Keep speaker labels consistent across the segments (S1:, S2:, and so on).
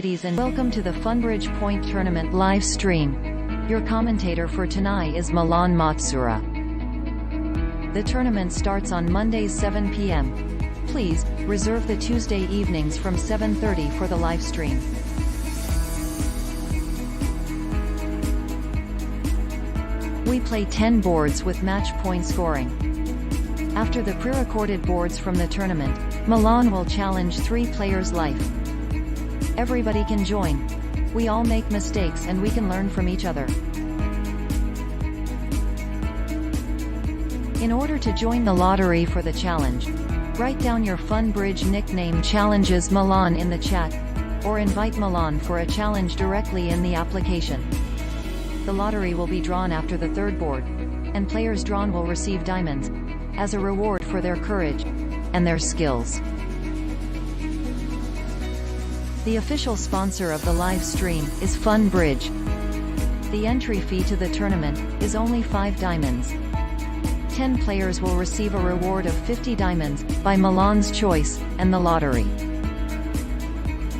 S1: Ladies and welcome to the Funbridge Point Tournament live stream. Your commentator for tonight is Milan Macura. The tournament starts on Mondays 7 p.m. Please, reserve the Tuesday evenings from 7:30 for the live stream. We play 10 boards with match point scoring. After the pre-recorded boards from the tournament, Milan will challenge 3 players live. Everybody can join. We all make mistakes and we can learn from each other. In order to join the lottery for the challenge, write down your Funbridge nickname challenges Milan in the chat, or invite Milan for a challenge directly in the application. The lottery will be drawn after the 3rd board, and players drawn will receive diamonds, as a reward for their courage and their skills. The official sponsor of the live stream is Funbridge. The entry fee to the tournament is only 5 diamonds. 10 players will receive a reward of 50 diamonds, by Milan's choice, and the lottery.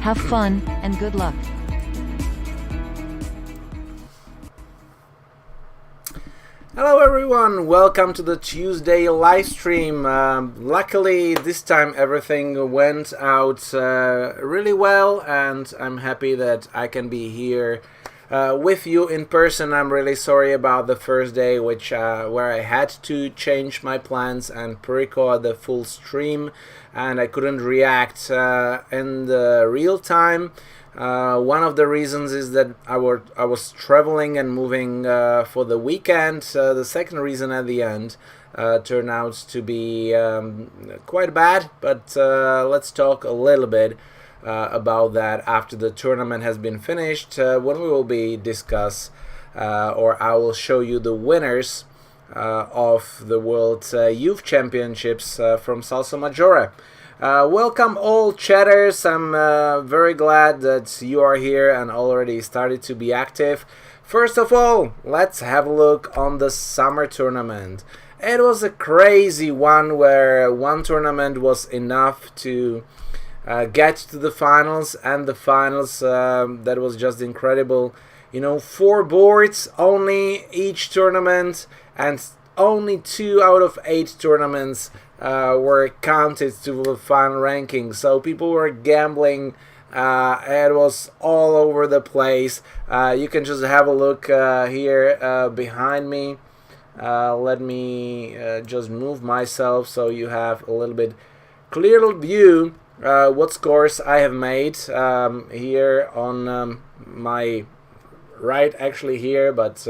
S1: Have fun, and good luck.
S2: Hello everyone, welcome to the Tuesday live stream. Luckily this time everything went out really well, and I'm happy that I can be here with you in person. I'm really sorry about the first day where I had to change my plans and pre-record the full stream and I couldn't react in the real time. One of the reasons is that I was traveling and moving for the weekend. The second reason at the end turned out to be quite bad, but let's talk a little bit about that after the tournament has been finished, when we will be discuss or I will show you the winners of the World Youth Championships from Salsa Majore. Welcome all chatters. I'm very glad that you are here and already started to be active. First of all, let's have a look on the summer tournament. It was a crazy one where one tournament was enough to get to the finals, and the finals that was just incredible. You know, 4 boards only each tournament, and only 2 out of 8 tournaments were counted to the final ranking, so people were gambling. It was all over the place. You can just have a look here behind me. Let me just move myself so you have a little bit clearer view what scores I have made here on my right, actually here, but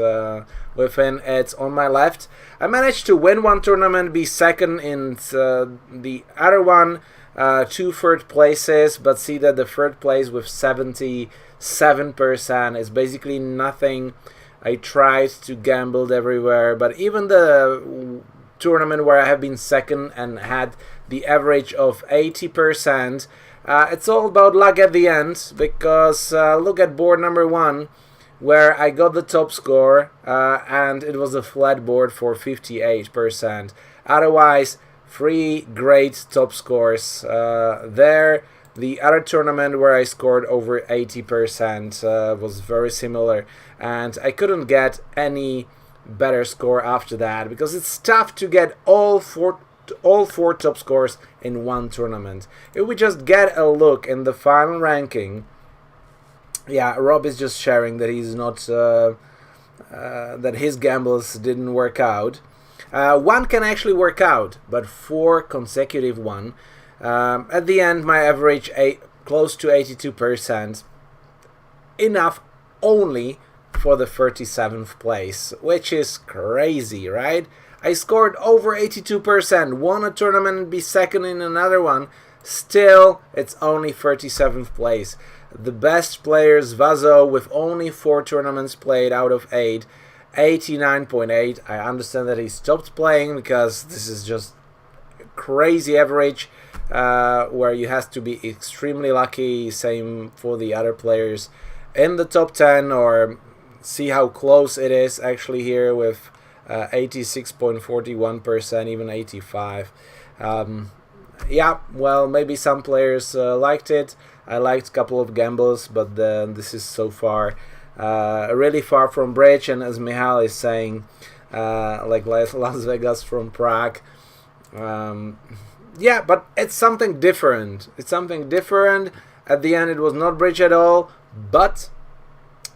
S2: within it's on my left. I managed to win one tournament, be second in the other one, 2 third places, but see that the 3rd place with 77% is basically nothing. I tried to gamble everywhere, but even the tournament where I have been second and had the average of 80%, it's all about luck at the end, because look at board number 1, where I got the top score, and it was a flat board for 58%. Otherwise, 3 great top scores there. The other tournament where I scored over 80% was very similar, and I couldn't get any better score after that, because it's tough to get all four top scores in one tournament. If we just get a look in the final ranking, yeah, Rob is just sharing that he's not that his gambles didn't work out. One can actually work out, but 4 consecutive one. At the end, my average close to 82%, enough only for the 37th place, which is crazy, right? I scored over 82%, won a tournament and be second in another one. Still, it's only 37th place. The best players, Vazo, with only 4 tournaments played out of 8, 89.8. I understand that he stopped playing because this is just crazy average, where you have to be extremely lucky. Same for the other players in the top 10, or see how close it is actually here with 86.41%, even 85. Yeah, well, maybe some players liked it. I liked a couple of gambles, but this is so far really far from bridge. And as Michal is saying, like Las Vegas from Prague. Yeah, but it's something different. It's something different. At the end, it was not bridge at all, but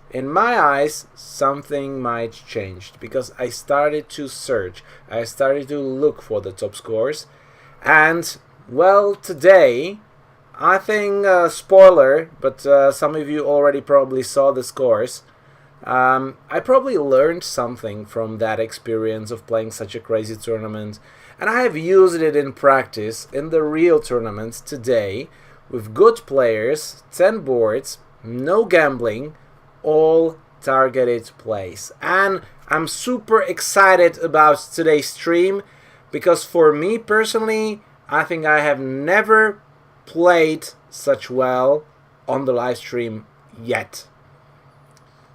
S2: in my eyes, something might change because I started to search. I started to look for the top scores, and well, today, I think spoiler, but some of you already probably saw the scores. I probably learned something from that experience of playing such a crazy tournament, and I have used it in practice in the real tournaments today with good players, 10 boards, no gambling, all targeted plays. And I'm super excited about today's stream because for me personally, I think I have never played such well on the live stream yet.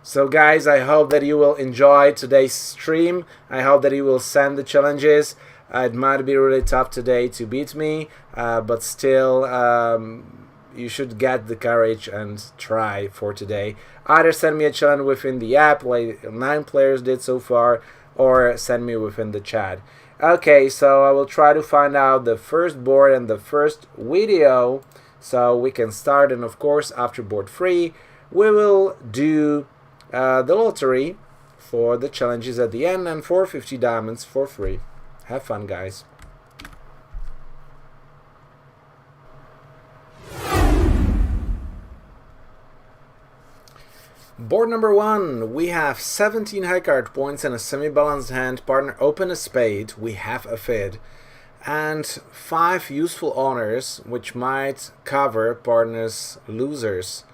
S2: So guys, I hope that you will enjoy today's stream. I hope that you will send the challenges. It might be really tough today to beat me, but still you should get the courage and try for today. Either send me a challenge within the app, like 9 players did so far, or send me within the chat. Okay, so I will try to find out the first board and the first video so we can start. And of course, after board 3, we will do the lottery for the challenges at the end and for 50 diamonds for free. Have fun, guys. Board number 1, we have 17 high card points and a semi-balanced hand. Partner open a spade, we have a fid, and 5 useful honors, which might cover partner's losers.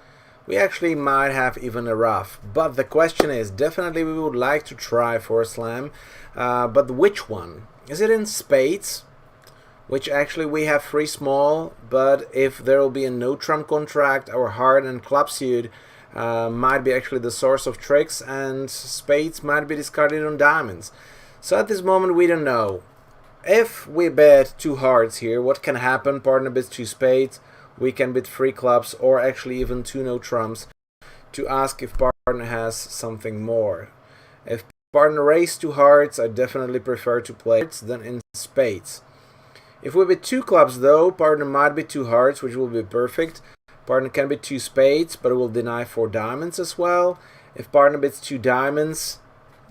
S2: We actually might have even a ruff, but the question is, definitely we would like to try for a slam, but which one? Is it in spades? Which actually we have free small, but if there will be a no trump contract, our heart and club suit might be actually the source of tricks, and spades might be discarded on diamonds. So at this moment we don't know. If we bet 2 hearts here, what can happen? Partner bets 2 spades, we can bet 3 clubs, or actually even 2 no trumps to ask if partner has something more. If partner raised 2 hearts, I definitely prefer to play hearts than in spades. If we bet 2 clubs though, partner might be 2 hearts, which will be perfect. Partner can bet 2 spades, but it will deny 4 diamonds as well. If partner bets 2 diamonds,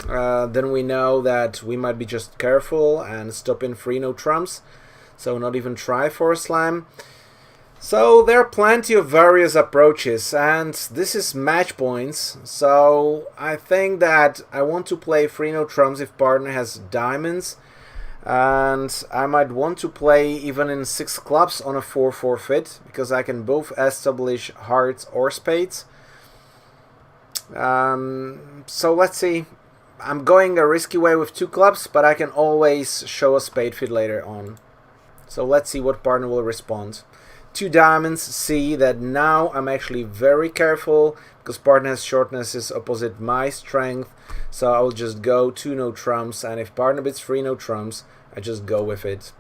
S2: then we know that we might be just careful and stop in 3 no trumps, so not even try for a slam. So there are plenty of various approaches, and this is match points, so I think that I want to play 3 no trumps if partner has diamonds, and I might want to play even in 6 clubs on a 4-4 fit, because I can both establish hearts or spades. So let's see. I'm going a risky way with 2 clubs, but I can always show a spade fit later on. So let's see what partner will respond. 2 diamonds, see that now I'm actually very careful because partner has shortnesses opposite my strength, so I will just go 2 no trumps, and if partner bets 3 no trumps, I just go with it.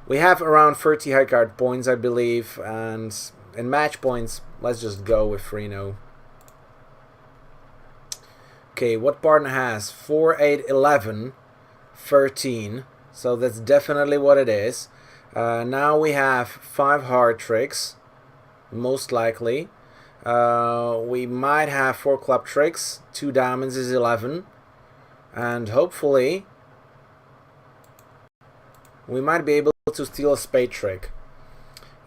S2: We have around 30 high card points, I believe, and in match points, let's just go with 3 no. Okay, what partner has? 4, 8, 11, 13, so that's definitely what it is. Now we have 5 hard tricks, most likely. We might have 4 club tricks, 2 diamonds is 11, and hopefully we might be able to steal a spade trick.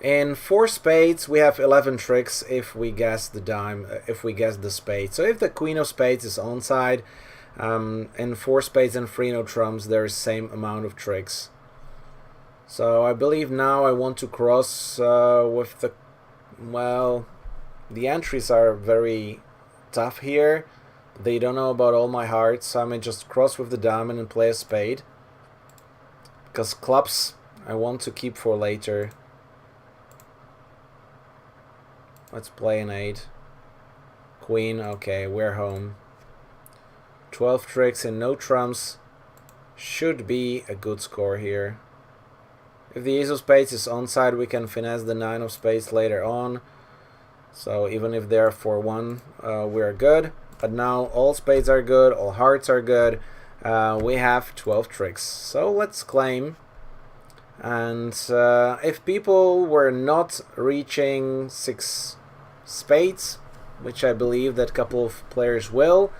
S2: In 4 spades we have 11 tricks if we guess the spade. So if the queen of spades is onside, in 4 spades and 3 no trumps there is same amount of tricks. So I believe now I want to cross with the, well, the entries are very tough here. They don't know about all my hearts, so I may just cross with the diamond and play a spade. Because clubs I want to keep for later. Let's play an 8. Queen, okay, we're home. 12 tricks and no trumps should be a good score here. If the ace of spades is onside, we can finesse the 9 of spades later on. So even if they're 4-1, we're good. But now all spades are good, all hearts are good. We have 12 tricks. So let's claim. And if people were not reaching 6 spades, which I believe that couple of players will,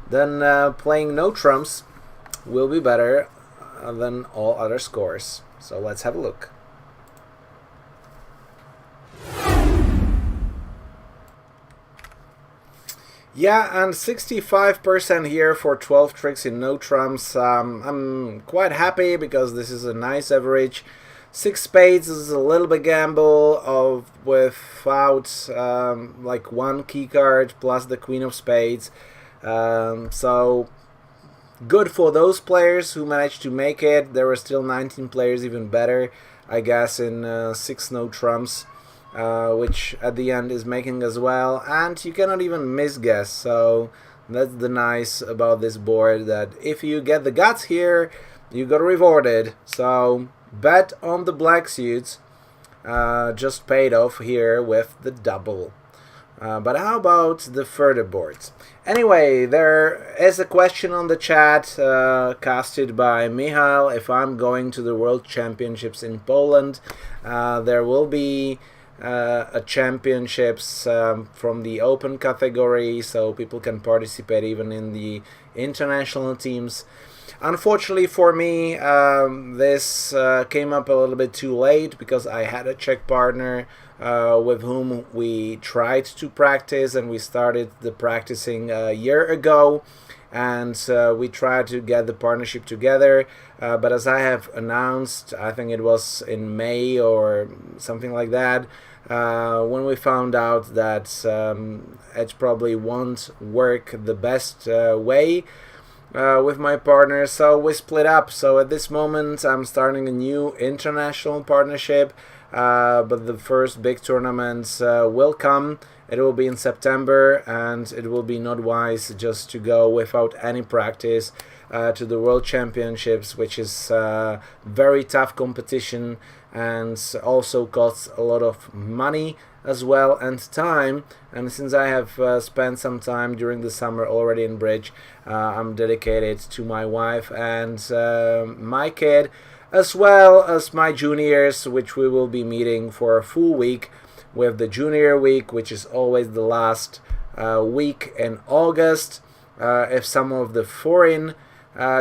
S2: then playing no trumps will be better than all other scores. So let's have a look. Yeah, and 65% here for 12 tricks in no trumps. I'm quite happy because this is a nice average. 6 spades is a little bit gamble of without like 1 key card plus the queen of spades. So good for those players who managed to make it. There were still 19 players even better, I guess, in 6 no trumps. Which at the end is making as well, and you cannot even misguess. So that's the nice about this board, that if you get the guts here, you got rewarded. So bet on the black suits, just paid off here with the double. But how about the further boards? Anyway, there is a question on the chat casted by Michal. If I'm going to the World Championships in Poland, there will be a championships from the open category, so people can participate even in the international teams. Unfortunately for me, this came up a little bit too late because I had a Czech partner with whom we tried to practice, and we started the practicing a year ago, and we tried to get the partnership together, but as I have announced, I think it was in May or something like that, when we found out that it probably won't work the best way with my partner, so we split up. So at this moment I'm starting a new international partnership, but the first big tournaments will come. It will be in September, and it will be not wise just to go without any practice to the World Championships, which is very tough competition and also costs a lot of money as well and time. And since I have spent some time during the summer already in bridge, I'm dedicated to my wife and my kid, as well as my juniors, which we will be meeting for a full week with the junior week, which is always the last week in August. If some of the foreign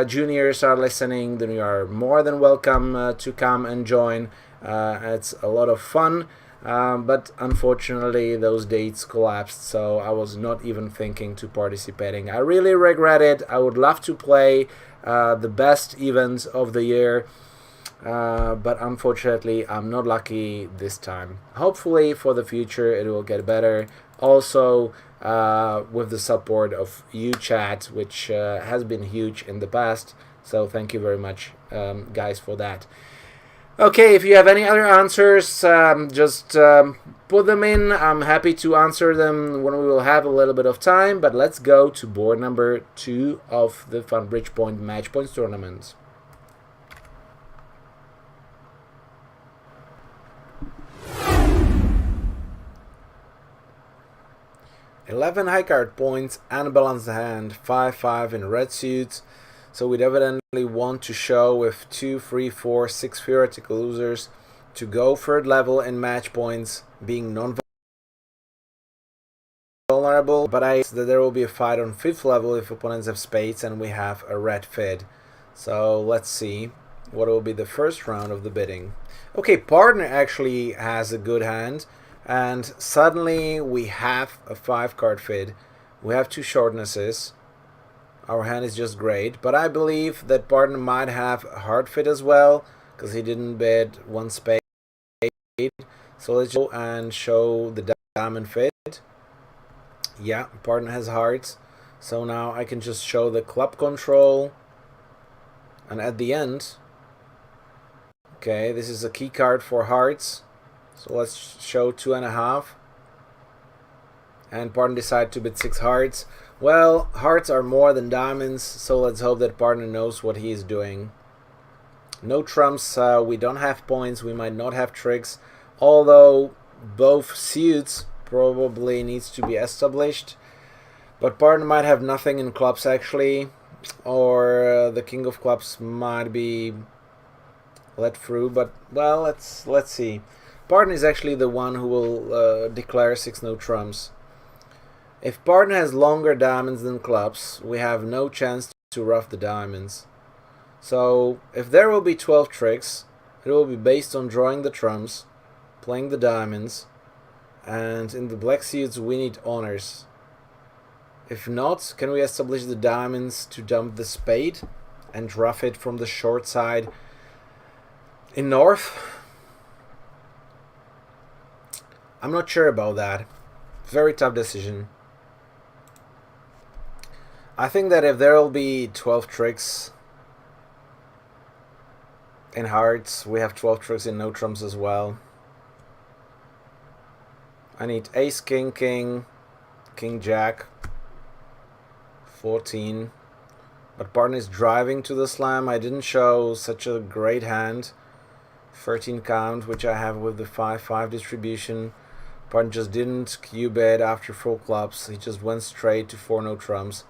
S2: juniors are listening, then you are more than welcome to come and join. It's a lot of fun, but unfortunately those dates collapsed, so I was not even thinking to participating. I really regret it. I would love to play the best events of the year, but unfortunately I'm not lucky this time. Hopefully for the future it will get better, also with the support of you chat, which has been huge in the past, so thank you very much, guys, for that. Okay, if you have any other answers, just put them in. I'm happy to answer them when we will have a little bit of time, but let's go to board number 2 of the Funbridge Point Match Points tournament. $11 high card points, unbalanced hand, 5-5 in red suits. So we'd evidently want to show with 2, 3, 4, 6 theoretical losers to go third level in match points, being non-vulnerable. But I that there will be a fight on 5th level if opponents have spades and we have a red fid. So let's see what will be the first round of the bidding. Okay, partner actually has a good hand, and suddenly we have a 5-card fid. We have 2 shortnesses. Our hand is just great, but I believe that partner might have a hard fit as well, because he didn't bid 1 spade. So let's go and show the diamond fit. Yeah, partner has hearts. So now I can just show the club control. And at the end, okay, this is a key card for hearts. So let's show 2.5. And partner decided to bid 6 hearts. Well, hearts are more than diamonds, so let's hope that partner knows what he is doing. No trumps, we don't have points, we might not have tricks, although both suits probably needs to be established. But partner might have nothing in clubs actually, or the king of clubs might be let through, but well, let's see. Partner is actually the one who will declare 6 no trumps. If partner has longer diamonds than clubs, we have no chance to ruff the diamonds. So if there will be 12 tricks, it will be based on drawing the trumps, playing the diamonds, and in the black suits we need honors. If not, can we establish the diamonds to dump the spade and ruff it from the short side in north? I'm not sure about that. Very tough decision. I think that if there will be 12 tricks in hearts, we have 12 tricks in no trumps as well. I need ace, king, king, king, jack, 14. But partner is driving to the slam. I didn't show such a great hand. 13 count, which I have with the 5-5 distribution. Partner just didn't q-bet after full clubs. He just went straight to 4 no trumps.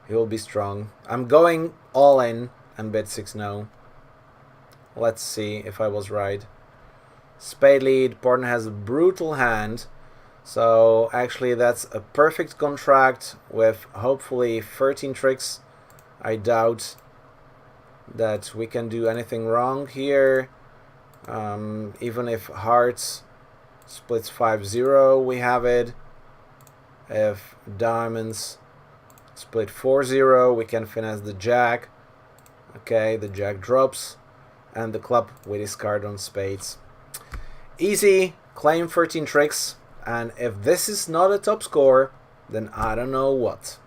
S2: He will be strong. I'm going all in and bet 6 no. Let's see if I was right. Spade lead. Partner has a brutal hand. So actually that's a perfect contract with hopefully 13 tricks. I doubt that we can do anything wrong here. Even if hearts splits 5-0, we have it. If diamonds split 4-0, we can finesse the jack. Okay, the jack drops. And the club we discard on spades. Easy, claim 13 tricks. And if this is not a top score, then I don't know what.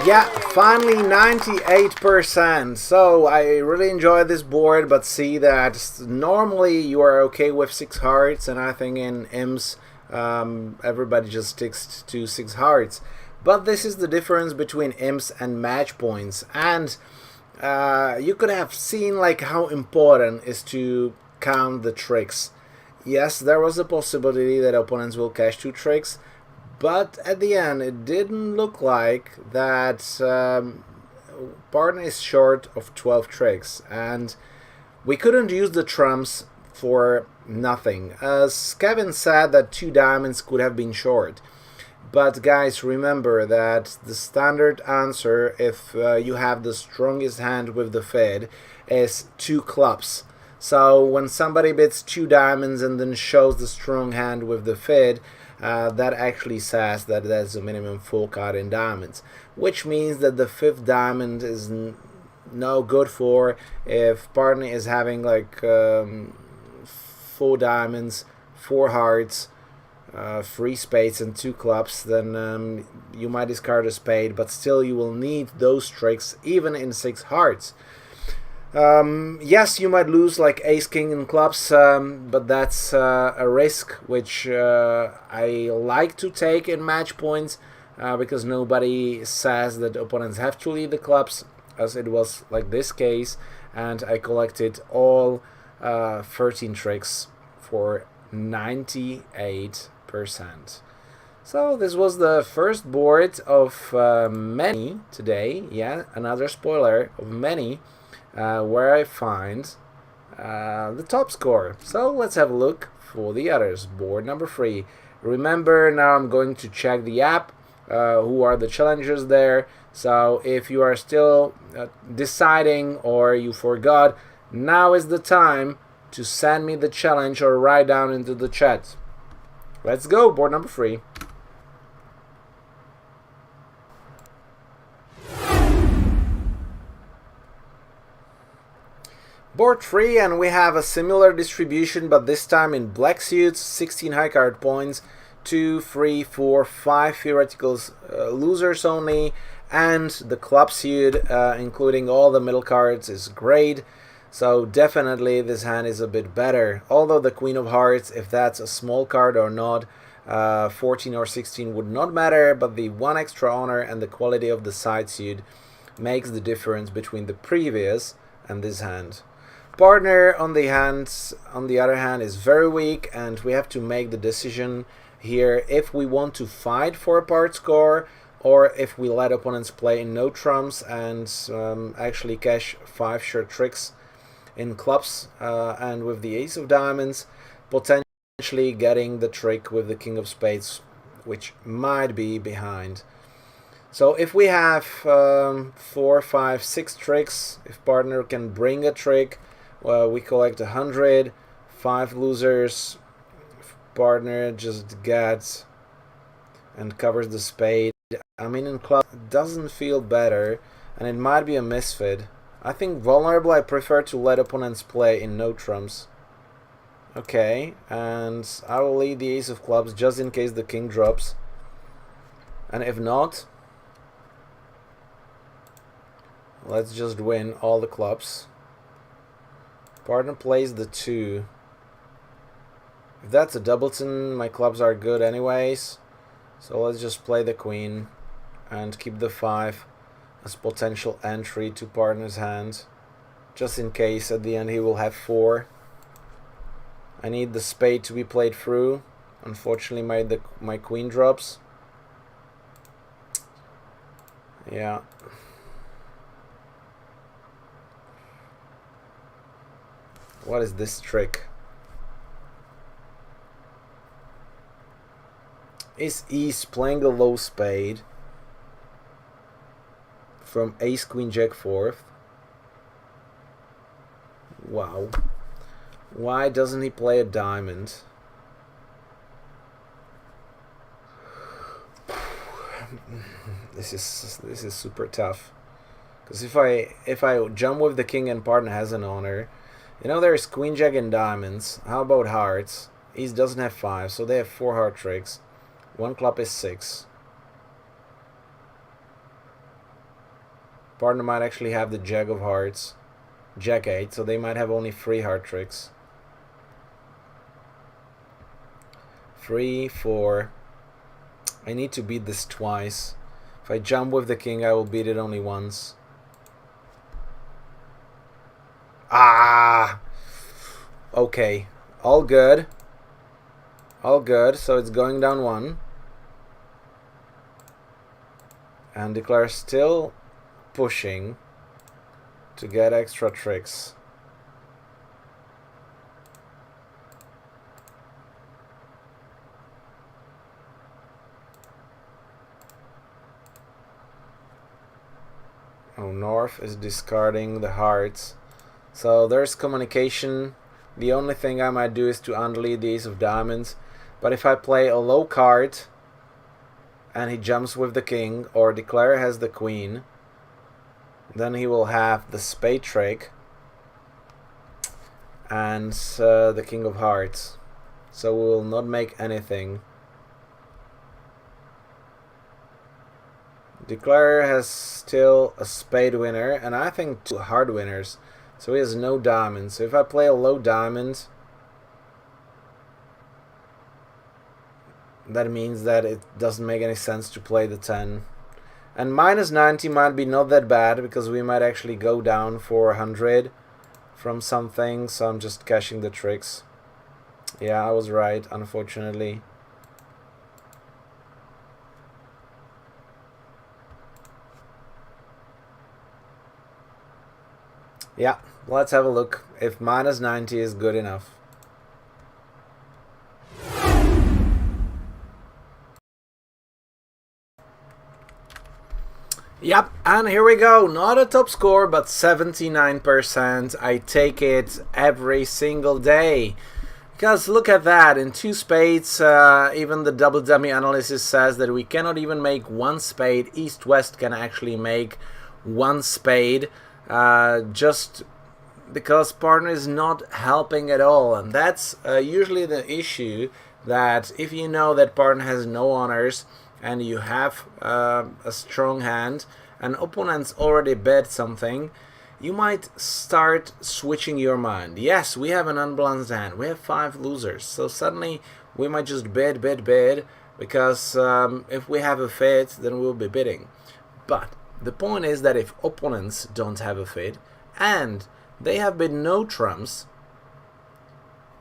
S2: Yeah, finally 98%. So I really enjoy this board, but see that normally you are okay with 6 hearts, and I think in IMS everybody just sticks to 6 hearts. But this is the difference between imps and match points, and you could have seen like how important is to count the tricks. Yes, there was a possibility that opponents will cash 2 tricks, but at the end it didn't look like that partner is short of 12 tricks, and we couldn't use the trumps for nothing. As Kevin said, that 2 diamonds could have been short. But guys, remember that the standard answer, if you have the strongest hand with the fid, is 2 clubs. So when somebody bets 2 diamonds and then shows the strong hand with the fid, that actually says that there's a minimum full card in diamonds, which means that the 5th diamond is no good for if partner is having like 4 diamonds, 4 hearts, 3 spades and 2 clubs, then you might discard a spade, but still you will need those tricks even in 6 hearts. Yes, you might lose like ace king in clubs, but that's a risk which I like to take in match points, because nobody says that opponents have to lead the clubs, as it was like this case, and I collected all 13 tricks for 98%. So this was the first board of many today. Yeah, another spoiler of many where I find the top score. So let's have a look for the others. Board number 3. Remember, now I'm going to check the app, who are the challengers there. So if you are still deciding or you forgot, now is the time to send me the challenge or write down into the chat. Let's go, board number 3. Board 3, and we have a similar distribution, but this time in black suits, 16 high card points, 2, 3, 4, 5 theoretical losers only, and the club suit, including all the middle cards, is great. So definitely this hand is a bit better. Although the Queen of Hearts, if that's a small card or not, 14 or 16 would not matter, but the one extra honor and the quality of the side suit makes the difference between the previous and this hand. Partner on the other hand is very weak, and we have to make the decision here if we want to fight for a part score or if we let opponents play in no trumps and actually cash 5 short tricks in clubs, and with the ace of diamonds potentially getting the trick with the king of spades, which might be behind. So if we have 4, 5, 6 tricks, if partner can bring a trick, we collect 100, 5 losers. If partner just gets and covers the spade, I mean, in club it doesn't feel better, and it might be a misfit. I think vulnerable, I prefer to let opponents play in no trumps. Okay, and I will lead the ace of clubs just in case the king drops. And if not, let's just win all the clubs. Partner plays the 2. If that's a doubleton, my clubs are good anyways. So let's just play the queen and keep the 5 as potential entry to partner's hand, just in case at the end he will have 4. I need the spade to be played through. Unfortunately, my queen drops. Yeah. What is this trick? Is East playing a low spade from ace queen jack 4th? Wow. Why doesn't he play a diamond? This is super tough. Because if I jump with the king and partner has an honor, you know, there's queen jack and diamonds. How about hearts? East doesn't have 5, so they have 4 heart tricks. 1 club is 6. Partner might actually have the jack of hearts, jack 8, so they might have only 3 heart tricks. 3, 4. I need to beat this twice. If I jump with the king, I will beat it only once. Ah! Okay. All good. All good. So it's going down 1. And Declare still pushing to get extra tricks. Oh, North is discarding the hearts. So there's communication. The only thing I might do is to unlead the ace of diamonds. But if I play a low card and he jumps with the king, or Declare has the queen, then he will have the spade trick and the king of hearts. So we will not make anything. Declare has still a spade winner, and I think 2 hard winners. So he has no diamonds. So if I play a low diamond, that means that it doesn't make any sense to play the 10. And minus 90 might be not that bad, because we might actually go down for 100 from something. So I'm just cashing the tricks. Yeah, I was right, unfortunately. Yeah, let's have a look if minus 90 is good enough. Yep, and here we go. Not a top score, but 79%. I take it every single day. Because look at that, in 2 spades, even the double dummy analysis says that we cannot even make 1 spade. East-West can actually make 1 spade. Just because partner is not helping at all, and that's usually the issue, that if you know that partner has no honors and you have a strong hand and opponents already bet something, you might start switching your mind. Yes, we have an unbalanced hand, we have 5 losers, so suddenly we might just bid, because if we have a fit, then we'll be bidding. But the point is that if opponents don't have a fit and they have bid no trumps,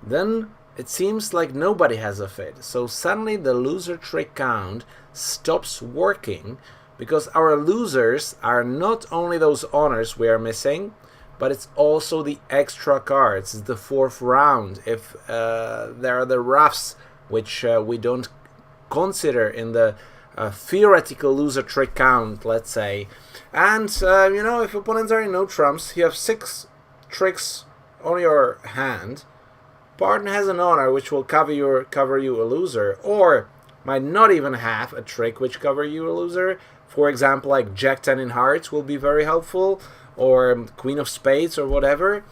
S2: then it seems like nobody has a fit. So suddenly the loser trick count stops working, because our losers are not only those honors we are missing, but it's also the extra cards. It's the fourth round. If there are the roughs, which we don't consider in the theoretical loser trick count, let's say. And, if opponents are in no trumps, you have 6 tricks on your hand. Partner has an honor which will cover you a loser, or might not even have a trick which cover you a loser. For example, like Jack 10 in hearts will be very helpful, or Queen of Spades or whatever,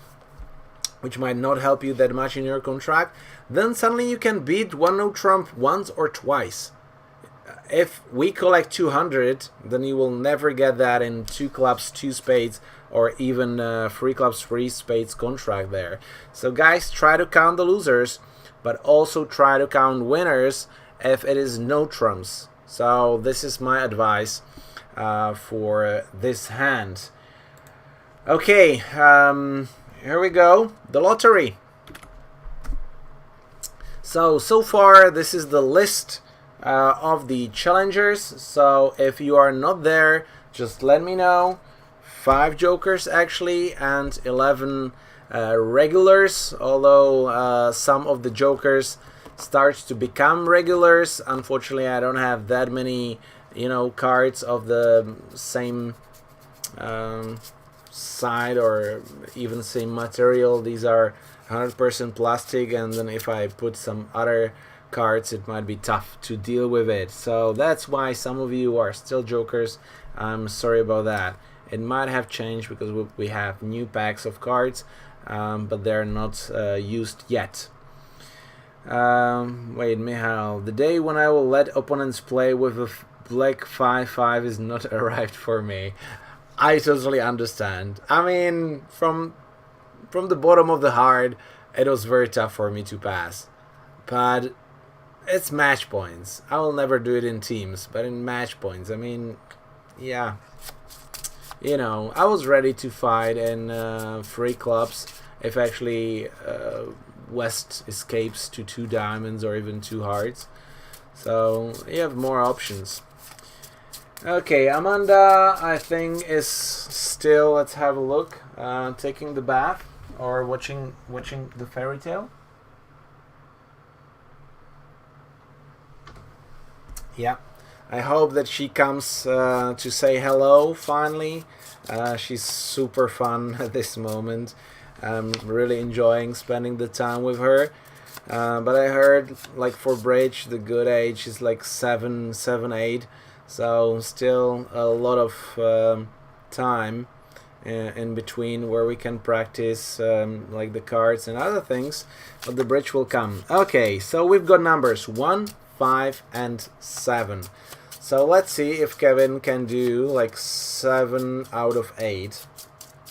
S2: which might not help you that much in your contract. Then suddenly you can beat one no trump once or twice. If we collect 200, then you will never get that in 2 clubs, 2 spades, or even 3 clubs, 3 spades contract there. So guys, try to count the losers, but also try to count winners if it is no trumps. So this is my advice for this hand. Okay, here we go. The lottery. So far this is the list of the challengers. So if you are not there, just let me know. 5 jokers actually, and 11 regulars, although some of the jokers start to become regulars. Unfortunately, I don't have that many cards of the same side or even same material. These are 100% plastic, and then if I put some other cards, it might be tough to deal with it. So that's why some of you are still jokers. I'm sorry about that. It might have changed because we have new packs of cards, but they're not used yet. Wait, Michal, the day when I will let opponents play with a black 5-5 is not arrived for me. I totally understand. I mean, from the bottom of the heart, it was very tough for me to pass. But it's match points. I will never do it in teams, but in match points, I mean, yeah. I was ready to fight in 3 clubs if actually West escapes to 2 diamonds or even 2 hearts. So you have more options. Okay, Amanda, I think, is still, let's have a look, taking the bath or watching the fairy tale. Yeah, I hope that she comes to say hello finally. She's super fun at this moment. I'm really enjoying spending the time with her. But I heard, like, for bridge, the good age is like 7, 8. So still a lot of time in between where we can practice like the cards and other things. But the bridge will come. Okay, so we've got numbers 1, 5, and 7. So let's see if Kevin can do like 7 out of 8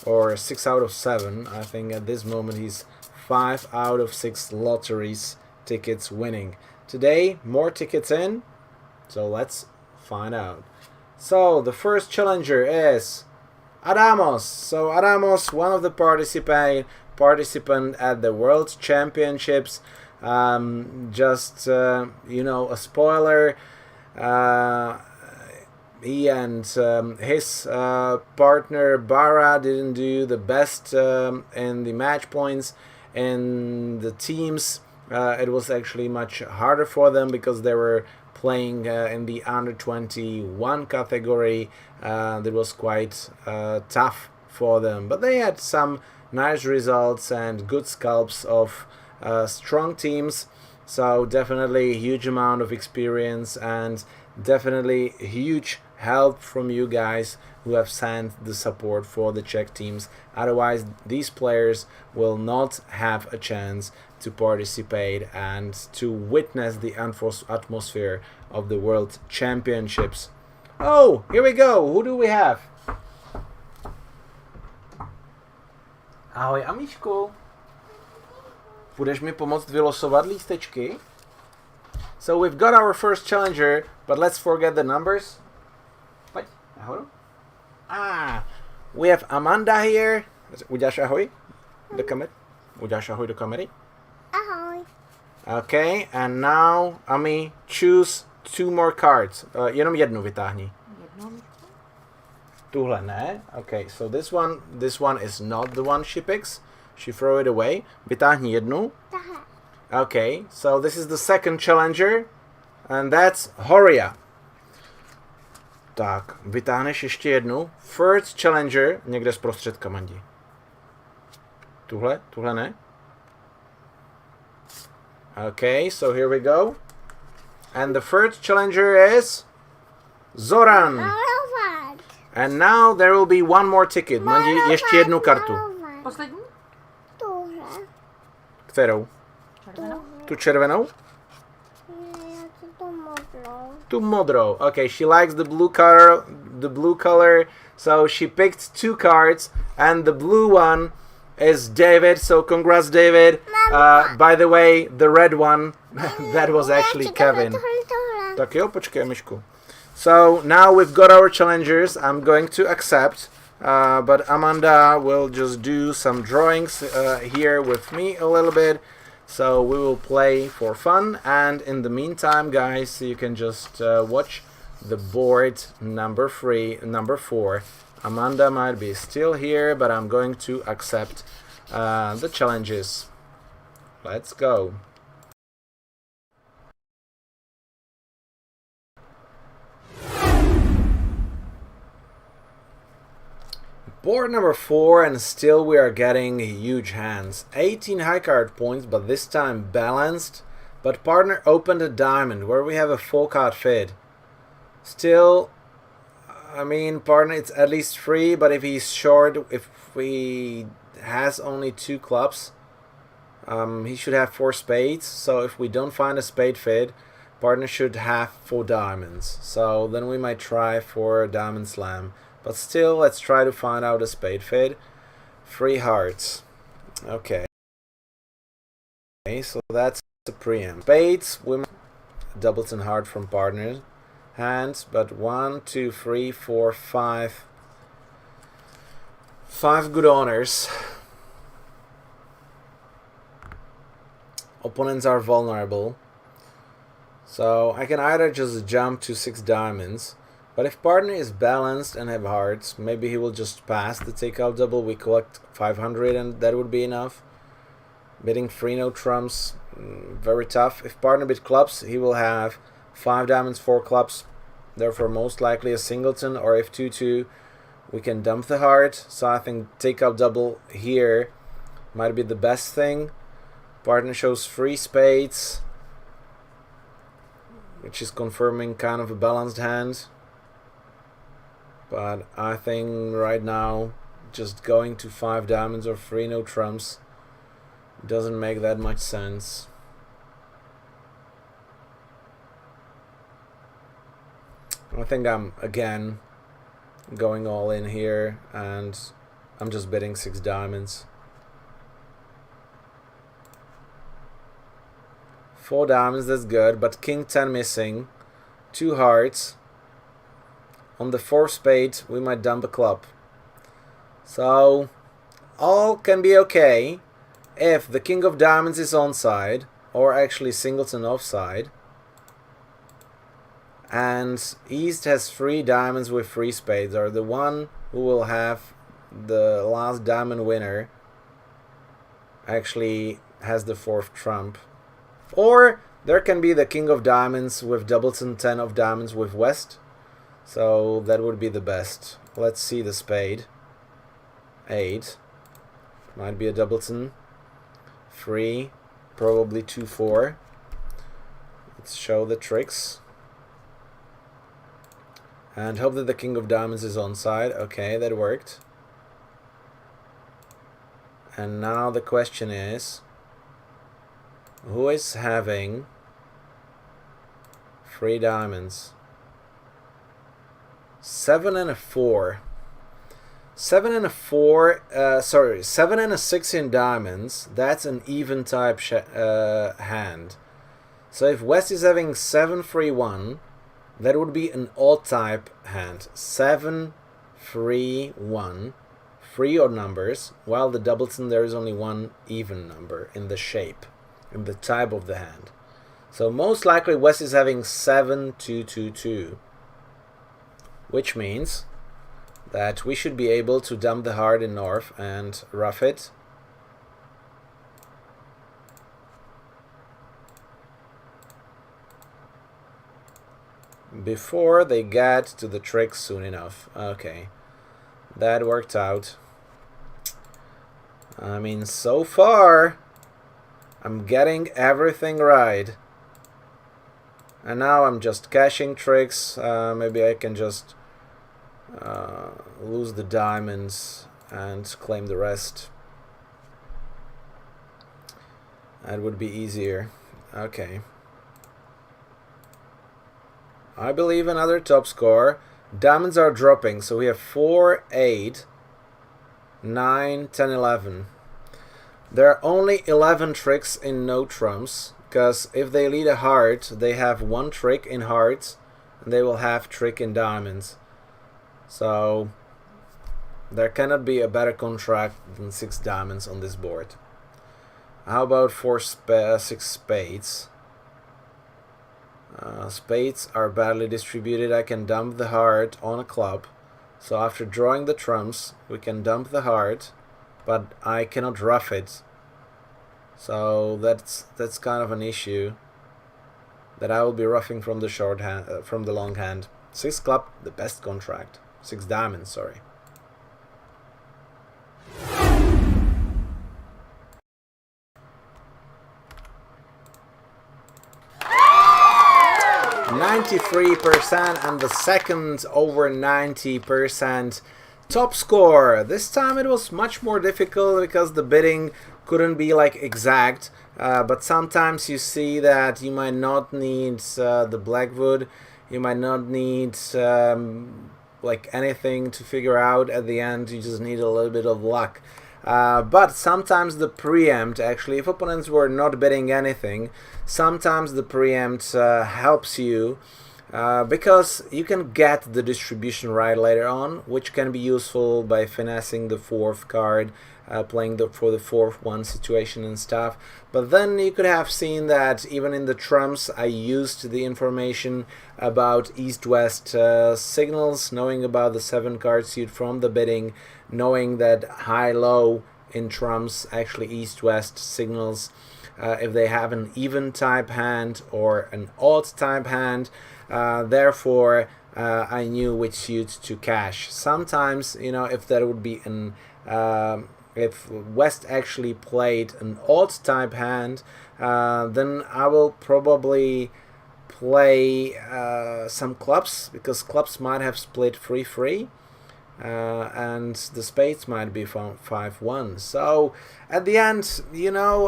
S2: or 6 out of 7. I think at this moment he's 5 out of 6 lotteries tickets winning. Today, more tickets in, so let's find out. So the first challenger is Adamos. So Adamos, one of the participant at the World Championships. Just a spoiler. He and his partner Bara didn't do the best in the match points. In the teams, it was actually much harder for them because they were playing in the under 21 category. That was quite tough for them, but they had some nice results and good scalps of strong teams. So definitely a huge amount of experience and definitely huge help from you guys who have sent the support for the Czech teams. Otherwise, these players will not have a chance to participate and to witness the atmosphere of the World Championships. Oh, here we go. Who do we have? Ahoj, Amišku. Budeš mi pomoct vylosovat lístečky? So we've got our first challenger, but let's forget the numbers. Pojď, nahoru. We have Amanda here. Uděláš ahoj do kamery? Uděláš ahoj do kamery?
S3: Ahoj.
S2: Okay, and now, Ami, choose 2 more cards. Jenom jednu vytáhni. Tuhle ne. Okay, so this one is not the one she picks. She throw it away. Vytáhni jednu. Okay, so this is the second challenger, and that's Horia. Tak, vytáhneš ještě jednu. First challenger, někde zprostředka, Mandi. Tuhle ne. Okay, so here we go. And the first challenger is Zoran. And now there will be one more ticket. Mandi, ještě jednu kartu.
S4: Poslední?
S3: Tuhle.
S2: Kterou?
S4: Červenou?
S2: Tu červenou?
S3: Tu modrou.
S2: Tu modrou. Okay, she likes the blue color. So she picked 2 cards, and the blue one is David. So congrats, David. By the way, the red one, that was actually Kevin. Tak jo, počkej, myšku. So now we've got our challengers. I'm going to accept, but Amanda will just do some drawings here with me a little bit. So we will play for fun, and in the meantime, guys, you can just watch the board number 4. Amanda might be still here, but I'm going to accept the challenges. Let's go. Board number 4, and still we are getting huge hands. 18 high card points, but this time balanced. But partner opened a diamond where we have a 4 card fid. Still, I mean, partner, it's at least 3, but if he's short, if he has only 2 clubs, he should have 4 spades. So if we don't find a spade fid, partner should have 4 diamonds. So then we might try for a diamond slam. But still, let's try to find out a spade fid. 3 hearts. Okay. So that's the preamp. Spades, we doubleton heart from partners. Hands, but 1, 2, 3, 4, 5. 5 good honors. Opponents are vulnerable. So I can either just jump to 6 diamonds. But if partner is balanced and have hearts, maybe he will just pass the takeout double. We collect 500 and that would be enough. Bidding 3 no trumps, very tough. If partner bid clubs, he will have 5 diamonds, 4 clubs. Therefore most likely a singleton, or if 2-2, we can dump the heart. So I think takeout double here might be the best thing. Partner shows 3 spades, which is confirming kind of a balanced hand. But I think right now just going to 5 diamonds or 3 no trumps doesn't make that much sense. I think I'm again going all in here, and I'm just bidding 6 diamonds. 4 diamonds, that's good, but king 10 missing, 2 hearts. On the 4th spade, we might dump a club. So, all can be okay if the king of diamonds is onside, or actually singleton offside. And East has 3 diamonds with 3 spades, or the one who will have the last diamond winner actually has the 4th trump. Or there can be the king of diamonds with doubleton 10 of diamonds with West. So that would be the best. Let's see the spade. 8. Might be a doubleton. 3. Probably 2-4. Let's show the tricks. And hope that the king of diamonds is onside. Okay, that worked. And now the question is, who is having 3 diamonds? 7 and a 4. 7 and a 4, 7 and a 6 in diamonds. That's an even type hand. So if West is having 7-3-1, that would be an odd type hand. 7-3-1, 3 odd numbers, while the doubleton there is only one even number in the shape, in the type of the hand. So most likely West is having 7-2-2-2, which means that we should be able to dump the heart in North and rough it. Before they get to the trick soon enough. Okay, that worked out. I mean, so far I'm getting everything right. And now I'm just cashing tricks. Maybe I can just lose the diamonds and claim the rest. That would be easier. Okay. I believe another top score. Diamonds are dropping, so we have 4, 8, 9, 10, 11. There are only 11 tricks in no trumps, because if they lead a heart, they have 1 trick in hearts, and they will have trick in diamonds. So there cannot be a better contract than 6 diamonds on this board. How about 6 spades? Spades are badly distributed. I can dump the heart on a club. So after drawing the trumps, we can dump the heart, but I cannot rough it. So that's kind of an issue that I will be roughing from the short hand, from the long hand. 6 club, the best contract. 6 diamonds, sorry. %, and the second over 90% top score. This time it was much more difficult because the bidding couldn't be like exact, but sometimes you see that you might not need the blackwood, you might not need like anything to figure out at the end. You just need a little bit of luck. But sometimes the preempt, actually, if opponents were not bidding anything, sometimes the preempt helps you because you can get the distribution right later on, which can be useful by finessing the 4th card, playing for the 4th one situation and stuff. But then you could have seen that even in the trumps I used the information about east-west signals, knowing about the 7 card suit from the bidding, knowing that high-low in trumps actually east-west signals if they have an even type hand or an odd type hand. Therefore I knew which suit to cash. Sometimes, you know, if there would be an if West actually played an odd type hand, then I will probably play some clubs, because clubs might have split 3-3 and the spades might be 5-1. So at the end, you know,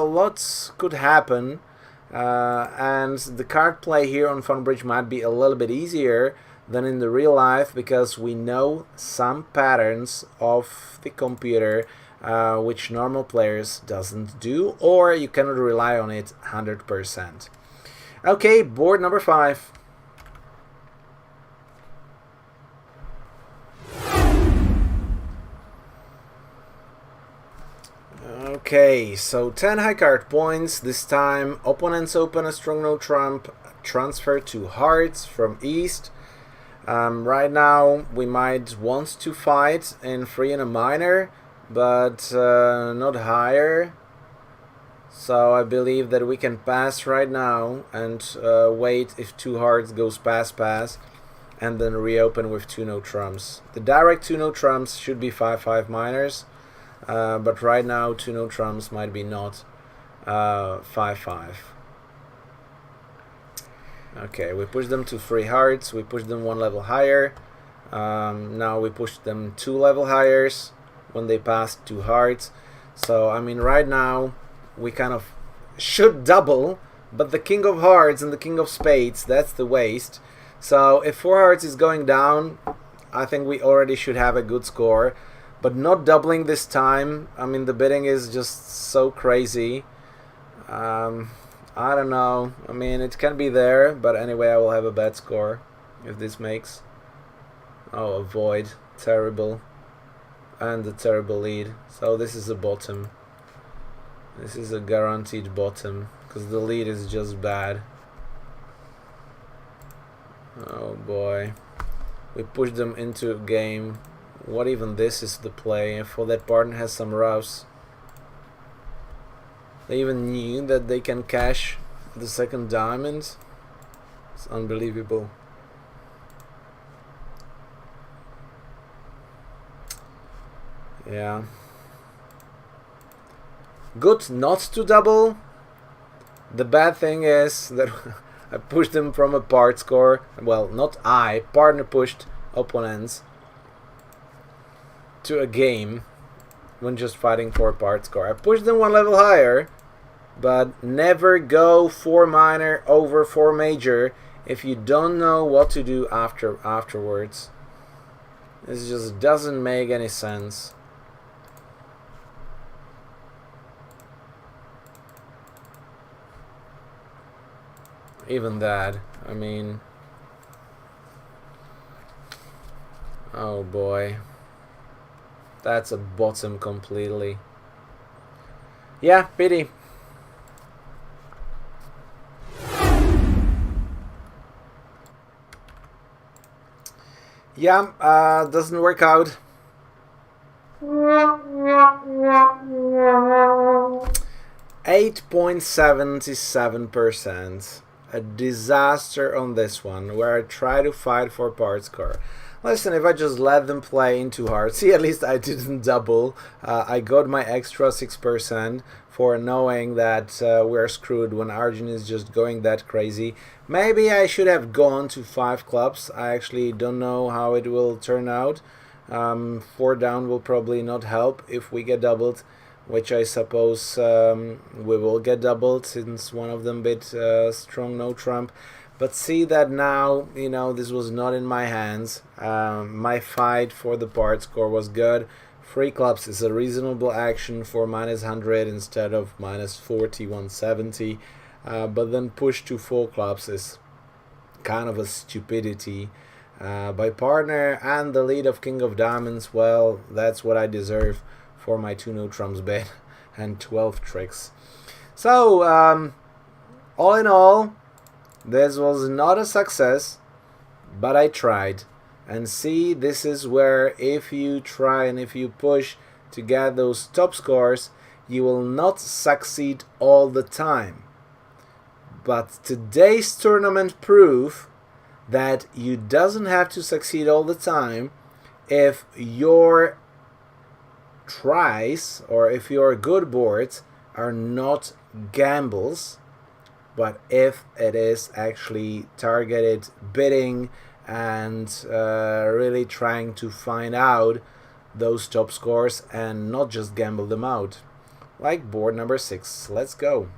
S2: lots could happen, and the card play here on Funbridge might be a little bit easier than in the real life, because we know some patterns of the computer which normal players doesn't do, or you cannot rely on it 100%. Okay, board number 5. Okay, so 10 high card points. This time opponents open a strong no trump, transfer to hearts from east. Right now we might want to fight in 3 and a minor, but not higher. So I believe that we can pass right now and wait if 2 hearts goes pass, and then reopen with 2 no trumps. The direct 2 no trumps should be 5-5 minors, but right now 2 no trumps might be not 5-5. Okay, we push them to 3 hearts, we push them 1 level higher. Now we push them 2 level higher when they pass 2 hearts. So I mean, right now we kind of should double, but the king of hearts and the king of spades, that's the waste. So if 4 hearts is going down, I think we already should have a good score, but not doubling this time. I mean, the bidding is just so crazy. I don't know. I mean, it can be there, but anyway, I will have a bad score if this makes. Oh, avoid. Terrible. And a terrible lead. So this is a bottom. This is a guaranteed bottom, because the lead is just bad. Oh boy. We pushed them into a game. What even this is the play? For that partner has some roughs. They even knew that they can cash the second diamond. It's unbelievable. Yeah. Good not to double. The bad thing is that I pushed them from a part score. Well, not I. Partner pushed opponents to a game when just fighting for a part score. I pushed them one level higher, but never go 4 minor over 4 major if you don't know what to do afterwards. This just doesn't make any sense. Even that, I mean, oh boy, that's a bottom completely. Yeah, pity. Yeah, doesn't work out. 8.77%. A disaster on this one, where I try to fight for part score. Listen, if I just let them play into hard, see, at least I didn't double. I got my extra 6% for knowing that we're screwed when Arjun is just going that crazy. Maybe I should have gone to 5 clubs. I actually don't know how it will turn out. 4 down will probably not help if we get doubled, which I suppose we will get doubled since one of them bit strong no trump. But see that now, you know, this was not in my hands. My fight for the part score was good. 3 clubs is a reasonable action for -100 instead of -40, 170. But then push to 4 clubs is kind of a stupidity by partner, and the lead of King of Diamonds, well, that's what I deserve for my 2 no trumps bet and 12 tricks. So all in all, this was not a success, but I tried. And see, this is where if you try and if you push to get those top scores, you will not succeed all the time. But today's tournament prove that you doesn't have to succeed all the time if your tries or if your good boards are not gambles, but if it is actually targeted bidding and really trying to find out those top scores and not just gamble them out, like board number 6. Let's go.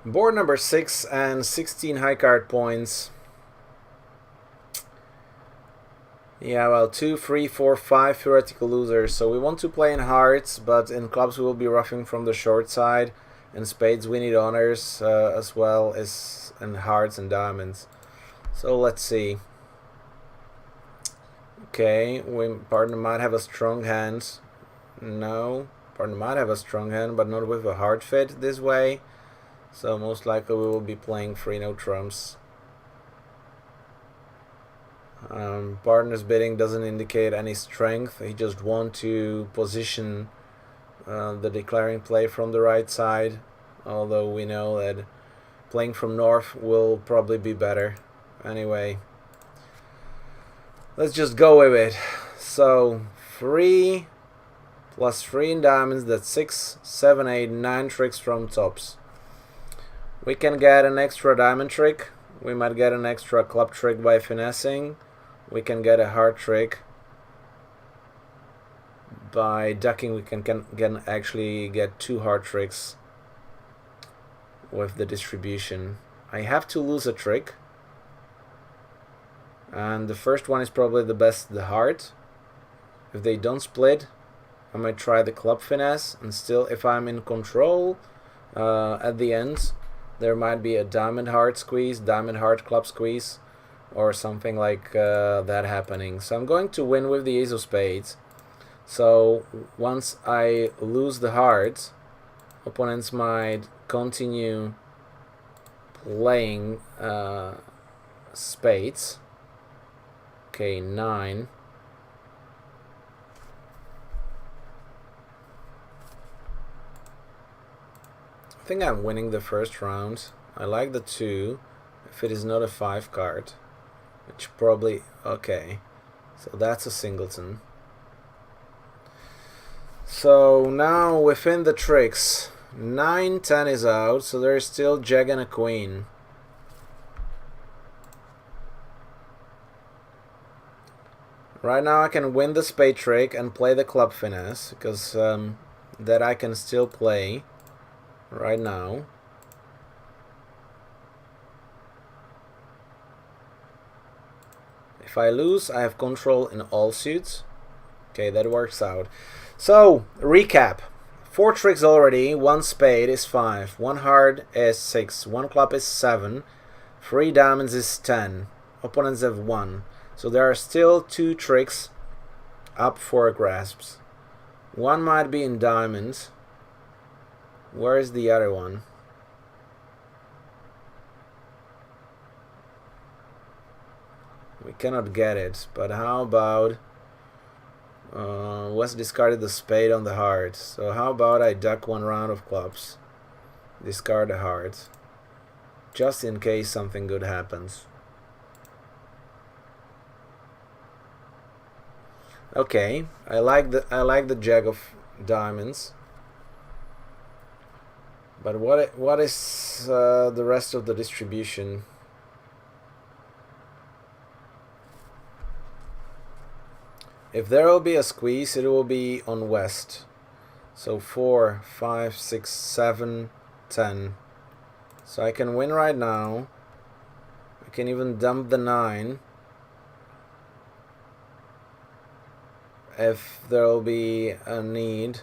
S2: Board number 6 and 16 high card points. Yeah, well, 2, 3, 4, 5 theoretical losers. So we want to play in hearts, but in clubs we will be roughing from the short side. In spades we need honors as well as in hearts and diamonds. So let's see. Okay, partner might have a strong hand. No, partner might have a strong hand, but not with a hard fit this way. So most likely we will be playing 3 no trumps. Partner's bidding doesn't indicate any strength. He just wants to position the declaring play from the right side, although we know that playing from north will probably be better. Anyway, let's just go with it. So 3 plus 3 in diamonds, that's 6, 7, 8, 9 tricks from tops. We can get an extra diamond trick. We might get an extra club trick by finessing. We can get a heart trick. By ducking, we can actually get 2 heart tricks with the distribution. I have to lose a trick. And the first one is probably the best, the heart. If they don't split, I might try the club finesse, and still, if I'm in control at the end, there might be a diamond heart squeeze, diamond heart club squeeze, or something like that happening. So I'm going to win with the ace of spades. So once I lose the heart, opponents might continue playing spades. Okay, 9. I think I'm winning the first round. I like the 2 if it is not a 5 card, which probably, okay, so that's a singleton. So now within the tricks, 9, 10 is out, so there's still jack and a queen. Right now I can win the spade trick and play the club finesse, because that I can still play right now. If I lose, I have control in all suits. Okay, that works out. So, recap. 4 tricks already. 1 spade is 5. 1 heart is 6. 1 club is 7. 3 diamonds is 10. Opponents have 1. So there are still 2 tricks up for grasps. One might be in diamonds. Where is the other one? We cannot get it, but how about West discarded the spade on the heart, so how about I duck 1 round of clubs, discard the heart, just in case something good happens. Okay, I like the jack of diamonds. But what is the rest of the distribution? If there will be a squeeze, it will be on West. So 4, 5, 6, 7, 10. So I can win right now. I can even dump the 9. If there will be a need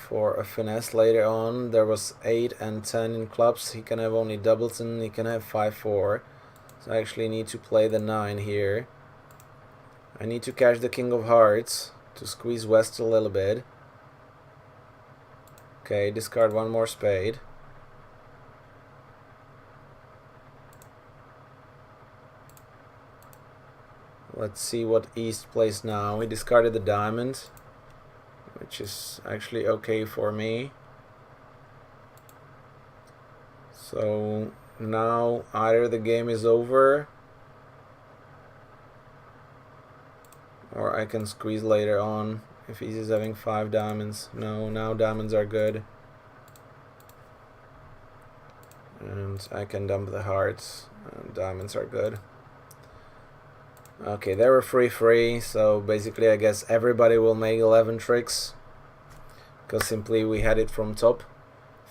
S2: for a finesse later on. There was 8 and 10 in clubs. He can have only doubleton. He can have 5-4. So I actually need to play the 9 here. I need to catch the king of hearts to squeeze West a little bit. Okay, discard 1 more spade. Let's see what East plays now. He discarded the diamond, which is actually okay for me. So now either the game is over or I can squeeze later on if he's having 5 diamonds. No, now diamonds are good. And I can dump the hearts and diamonds are good. Okay, they were free, so basically I guess everybody will make 11 tricks, because simply we had it from top.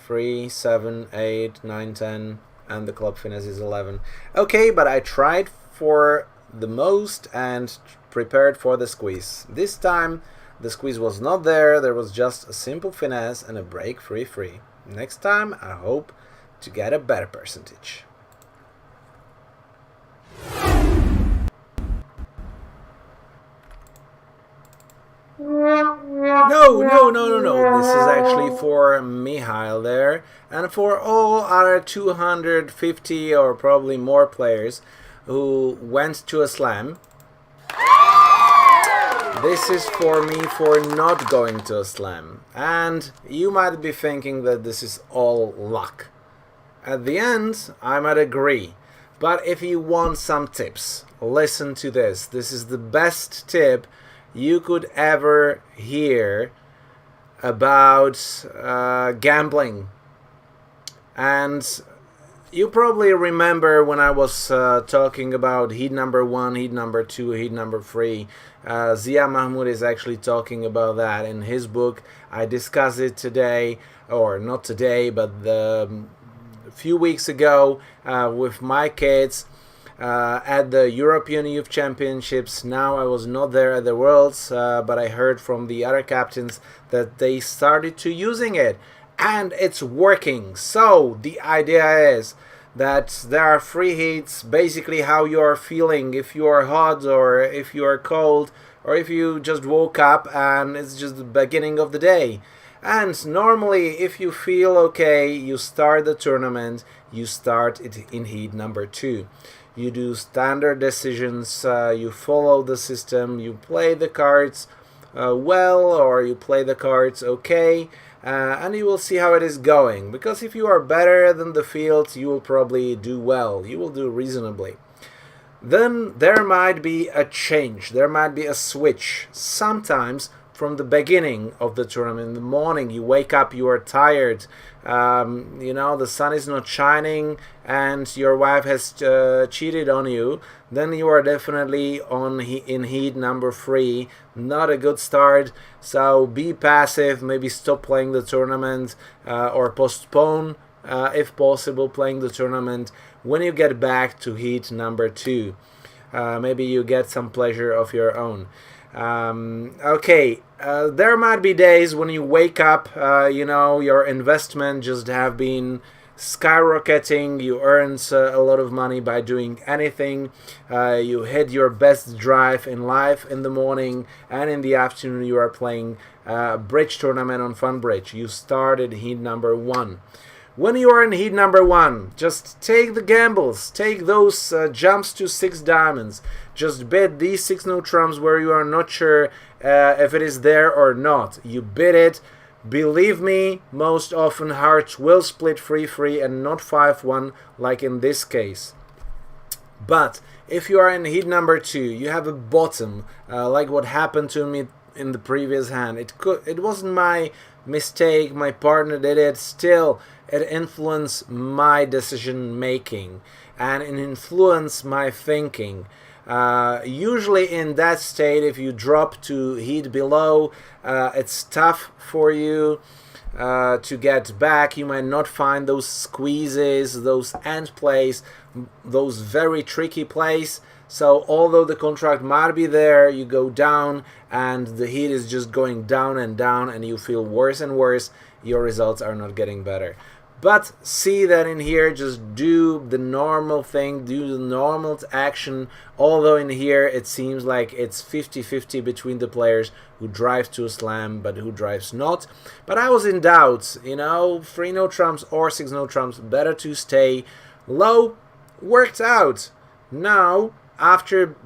S2: 3, 7, 8, 9, 10, and the club finesse is 11. Okay, but I tried for the most and prepared for the squeeze. This time the squeeze was not there, there was just a simple finesse and a break 3-3. Next time I hope to get a better percentage. No. This is actually for Mihail there, and for all other 250 or probably more players who went to a slam. This is for me for not going to a slam. And you might be thinking that this is all luck. At the end, I might agree. But if you want some tips, listen to this. This is the best tip you could ever hear about gambling. And you probably remember when I was talking about heat number 1, heat number 2, heat number 3. Zia Mahmoud is actually talking about that in his book. I discussed it today, or not today, but a few weeks ago with my kids. at the European Youth Championships. Now I was not there at the Worlds, but I heard from the other captains that they started to using it, and it's working. So the idea is that there are free heats, basically how you are feeling, if you are hot or if you are cold, or if you just woke up and it's just the beginning of the day. And normally, if you feel okay, you start the tournament, you start it in heat number 2. You do standard decisions, you follow the system, you play the cards well, or you play the cards okay, and you will see how it is going. Because if you are better than the field, you will probably do well, you will do reasonably. Then there might be a change, there might be a switch. Sometimes from the beginning of the tournament, in the morning, you wake up, you are tired, the sun is not shining, and your wife has cheated on you, then you are definitely in heat number 3. Not a good start, so be passive, maybe stop playing the tournament, or postpone, if possible, playing the tournament when you get back to heat number 2. Maybe you get some pleasure of your own. There might be days when you wake up, your investment just have been skyrocketing, you earn a lot of money by doing anything, you hit your best drive in life in the morning, and in the afternoon you are playing a bridge tournament on Funbridge. You started heat number 1. When you are in heat number 1, just take the gambles, take those jumps to 6 diamonds, just bet these 6 no trumps where you are not sure if it is there or not. You bid it. Believe me, most often hearts will split 3-3 and not 5-1 like in this case. But if you are in heat number 2, you have a bottom, like what happened to me in the previous hand. It wasn't my mistake, my partner did it, still it influenced my decision making and it influenced my thinking. Usually in that state, if you drop to heat below, it's tough for you to get back. You might not find those squeezes, those end plays, those very tricky plays. So although the contract might be there, you go down and the heat is just going down and you feel worse and worse. Your results are not getting better. But see that in here, just do the normal thing, do the normal action, although in here it seems like it's 50-50 between the players who drive to a slam but who drives not. But I was in doubt, 3 no trumps or 6 no trumps, better to stay low. Worked out. Now, after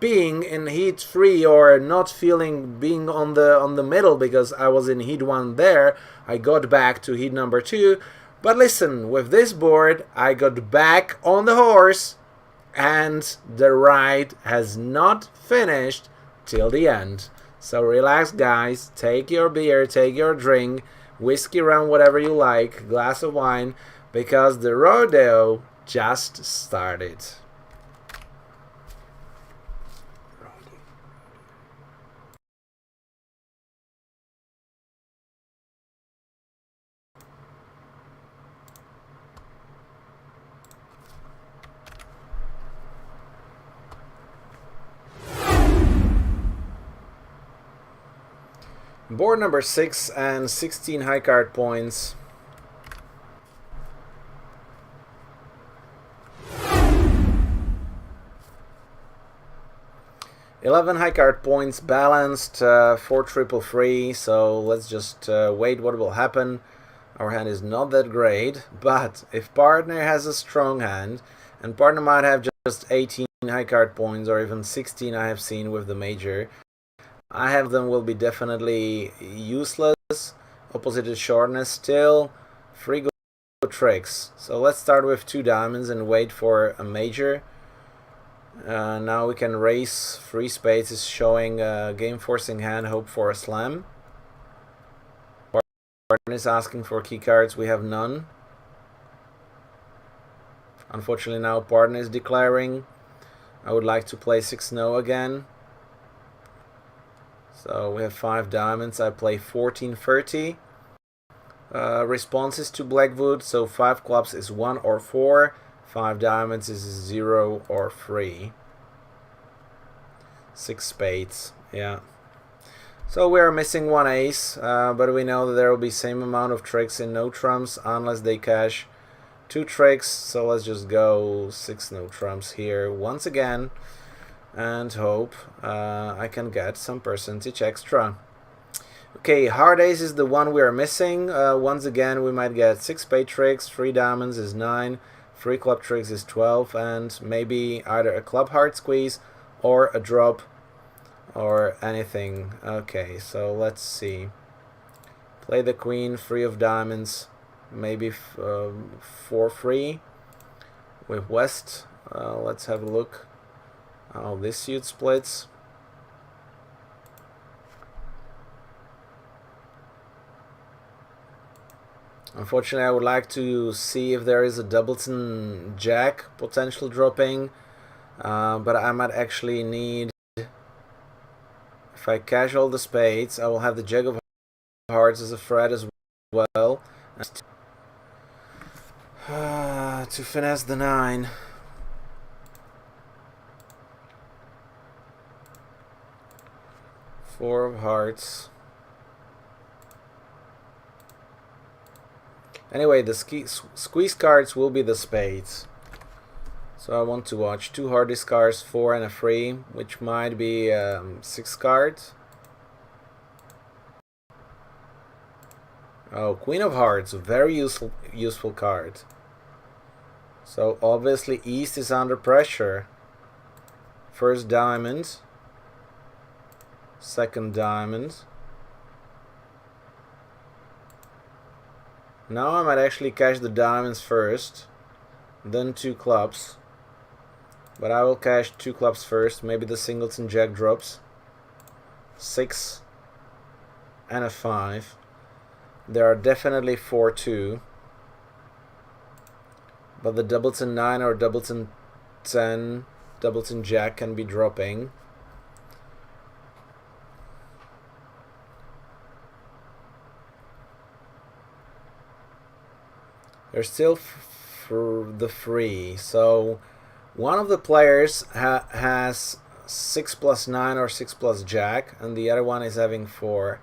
S2: being in heat 3 or not feeling being on the middle because I was in heat 1 there, I got back to heat number 2. But listen, with this board, I got back on the horse, and the ride has not finished till the end. So relax, guys. Take your beer, take your drink, whiskey, rum, whatever you like, glass of wine, because the rodeo just started. Board number 6 and 16 high card points. $11 high card points balanced, 4 triple free. So let's just wait what will happen. Our hand is not that great, but if partner has a strong hand, and partner might have just 18 high card points or even 16 I have seen with the major, I have them will be definitely useless. Opposite shortness still. 3 good tricks. So let's start with 2 diamonds and wait for a major. Now we can raise 3 spades is showing a game forcing hand, hope for a slam. Partner is asking for key cards, we have none. Unfortunately now partner is declaring. I would like to play 6 no again. So we have 5 diamonds, I play 14-30. Responses to Blackwood, so 5 clubs is 1 or 4. 5 diamonds is 0 or 3. 6 spades, yeah. So we are missing 1 ace, but we know that there will be same amount of tricks in no trumps unless they cash 2 tricks. So let's just go 6 no trumps here once again and hope I can get some percentage extra. Okay, hard ace is the one we are missing. Once again we might get 6 spade tricks, 3 diamonds is 9, 3 club tricks is 12, and maybe either a club heart squeeze or a drop or anything. Okay, so let's see. Play the queen, 3 of diamonds, maybe 4-3 with West. Let's have a look how this suit splits. Unfortunately, I would like to see if there is a doubleton jack potential dropping, but I might actually need, if I cash all the spades, I will have the jack of hearts as a threat as well, to finesse the 9. Four of hearts. Anyway, the squeeze cards will be the spades. So I want to watch 2 hardy cards, 4 and a 3, which might be 6 cards. Oh, Queen of Hearts, a very useful card. So obviously East is under pressure. First diamond, second diamond. Now I might actually cash the diamonds first, then 2 clubs. But I will cash 2 clubs first, maybe the singleton jack drops. 6 and a 5. There are definitely 4-2. But the doubleton 9 or doubleton 10, doubleton jack can be dropping. There's still for the 3, so one of the players has 6 plus 9 or 6 plus jack, and the other one is having 4.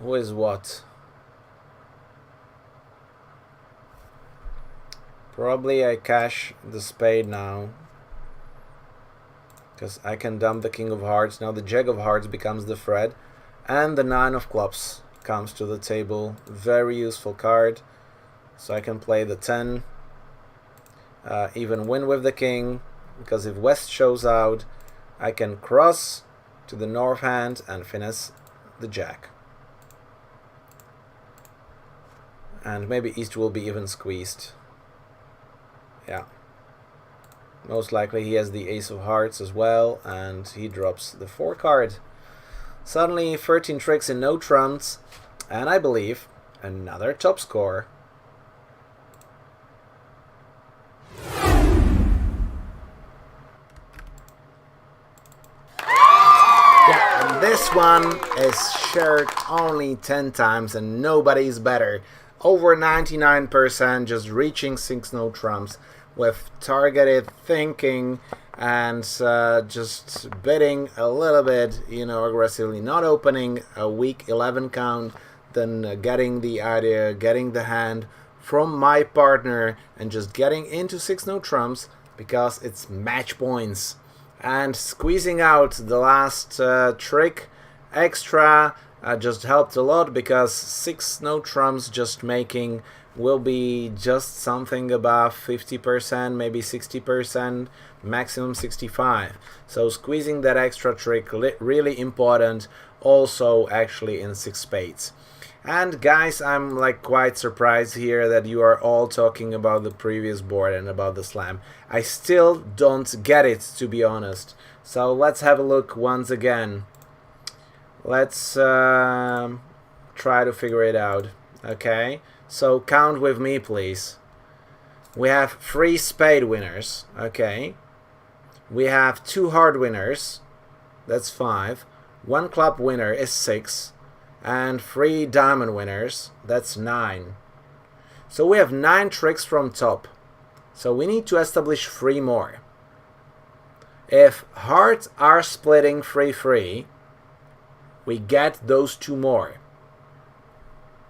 S2: Who is what? Probably I cash the spade now, because I can dump the king of hearts. Now the jack of hearts becomes the threat, and the 9 of clubs comes to the table. Very useful card. So I can play the 10, even win with the king, because if West shows out, I can cross to the north hand and finesse the jack. And maybe East will be even squeezed. Yeah. Most likely he has the ace of hearts as well, and he drops the 4 card. Suddenly 13 tricks and no trumps, and I believe another top score. Yeah, and this one is shared only 10 times and nobody's better. Over 99% just reaching 6 no trumps with targeted thinking and just bidding a little bit, you know, aggressively, not opening a weak 11 count, then getting the idea, getting the hand from my partner and just getting into 6 no trumps because it's match points, and squeezing out the last trick extra just helped a lot, because 6 no trumps just making will be just something above 50%, maybe 60%, maximum 65%. So squeezing that extra trick really important, also actually in 6 spades. And guys, I'm like quite surprised here that you are all talking about the previous board and about the slam. I still don't get it, to be honest. So let's have a look once again. Let's try to figure it out. Okay, so count with me, please. We have 3 spade winners. Okay, we have 2 hard winners. That's 5. 1 club winner is 6. And 3 diamond winners. That's 9. So we have 9 tricks from top. So we need to establish 3 more. If hearts are splitting 3-3, we get those 2 more.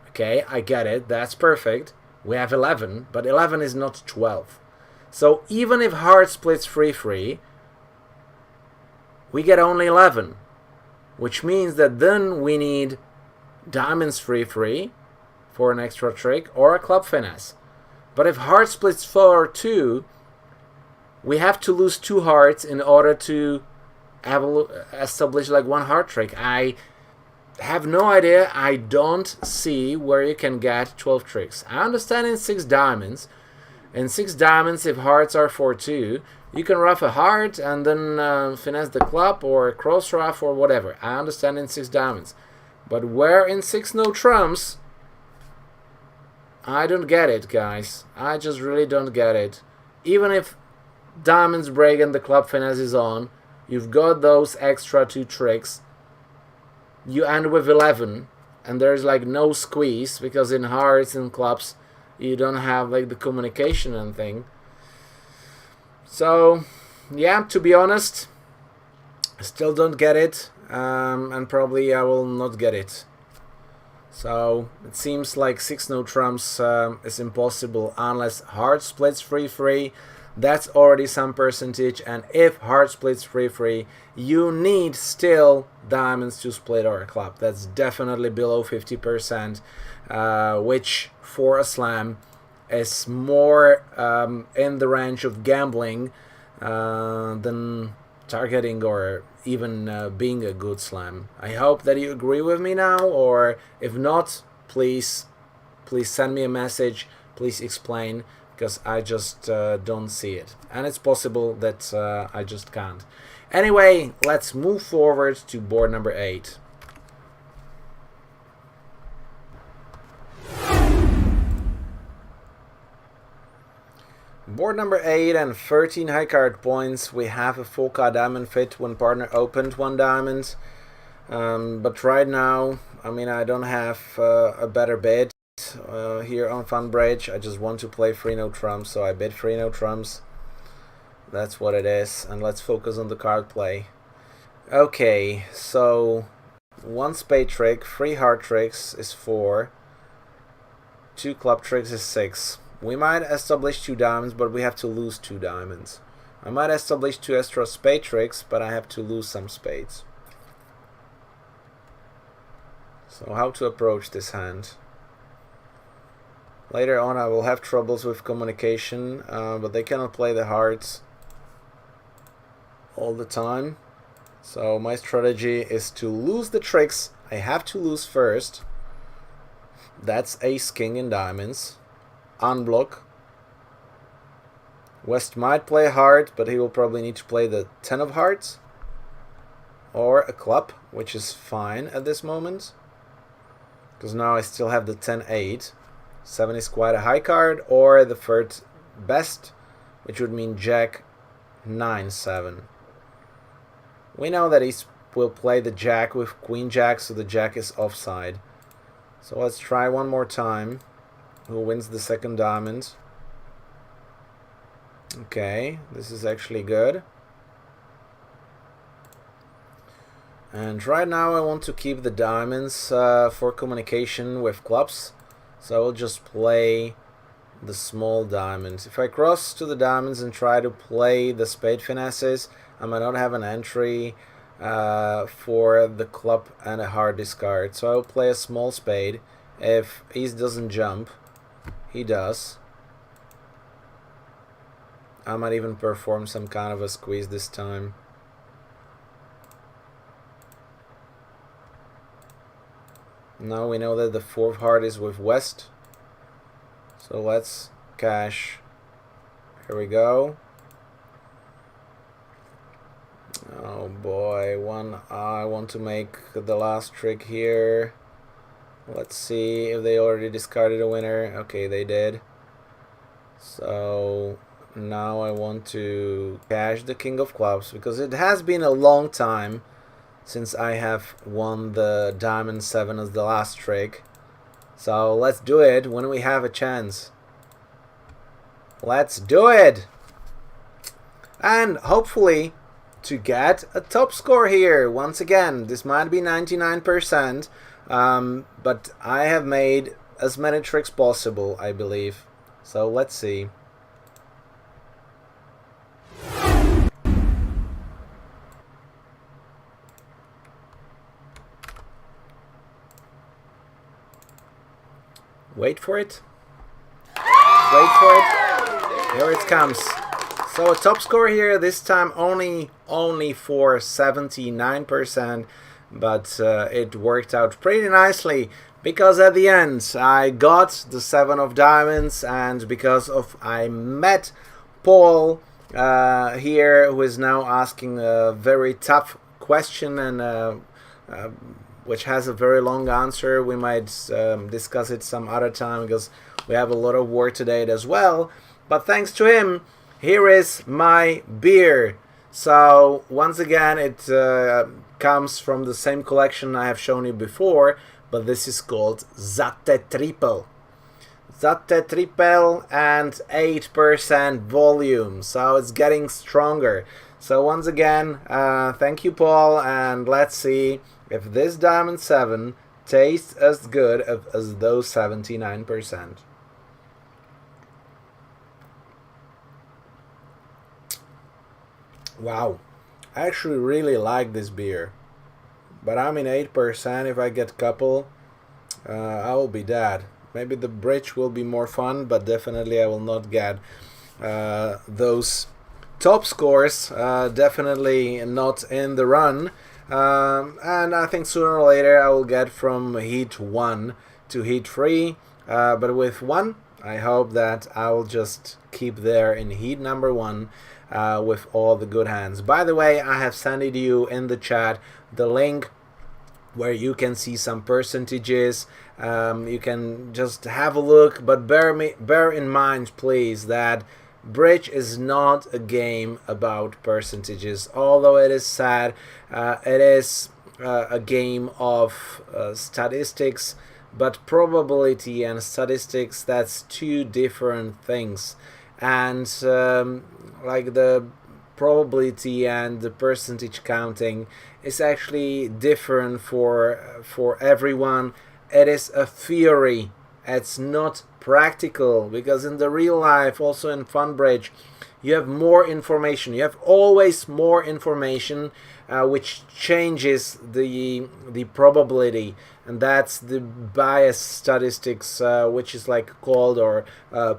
S2: Okay, I get it. That's perfect. We have 11, but 11 is not 12. So even if heart splits 3-3, we get only 11, which means that then we need diamonds 3-3 for an extra trick or a club finesse. But if heart splits 4-2, we have to lose 2 hearts in order to establish like 1 heart trick. I have no idea. I don't see where you can get 12 tricks. I understand in 6 diamonds. In 6 diamonds, if hearts are 4-2, you can ruff a heart and then finesse the club or cross ruff or whatever. I understand in 6 diamonds. But where in 6 no trumps, I don't get it, guys. I just really don't get it. Even if diamonds break and the club finesse is on, you've got those extra 2 tricks. You end with 11 and there's like no squeeze, because in hearts and clubs you don't have like the communication and thing. So yeah, to be honest, I still don't get it, and probably I will not get it. So it seems like 6 no trumps is impossible unless heart splits 3-3. That's already some percentage, and if heart splits 3-3, you need still diamonds to split or a club. That's definitely below 50%, which for a slam is more in the range of gambling than targeting or even being a good slam. I hope that you agree with me now, or if not, please send me a message, please explain, because I just don't see it. And it's possible that I just can't. Anyway, let's move forward to board number 8. Board number 8 and 13 high card points. We have a full card diamond fit when partner opened 1 diamond. But right now, I mean, I don't have a better bid here on Funbridge. I just want to play 3 no trumps, so I bid 3 no trumps. That's what it is, and let's focus on the card play. Okay, so 1 spade trick, 3 heart tricks is 4, 2 club tricks is 6. We might establish 2 diamonds, but we have to lose 2 diamonds. I might establish 2 extra spade tricks, but I have to lose some spades. So how to approach this hand? Later on I will have troubles with communication, but they cannot play the hearts all the time. So my strategy is to lose the tricks. I have to lose first. That's ace king in diamonds. Unblock. West might play a heart, but he will probably need to play the 10 of hearts or a club, which is fine at this moment, because now I still have the 10-8. 7 is quite a high card, or the third best, which would mean jack 9-7. We know that he will play the jack with queen jack, so the jack is offside. So let's try one more time. Who wins the second diamond? Okay, this is actually good. And right now I want to keep the diamonds for communication with clubs. So I will just play the small diamonds. If I cross to the diamonds and try to play the spade finesses, I might not have an entry for the club and a hard discard. So I will play a small spade. If ace doesn't jump, he does. I might even perform some kind of a squeeze this time. Now we know that the 4th heart is with West. So let's cash. Here we go. Oh boy, I want to make the last trick here. Let's see if they already discarded a winner. Okay, they did. So now I want to cash the king of clubs, because it has been a long time since I have won the diamond 7 as the last trick. So let's do it when we have a chance. Let's do it! And hopefully to get a top score here. Once again, this might be 99%, but I have made as many tricks possible, I believe. So let's see. Wait for it. Wait for it. Here it comes. So a top score here, this time only for 79%, but it worked out pretty nicely because at the end I got the 7 of diamonds, and because of I met Paul here, who is now asking a very tough question and which has a very long answer. We might discuss it some other time because we have a lot of work today as well. But thanks to him, here is my beer. So once again, it comes from the same collection I have shown you before, but this is called Zatte Triple. Zatte Triple and 8% volume, so it's getting stronger. So once again, thank you, Paul, and let's see if this Diamond 7 tastes as good as those 79%. Wow, I actually really like this beer, but I'm in 8%. If I get couple, I will be dead. Maybe the bridge will be more fun, but definitely I will not get those top scores, definitely not in the run. And I think sooner or later I will get from heat 1 to heat 3, but with 1 I hope that I will just keep there in heat number 1 with all the good hands. By the way, I have sent you in the chat the link where you can see some percentages. You can just have a look, but bear in mind, please, that Bridge is not a game about percentages. Although it is sad, it is a game of statistics, but probability and statistics, that's two different things. And like the probability and the percentage counting is actually different for everyone. It is a theory. It's not practical, because in the real life, also in Funbridge, you have more information. You have always more information, which changes the probability, and that's the bias statistics, which is like called, or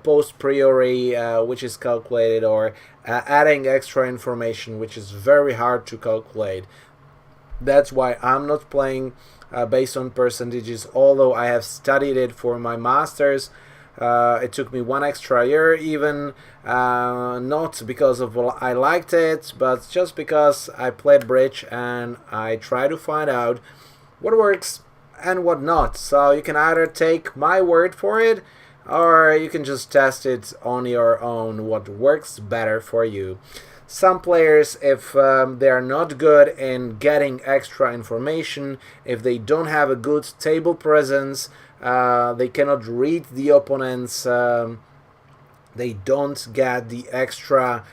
S2: post priori, which is calculated, or adding extra information, which is very hard to calculate. That's why I'm not playing based on percentages, although I have studied it for my masters. It took me 1 extra year, even not because of I liked it, but just because I played bridge and I try to find out what works and what not. So you can either take my word for it, or you can just test it on your own, what works better for you. Some players, if they are not good in getting extra information, if they don't have a good table presence, they cannot read the opponents, they don't get the extra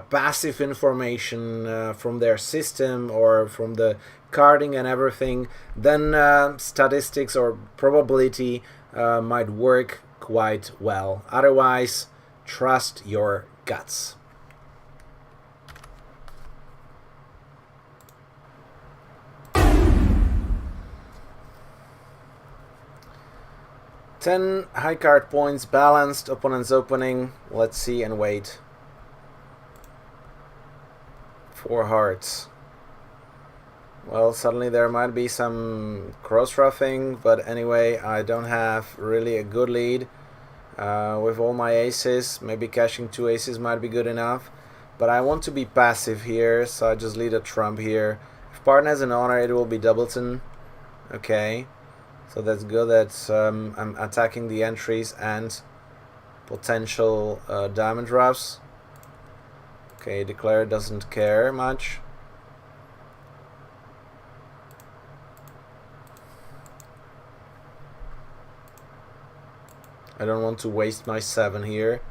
S2: passive information from their system or from the carding and everything, then statistics or probability might work quite well. Otherwise, trust your guts. Ten high card points balanced, opponent's opening. Let's see and wait. 4 hearts. Well, suddenly there might be some cross-ruffing, but anyway, I don't have really a good lead with all my aces. Maybe cashing 2 aces might be good enough, but I want to be passive here, so I just lead a trump here. If partner has an honor, it will be doubleton. Okay. So that's good that I'm attacking the entries and potential diamond roughs. Okay, declare doesn't care much. I don't want to waste my 7 here.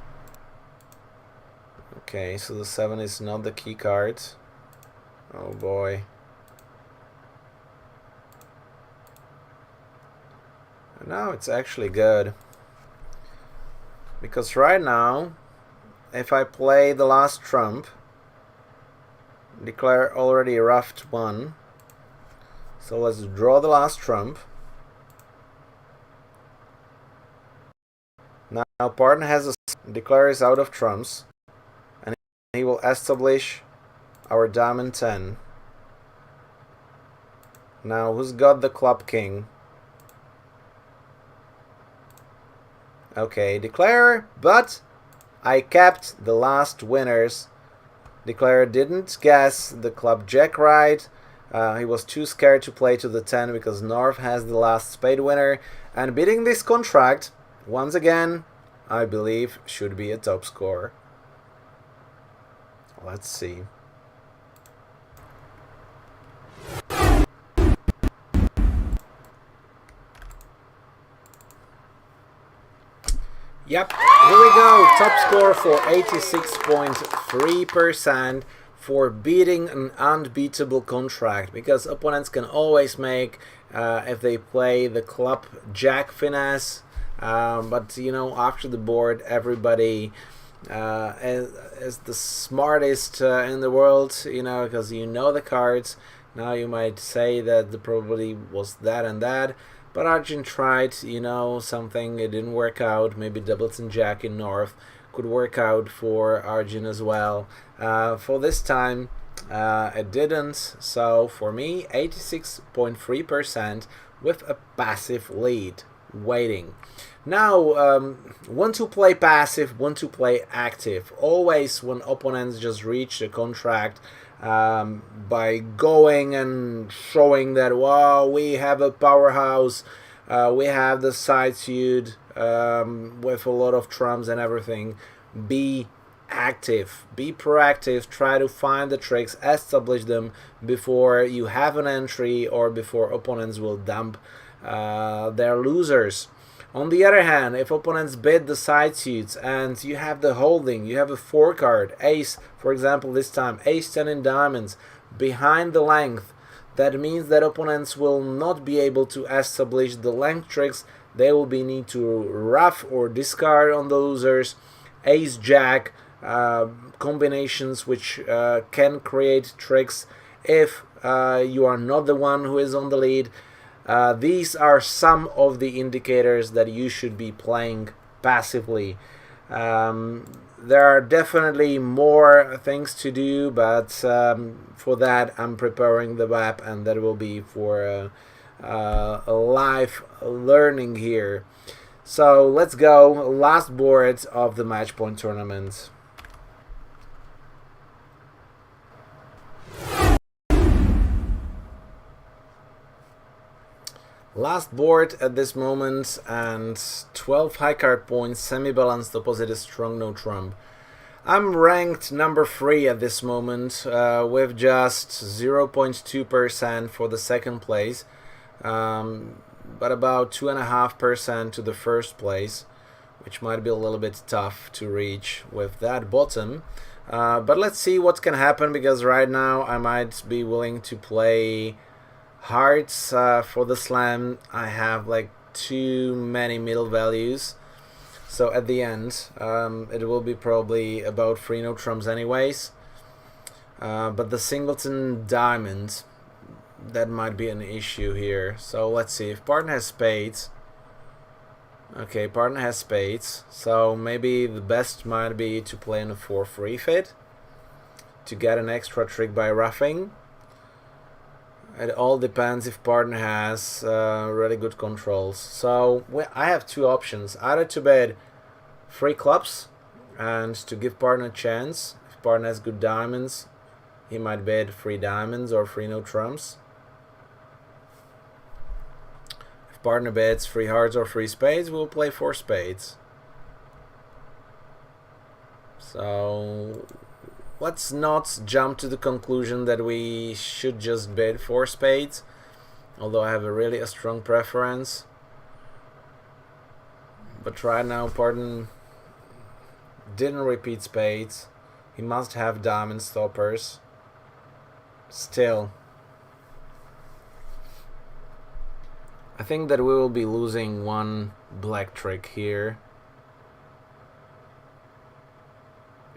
S2: Okay, so the 7 is not the key card. Oh boy. No, it's actually good. Because right now, if I play the last trump, declare already ruffed 1. So let's draw the last trump. Now partner has a declare is out of trumps, and he will establish our diamond 10. Now who's got the club king? Okay, declare, but I kept the last winners. Declare didn't guess the club jack right. He was too scared to play to the 10 because North has the last spade winner. And beating this contract, once again, I believe should be a top score. Let's see. Yep, here we go. Top score for 86.3% for beating an unbeatable contract, because opponents can always make if they play the club jack finesse, but you know, after the board everybody is the smartest in the world, you know, because you know the cards. Now you might say that the probability was that and that, but Arjun tried, you know, something, it didn't work out. Maybe doubleton jack in North could work out for Arjun as well. For this time, it didn't. So for me, 86.3% with a passive lead waiting. Now, when to play passive, when to play active. Always when opponents just reach the contract, by going and showing that, wow, we have a powerhouse, we have the side suit with a lot of trumps and everything. Be active, be proactive, try to find the tricks, establish them before you have an entry or before opponents will dump their losers. On the other hand, if opponents bid the side suits and you have the holding, you have a 4 card, ace, for example this time, ace 10 in diamonds, behind the length, that means that opponents will not be able to establish the length tricks. They will be need to ruff or discard on the losers, ace jack, combinations which can create tricks if you are not the one who is on the lead. These are some of the indicators that you should be playing passively. There are definitely more things to do, but for that I'm preparing the map, and that will be for a live learning here. So let's go. Last board of the match point tournament. Last board at this moment, and 12 high card points, semi-balanced, opposite is strong, no trump. I'm ranked number 3 at this moment, with just 0.2% for the second place, but about 2.5% to the first place, which might be a little bit tough to reach with that bottom. But let's see what can happen, because right now I might be willing to play hearts for the slam. I have like too many middle values, so at the end it will be probably about 3 no trumps anyways, but the singleton diamond, that might be an issue here. So let's see if partner has spades. Okay, partner has spades, so maybe the best might be to play in a 4-3 fit to get an extra trick by roughing. It all depends if partner has really good controls. So I have 2 options: either to bet 3 clubs and to give partner a chance. If partner has good diamonds, he might bet 3 diamonds or 3 no trumps. If partner bets 3 hearts or 3 spades, we'll play 4 spades. So let's not jump to the conclusion that we should just bet 4 spades, although I have a strong preference. But right now, partner didn't repeat spades, He must have diamond stoppers. Still. I think that we will be losing one black trick here.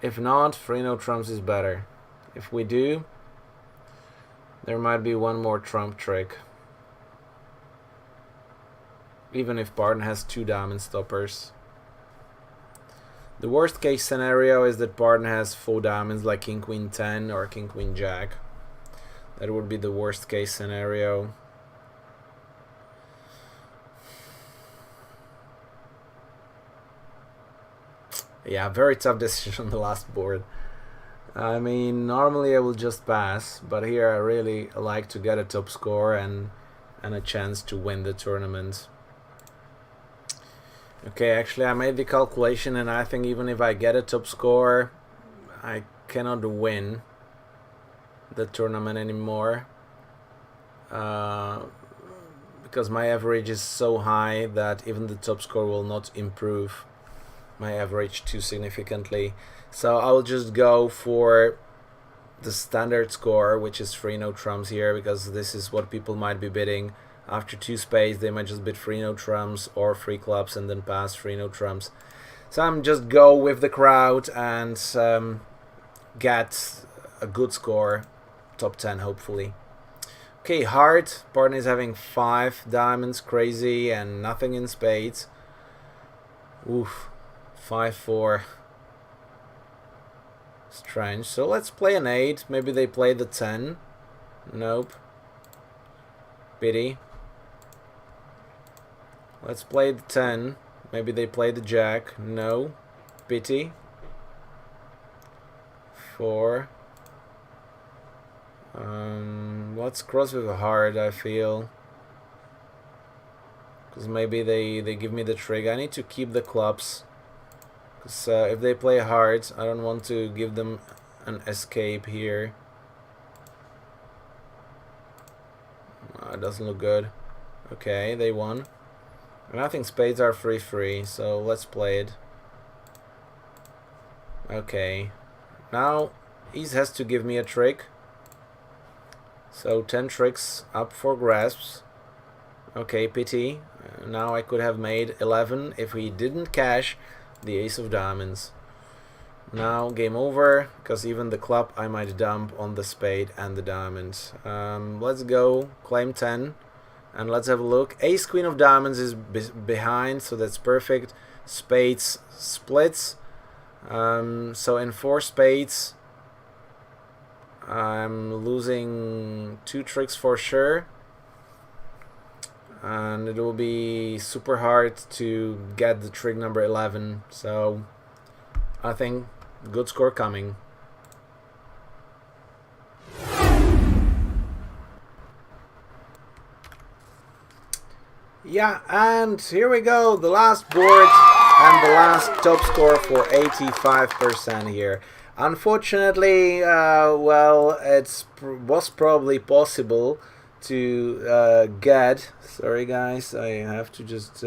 S2: If not, 3-no trumps is better. If we do, there might be one more trump trick. Even if partner has 2 diamond stoppers. The worst case scenario is that partner has 4 diamonds like king queen 10 or king queen jack. That would be the worst case scenario. Yeah, very tough decision on the last board. I mean, normally I will just pass, but here I really like to get a top score and a chance to win the tournament. Okay, actually I made the calculation, and I think even if I get a top score, I cannot win the tournament anymore. Because my average is so high that even the top score will not improve my average too significantly. So I'll just go for the standard score, which is 3-no trumps here, because this is what people might be bidding. After 2 spades they might just bid 3-no trumps or 3 clubs and then pass 3-no trumps. So I'm just go with the crowd and get a good score, top 10 hopefully. Okay, heart, partner is having 5 diamonds, crazy, and nothing in spades. Oof, 5-4. Strange. So let's play an 8. Maybe they play the 10. Nope. Pity. Let's play the 10. Maybe they play the jack. No. Pity. 4. Let's cross with a heart, I feel. Because maybe they give me the trig. I need to keep the clubs. Because if they play hearts, I don't want to give them an escape here. It doesn't look good. Okay, they won. And I think spades are 3-3, so let's play it. Okay. Now, Ease has to give me a trick. So 10 tricks up for grasps. Okay, pity. Now I could have made 11 if he didn't cash the ace of diamonds. Now game over, because even the club I might dump on the spade and the diamond. Let's go claim 10 and let's have a look. Ace queen of diamonds is behind, so that's perfect. Spades splits. So in 4 spades I'm losing 2 tricks for sure, and it will be super hard to get the trick number 11, so I think good score coming. Yeah, and here we go, the last board and the last top score for 85% here. Unfortunately, well, it was probably possible to get. Sorry guys, I have to just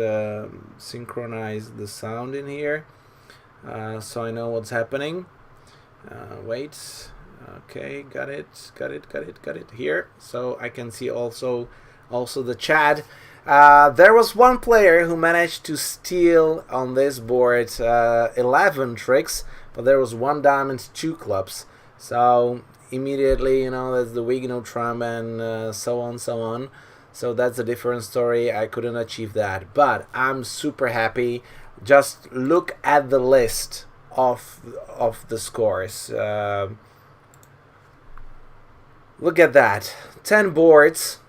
S2: synchronize the sound in here so I know what's happening. Wait, okay, got it here, so I can see also the chat. There was one player who managed to steal on this board 11 tricks, but there was 1 diamond, 2 clubs. So immediately, you know, that's the weak no trump and so on. So that's a different story. I couldn't achieve that, but I'm super happy. Just look at the list of the scores. Look at that, 10 boards.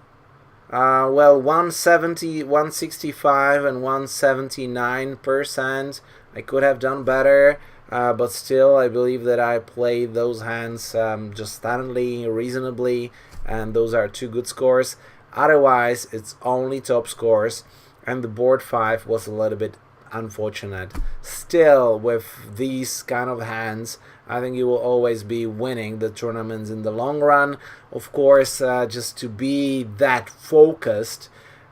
S2: Well, 170, 165 and 179%. I could have done better, but still I believe that I played those hands just standardly, reasonably, and those are 2 good scores. Otherwise it's only top scores, and the board 5 was a little bit unfortunate. Still, with these kind of hands, I think you will always be winning the tournaments in the long run. Of course, just to be that focused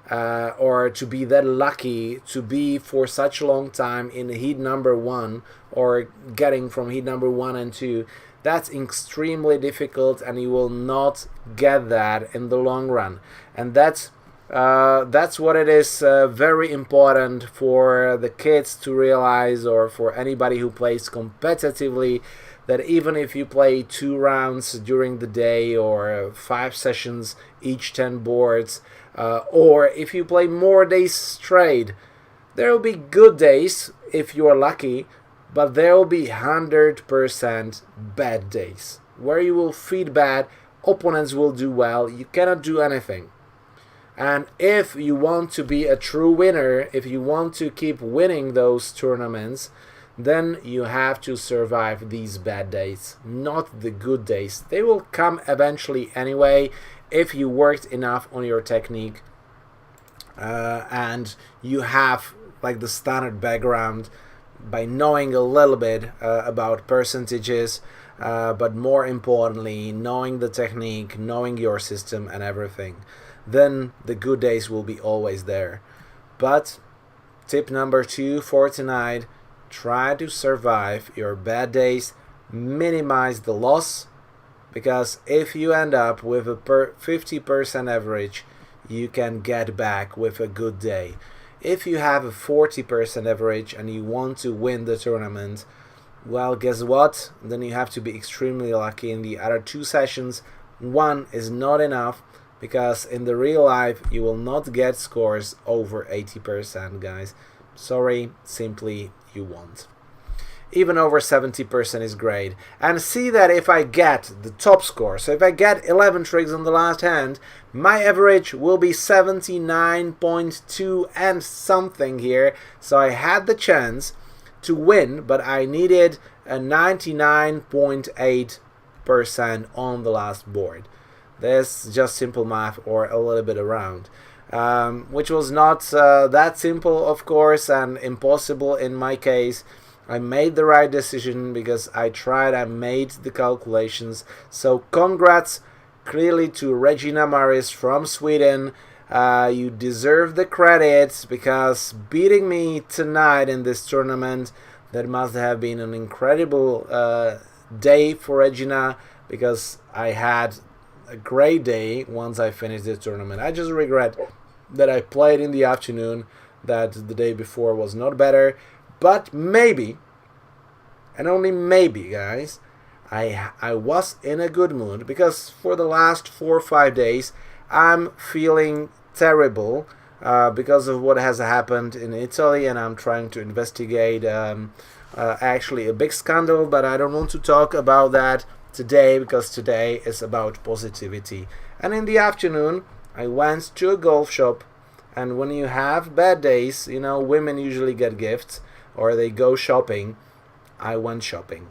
S2: or to be that lucky to be for such a long time in heat number 1 or getting from heat number 1 and 2. That's extremely difficult, and you will not get that in the long run. And that's what it is very important for the kids to realize, or for anybody who plays competitively, that even if you play 2 rounds during the day or 5 sessions, each 10 boards, or if you play more days straight, there will be good days if you are lucky, but there will be 100% bad days where you will feed bad, opponents will do well, you cannot do anything. And if you want to be a true winner, if you want to keep winning those tournaments, then you have to survive these bad days, not the good days. They will come eventually anyway if you worked enough on your technique and you have like the standard background by knowing a little bit about percentages, but more importantly knowing the technique, knowing your system and everything. Then the good days will be always there. But tip number 2 for tonight: try to survive your bad days, minimize the loss, because if you end up with a 50% average, you can get back with a good day. If you have a 40% average and you want to win the tournament, well, guess what? Then you have to be extremely lucky in the other 2 sessions. 1 is not enough, because in the real life you will not get scores over 80%, guys. Sorry, simply you won't. Even over 70% is great. And see that if I get the top score, so if I get 11 tricks on the last hand, my average will be 79.2 and something here. So I had the chance to win, but I needed a 99.8% on the last board. That's just simple math, or a little bit around. Which was not that simple, of course, and impossible in my case. I made the right decision because I tried, I made the calculations. So congrats clearly to Regina Maris from Sweden. You deserve the credit, because beating me tonight in this tournament, that must have been an incredible day for Regina, because I had a great day once I finished the tournament. I just regret that I played in the afternoon, that the day before was not better. But maybe, and only maybe, guys, I was in a good mood, because for the last 4 or 5 days I'm feeling terrible because of what has happened in Italy, and I'm trying to investigate actually a big scandal, but I don't want to talk about that today, because today is about positivity. And in the afternoon I went to a golf shop, and when you have bad days, you know, women usually get gifts or they go shopping. I went shopping.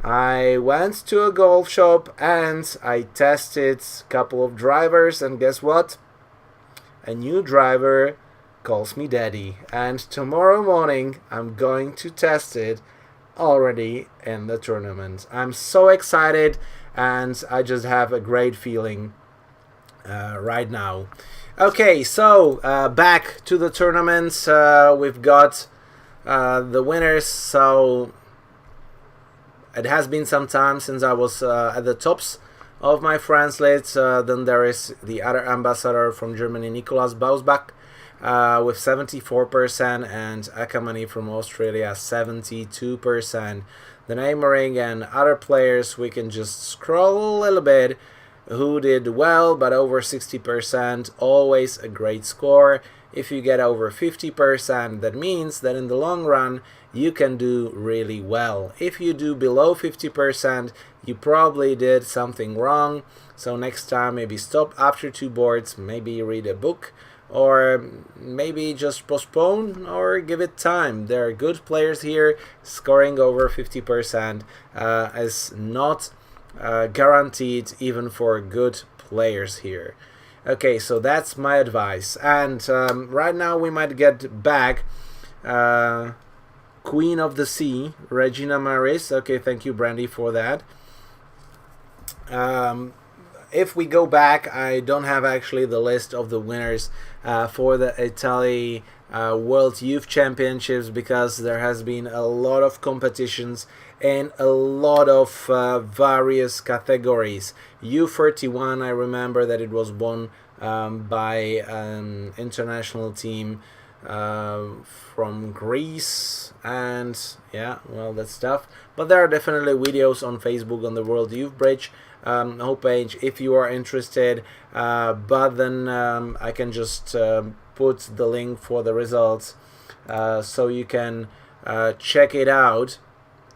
S2: I went to a golf shop and I tested a couple of drivers, and guess what? A new driver calls me daddy, and tomorrow morning I'm going to test it already in the tournament. I'm so excited, and I just have a great feeling right now. Okay, so back to the tournaments. We've got the winners. So it has been some time since I was at the tops of my friends list. Then there is the other ambassador from Germany, Nicolas Bausbach, with 74%, and Akamani from Australia 72%. The Neymering and other players, we can just scroll a little bit who did well, but over 60%, always a great score. If you get over 50%, that means that in the long run you can do really well. If you do below 50%, you probably did something wrong. So next time, maybe stop after 2 boards, maybe read a book, or maybe just postpone or give it time. There are good players here. Scoring over 50% is not guaranteed even for good players here. Okay, so that's my advice. And right now we might get back Queen of the Sea, Regina Maris. Okay, thank you, Brandy, for that. if we go back, I don't have actually the list of the winners for the Italy World Youth Championships, because there has been a lot of competitions in a lot of various categories. U31, I remember that it was won by an international team from Greece, and yeah, well, that's tough. But there are definitely videos on Facebook on the World Youth Bridge homepage if you are interested. But then I can just put the link for the results so you can check it out.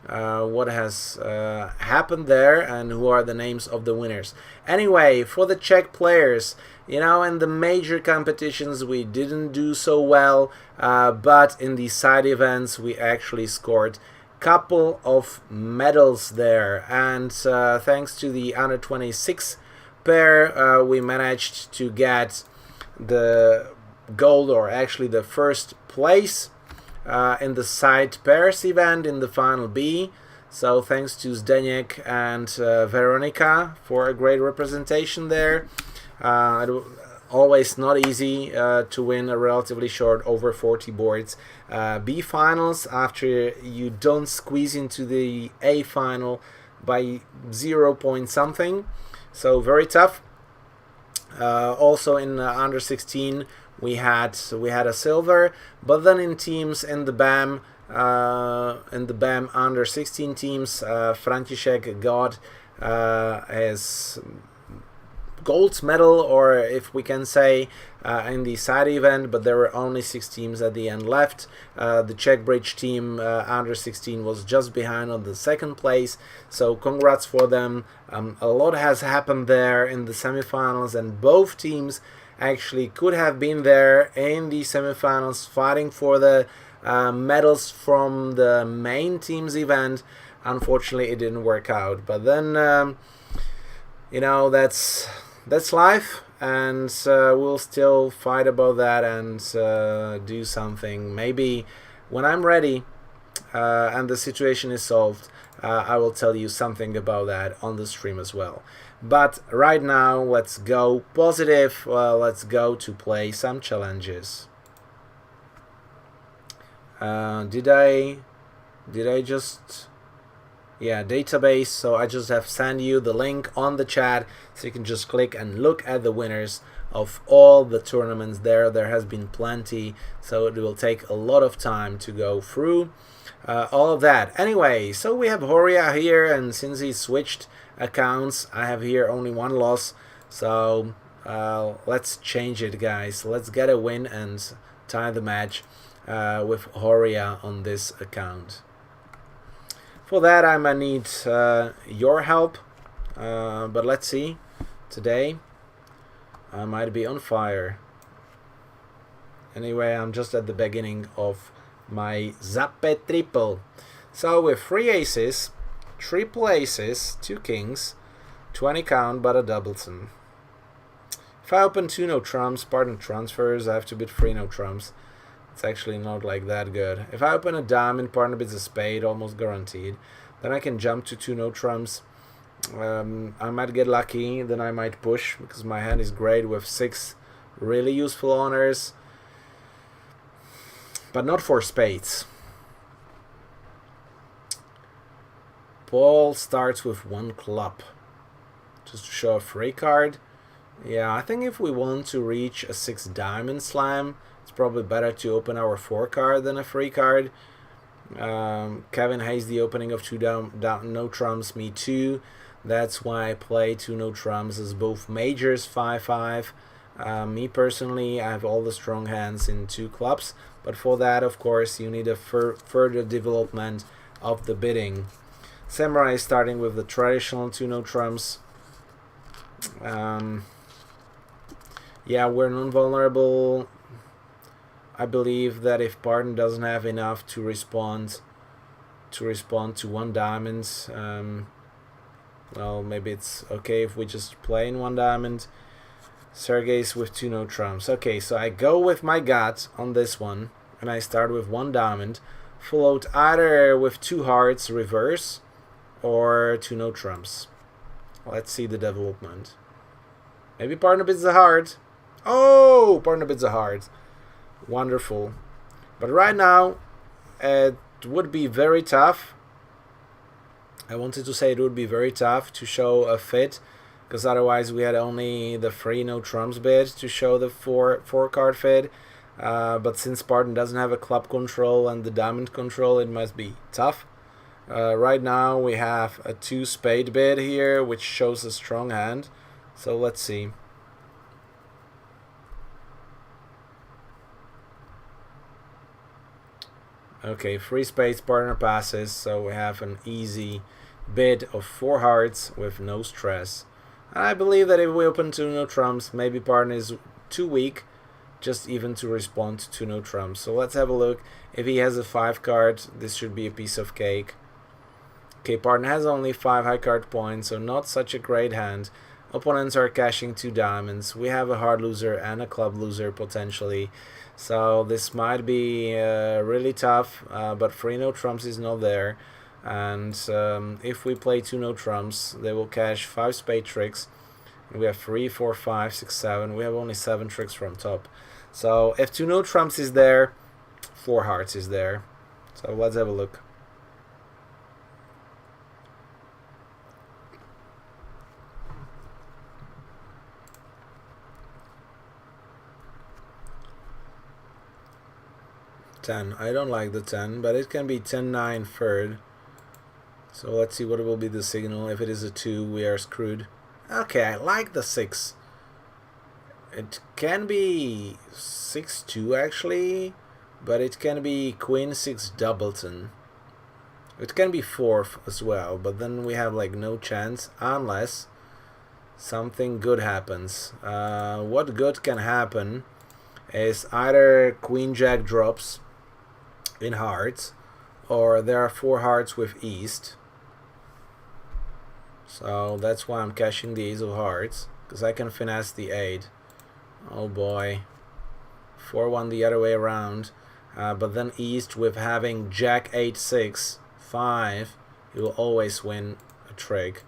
S2: What has happened there and who are the names of the winners. Anyway, for the Czech players, you know, in the major competitions we didn't do so well, but in the side events we actually scored couple of medals there, and thanks to the under 26 pair we managed to get the gold, or actually the first place in the side pairs event in the final B. So thanks to Zdeněk and Veronika for a great representation there. Always not easy to win a relatively short over 40 boards B finals after you don't squeeze into the A final by 0 point something. So very tough. Also in under 16 we had a silver, but then in teams in the BAM under 16 teams, František got his gold medal, or if we can say in the side event, but there were only 6 teams at the end left. The Czech bridge team under 16 was just behind on the second place, so congrats for them. A lot has happened there in the semifinals, and both teams actually could have been there in the semifinals fighting for the medals from the main team's event. Unfortunately, it didn't work out, but then you know, that's life, and we'll still fight about that and do something. Maybe when I'm ready and the situation is solved, I will tell you something about that on the stream as well. But right now, let's go positive. Let's go to play some challenges. Did I just... Yeah, database. So I just have sent you the link on the chat, so you can just click and look at the winners of all the tournaments there. There has been plenty, so it will take a lot of time to go through all of that. Anyway, so we have Horia here, and since he switched accounts, I have here only 1 loss. So let's change it, guys. Let's get a win and tie the match with Horia on this account. For that, I might need your help, but let's see. Today I might be on fire. Anyway, I'm just at the beginning of my Zappe triple. So with 3 aces, triple aces, 2 kings, 20 count, but a doubleton. If I open 2 no trumps, pardon transfers, I have to bid 3 no trumps. It's actually not like that good. If I open a diamond, partner bids a spade, almost guaranteed. Then I can jump to 2 no trumps. I might get lucky, then I might push, because my hand is great with 6 really useful honors. But not for spades. Paul starts with 1 club. Just to show a free card. Yeah, I think if we want to reach a 6 diamond slam, it's probably better to open our 4 card than a free card. Kevin hates the opening of 2 no trumps, me too. That's why I play 2 no trumps as both majors 5-5. Me personally, I have all the strong hands in 2 clubs, but for that, of course, you need a further development of the bidding. Samurai is starting with the traditional 2 no trumps. Yeah, we're non-vulnerable. I believe that if Pardon doesn't have enough to respond to 1 diamond, well, maybe it's okay if we just play in 1 diamond. Sergey's with 2 no trumps. Okay, so I go with my gut on this one, and I start with 1 diamond, followed either with 2 hearts reverse or 2 no trumps. Let's see the development. Maybe partner bids a heart. Oh, partner bids a heart. Wonderful. But right now, it would be very tough. I wanted to say it would be very tough to show a fit, because otherwise we had only the free no trumps bid to show the four card fit. But since partner doesn't have a club control and the diamond control, it must be tough. Right now we have a 2 spade bid here, which shows a strong hand. So let's see. Okay, 3 spades, partner passes, so we have an easy bid of 4 hearts with no stress. And I believe that if we open 2 no trumps, maybe partner is too weak just even to respond to no trumps. So let's have a look. If he has a 5 card, this should be a piece of cake. Okay, partner has only 5 high card points, so not such a great hand. Opponents are cashing 2 diamonds. We have a hard loser and a club loser potentially. So this might be really tough, but 3 no trumps is not there. And if we play 2 no trumps, they will cash 5 spade tricks. And we have 3, 4, 5, 6, 7. We have only 7 tricks from top. So if 2 no trumps is there, 4 hearts is there. So let's have a look. Ten. I don't like the 10, but it can be 10-9 third. So let's see what will be the signal. If it is a 2, we are screwed. Okay, I like the 6. It can be 6-2 actually, but it can be Queen 6 doubleton. It can be 4th as well, but then we have like no chance unless something good happens. What good can happen is either Queen Jack drops in hearts, or there are 4 hearts with East. So that's why I'm cashing the Ace of Hearts, because I can finesse the 8. Oh boy. 4-1 the other way around. But then East with having Jack 8-6, 5, he will always win a trick.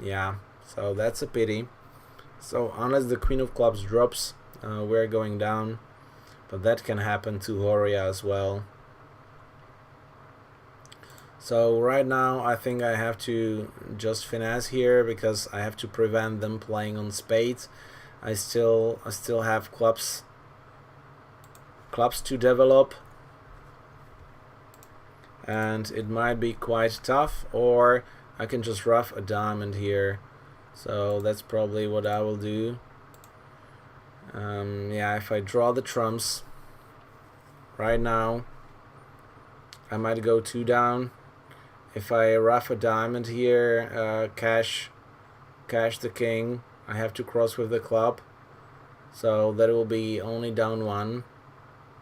S2: Yeah, so that's a pity. So unless the Queen of Clubs drops, we're going down. But that can happen to Horia as well. So right now I think I have to just finesse here, because I have to prevent them playing on spades. I still have clubs to develop, and it might be quite tough, or I can just rough a diamond here. So that's probably what I will do. Yeah, if I draw the trumps right now, I might go 2 down. If I rough a diamond here, cash the king, I have to cross with the club. So that will be only down 1,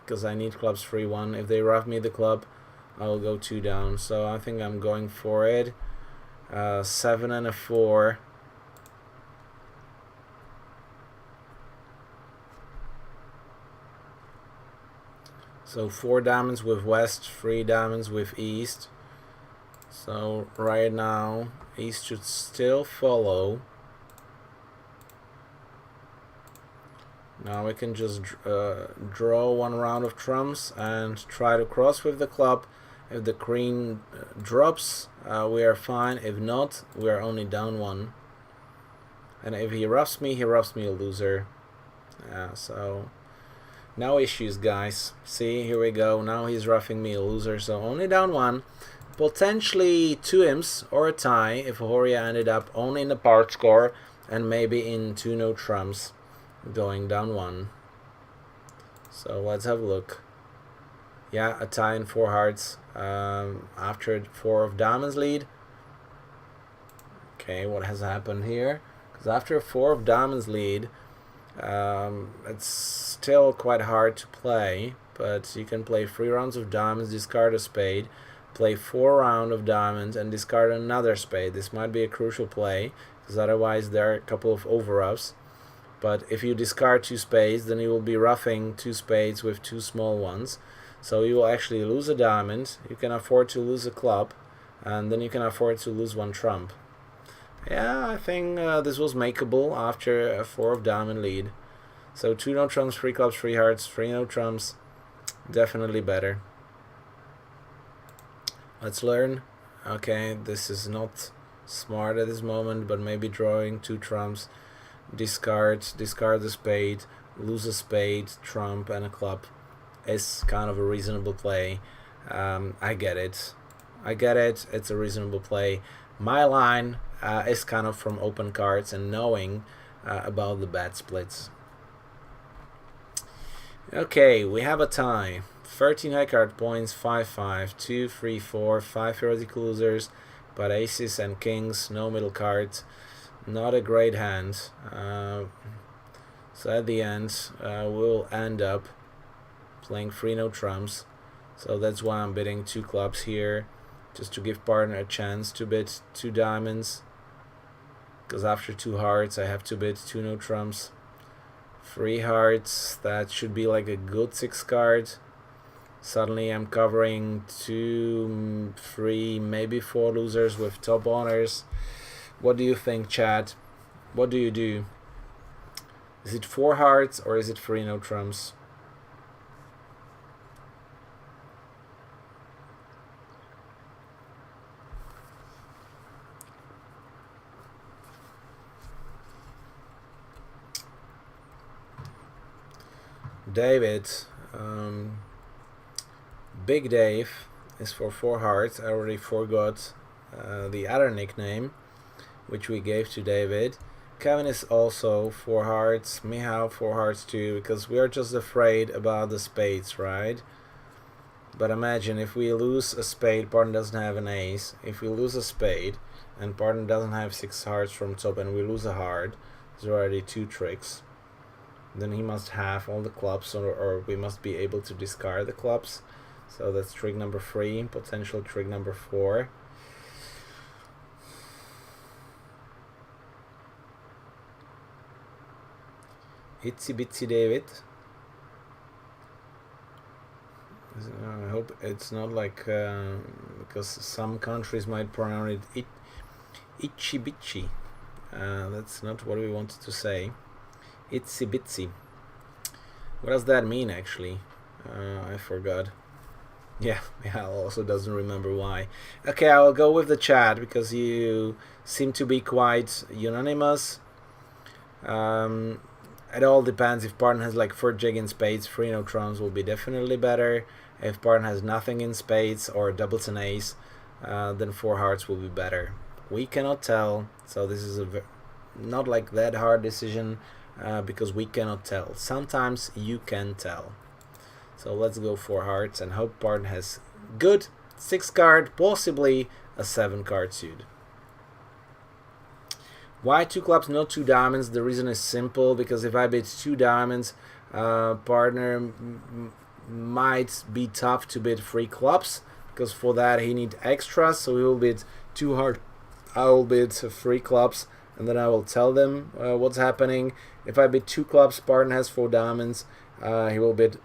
S2: because I need clubs 3-1. If they rough me the club, I will go 2 down. So I think I'm going for it. 7 and a 4. So 4 diamonds with West, 3 diamonds with East. So right now East should still follow. Now we can just draw 1 round of trumps and try to cross with the club. If the queen drops, we are fine. If not, we are only down 1. And if he roughs me a loser. Yeah, so no issues, guys. See, here we go. Now he's roughing me a loser, so only down 1. Potentially 2 imps or a tie if Horia ended up only in the part score, and maybe in 2 no trumps, going down 1. So let's have a look. Yeah, a tie in 4 hearts after 4 of diamonds lead. Okay, what has happened here? Because after 4 of diamonds lead, it's still quite hard to play, but you can play 3 rounds of diamonds, discard a spade, play 4 rounds of diamonds, and discard another spade. This might be a crucial play, because otherwise there are a couple of overups. But if you discard 2 spades, then you will be roughing 2 spades with 2 small ones. So you will actually lose a diamond, you can afford to lose a club, and then you can afford to lose 1 trump. Yeah, I think this was makeable after a 4 of diamond lead. So 2 no trumps, 3 clubs, 3 hearts, 3 no trumps. Definitely better. Let's learn. Okay, this is not smart at this moment, but maybe drawing 2 trumps. Discard the spade, lose a spade, trump, and a club is kind of a reasonable play. I get it. It's a reasonable play. My line is kind of from open cards and knowing about the bad splits. Okay, we have a tie. 13 high card points, 5-5, 2, 3, 4, 5 theoretical losers, but aces and kings, no middle cards. Not a great hand. So at the end, we'll end up playing 3 no trumps. So that's why I'm bidding 2 clubs here, just to give partner a chance to bid 2 diamonds. Because after 2 hearts, I have to bid 2 no trumps. 3 hearts, that should be like a good 6 card. Suddenly I'm covering 2, 3, maybe 4 losers with top honors. What do you think, chat? What do you do? Is it 4 hearts or is it 3 no trumps? David, Big Dave is for 4 hearts. I already forgot the other nickname which we gave to David. Kevin is also 4 hearts. Mihao 4 hearts too, because we are just afraid about the spades, right? But imagine if we lose a spade, partner doesn't have an ace. If we lose a spade and partner doesn't have 6 hearts from top and we lose a heart, there's already 2 tricks. Then he must have all the clubs, or we must be able to discard the clubs. So that's trick number 3, potential trick number 4. Itsy bitsy David. I hope it's not like because some countries might pronounce it itchy bitchy. That's not what we wanted to say. Itsy bitsy. What does that mean actually? I forgot. Yeah, also doesn't remember why. Okay, I will go with the chat because you seem to be quite unanimous. It all depends. If partner has like 4 jig in spades, 3 no trumps will be definitely better. If partner has nothing in spades or doubles an ace, then 4 hearts will be better. We cannot tell, so this is not like that hard decision because we cannot tell. Sometimes you can tell. So let's go 4 hearts and hope partner has good 6 card, possibly a 7 card suit. Why 2 clubs, not 2 diamonds? The reason is simple, because if I bid 2 diamonds, partner might be tough to bid 3 clubs, because for that he need extras, so he will bid 2 hearts. I will bid 3 clubs, and then I will tell them what's happening. If I bid 2 clubs, partner has 4 diamonds, he will bid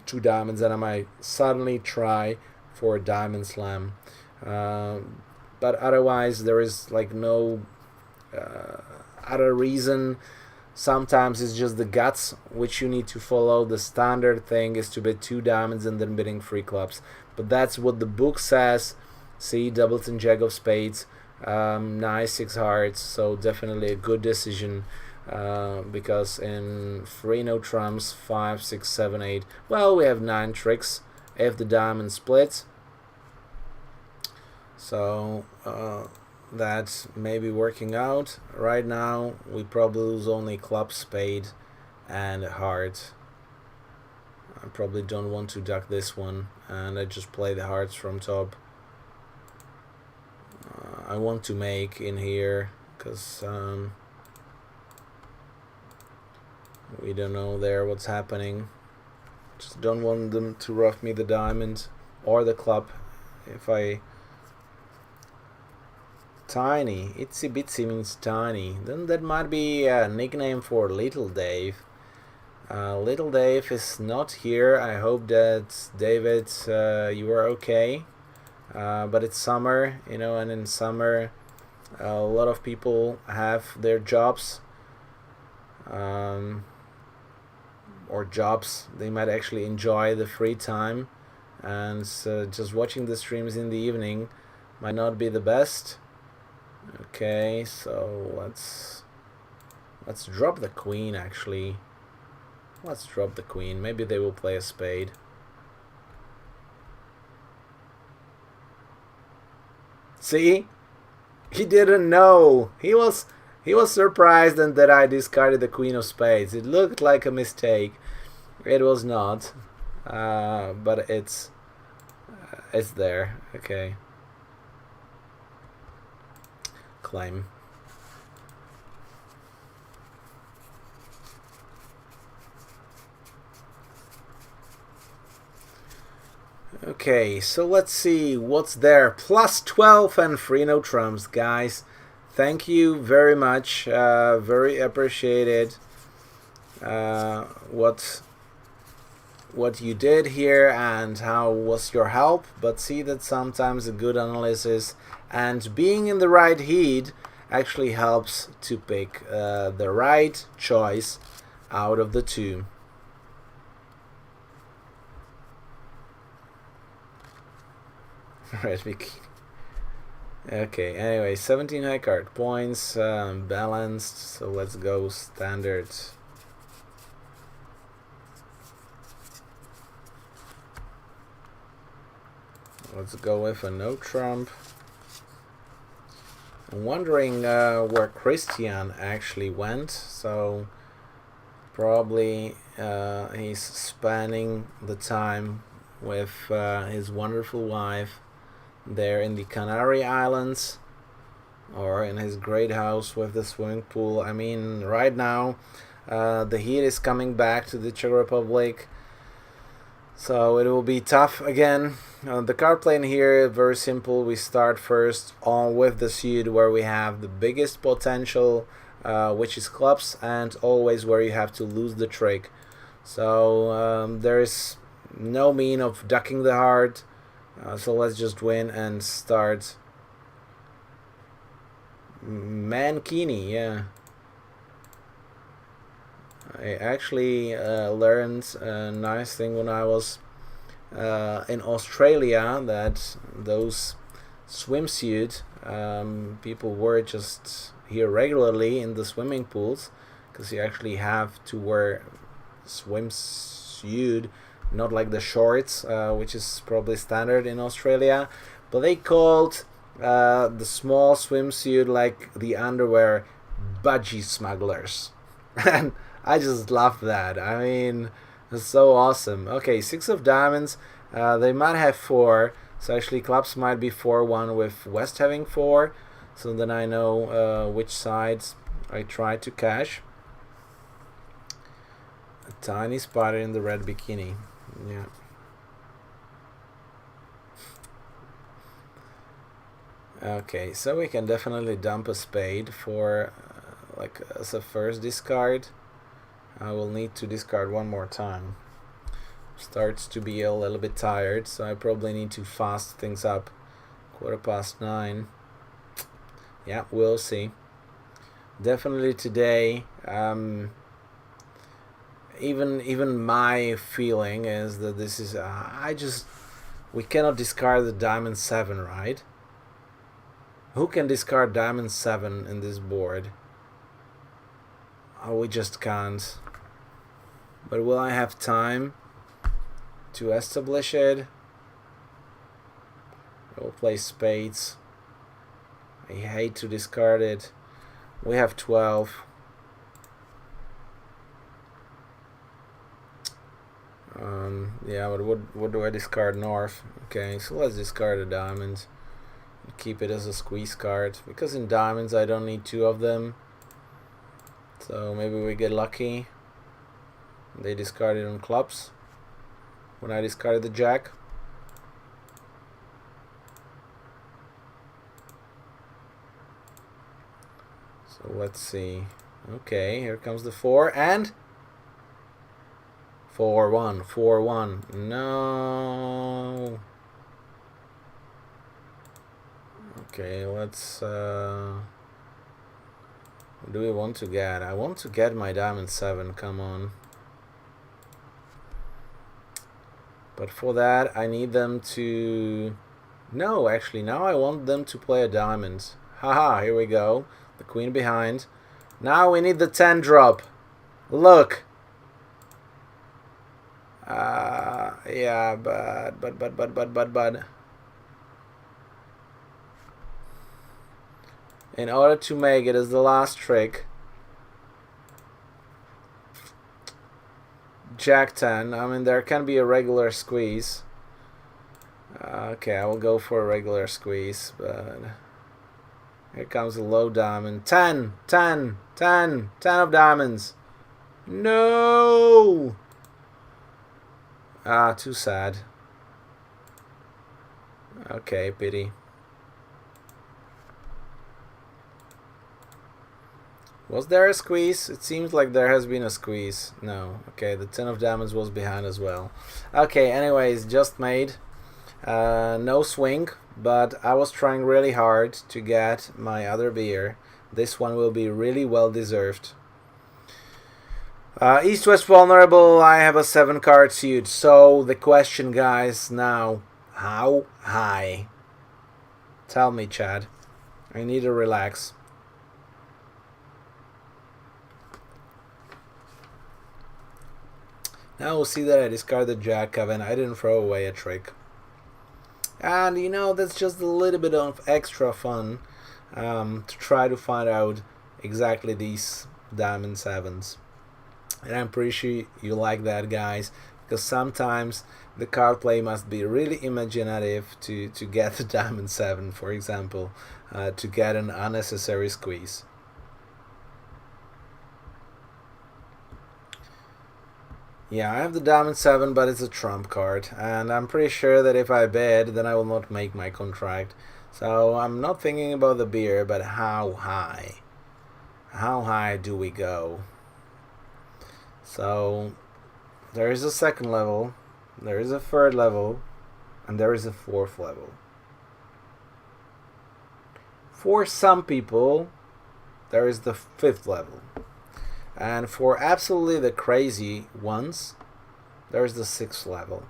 S2: 2 diamonds, and I might suddenly try for a diamond slam. But otherwise, there is like no other reason. Sometimes it's just the guts which you need to follow. The standard thing is to bid 2 diamonds and then bidding 3 clubs, but that's what the book says. See, doubles and jack of spades, nice 6 hearts, so definitely a good decision, because in 3 no trumps, 5, 6, 7, 8, well, we have 9 tricks if the diamond splits, so that may be working out. Right now we probably lose only club, spade, and heart. I probably don't want to duck this one, and I just play the hearts from top. I want to make in here because we don't know there what's happening. Just don't want them to rough me the diamond or the club. If I tiny, itsy bitsy means tiny, then that might be a nickname for Little Dave. Little Dave is not here. I hope that David, you are okay, but it's summer, you know, and in summer A lot of people have their jobs, or jobs they might actually enjoy the free time, and just watching the streams in the evening might not be the best. Okay, so let's drop the queen. Actually, let's drop the queen. Maybe they will play a spade. See, he didn't know. He was surprised and that I discarded the queen of spades. It looked like a mistake. It was not, but it's there. Okay. Claim. Okay, so let's see what's there. Plus 12 and free no trumps, guys. Thank you very much. Very appreciated what you did here and how was your help. But see that sometimes a good analysis and being in the right heat actually helps to pick the right choice out of the two. Red bikini. Okay, anyway, 17 high card points, balanced, so let's go standard. Let's go with a no trump. I'm wondering where Christian actually went, so probably he's spending the time with his wonderful wife there in the Canary Islands, or in his great house with the swimming pool. I mean, right now the heat is coming back to the Czech Republic, so it will be tough again. The card playing here, very simple. We start first on with the suit where we have the biggest potential, which is clubs, and always where you have to lose the trick. So there is no mean of ducking the heart. So let's just win and start. Mankini, yeah. I actually learned a nice thing when I was in Australia, that those swimsuit people wear just here regularly in the swimming pools, because you actually have to wear swimsuit, not like the shorts, which is probably standard in Australia, but they called the small swimsuit, like the underwear, budgie smugglers. And I just love that. I mean, it's so awesome. Okay, 6 of diamonds. They might have 4, so actually clubs might be 4-1 with West having 4, so then I know which sides I try to cash. A tiny spider in the red bikini. Yeah. Okay, so we can definitely dump a spade for like as a first discard. I will need to discard one more time. Starts to be a little bit tired, so I probably need to fast things up. 9:15. Yeah, we'll see. Definitely today, even my feeling is that this is we cannot discard the diamond 7, right? Who can discard diamond 7 in this board? Oh, we just can't. But will I have time to establish it? We'll play spades. I hate to discard it. We have 12. Yeah, but what do I discard north? Okay, so let's discard a diamond. Keep it as a squeeze card, because in diamonds I don't need 2 of them. So maybe we get lucky. They discarded on clubs when I discarded the jack. So let's see. Okay, here comes the 4 and 4-1, 4-1. No. Okay, let's... what do we want to get? I want to get my diamond 7, come on. But for that, I need them to... No, actually, now I want them to play a diamond. Haha, here we go. The queen behind. Now we need the 10 drop. Look. Yeah, but. In order to make it as the last trick, Jack 10. I mean, there can be a regular squeeze. Okay, I will go for a regular squeeze, but here comes a low diamond. 10, 10, 10, 10 of diamonds. No! Ah, too sad. Okay, pity. Was there a squeeze? It seems like there has been a squeeze. No. Okay, the 10 of diamonds was behind as well. Okay, anyways, just made. No swing, but I was trying really hard to get my other beer. This one will be really well deserved. East-West vulnerable, I have a 7 card suit. So the question, guys, now, how high? Tell me, Chad. I need to relax. Now we'll see that I discarded Jack, Kevin. I didn't throw away a trick. And you know, that's just a little bit of extra fun to try to find out exactly these diamond 7s. And I'm pretty sure you like that, guys, because sometimes the card play must be really imaginative to get the diamond 7, for example, to get an unnecessary squeeze. Yeah, I have the diamond 7, but it's a trump card, and I'm pretty sure that if I bid, then I will not make my contract. So I'm not thinking about the beer, but how high? How high do we go? So there is a 2nd level, there is a 3rd level, and there is a 4th level. For some people, there is the 5th level. And for absolutely the crazy ones, there's the 6th level.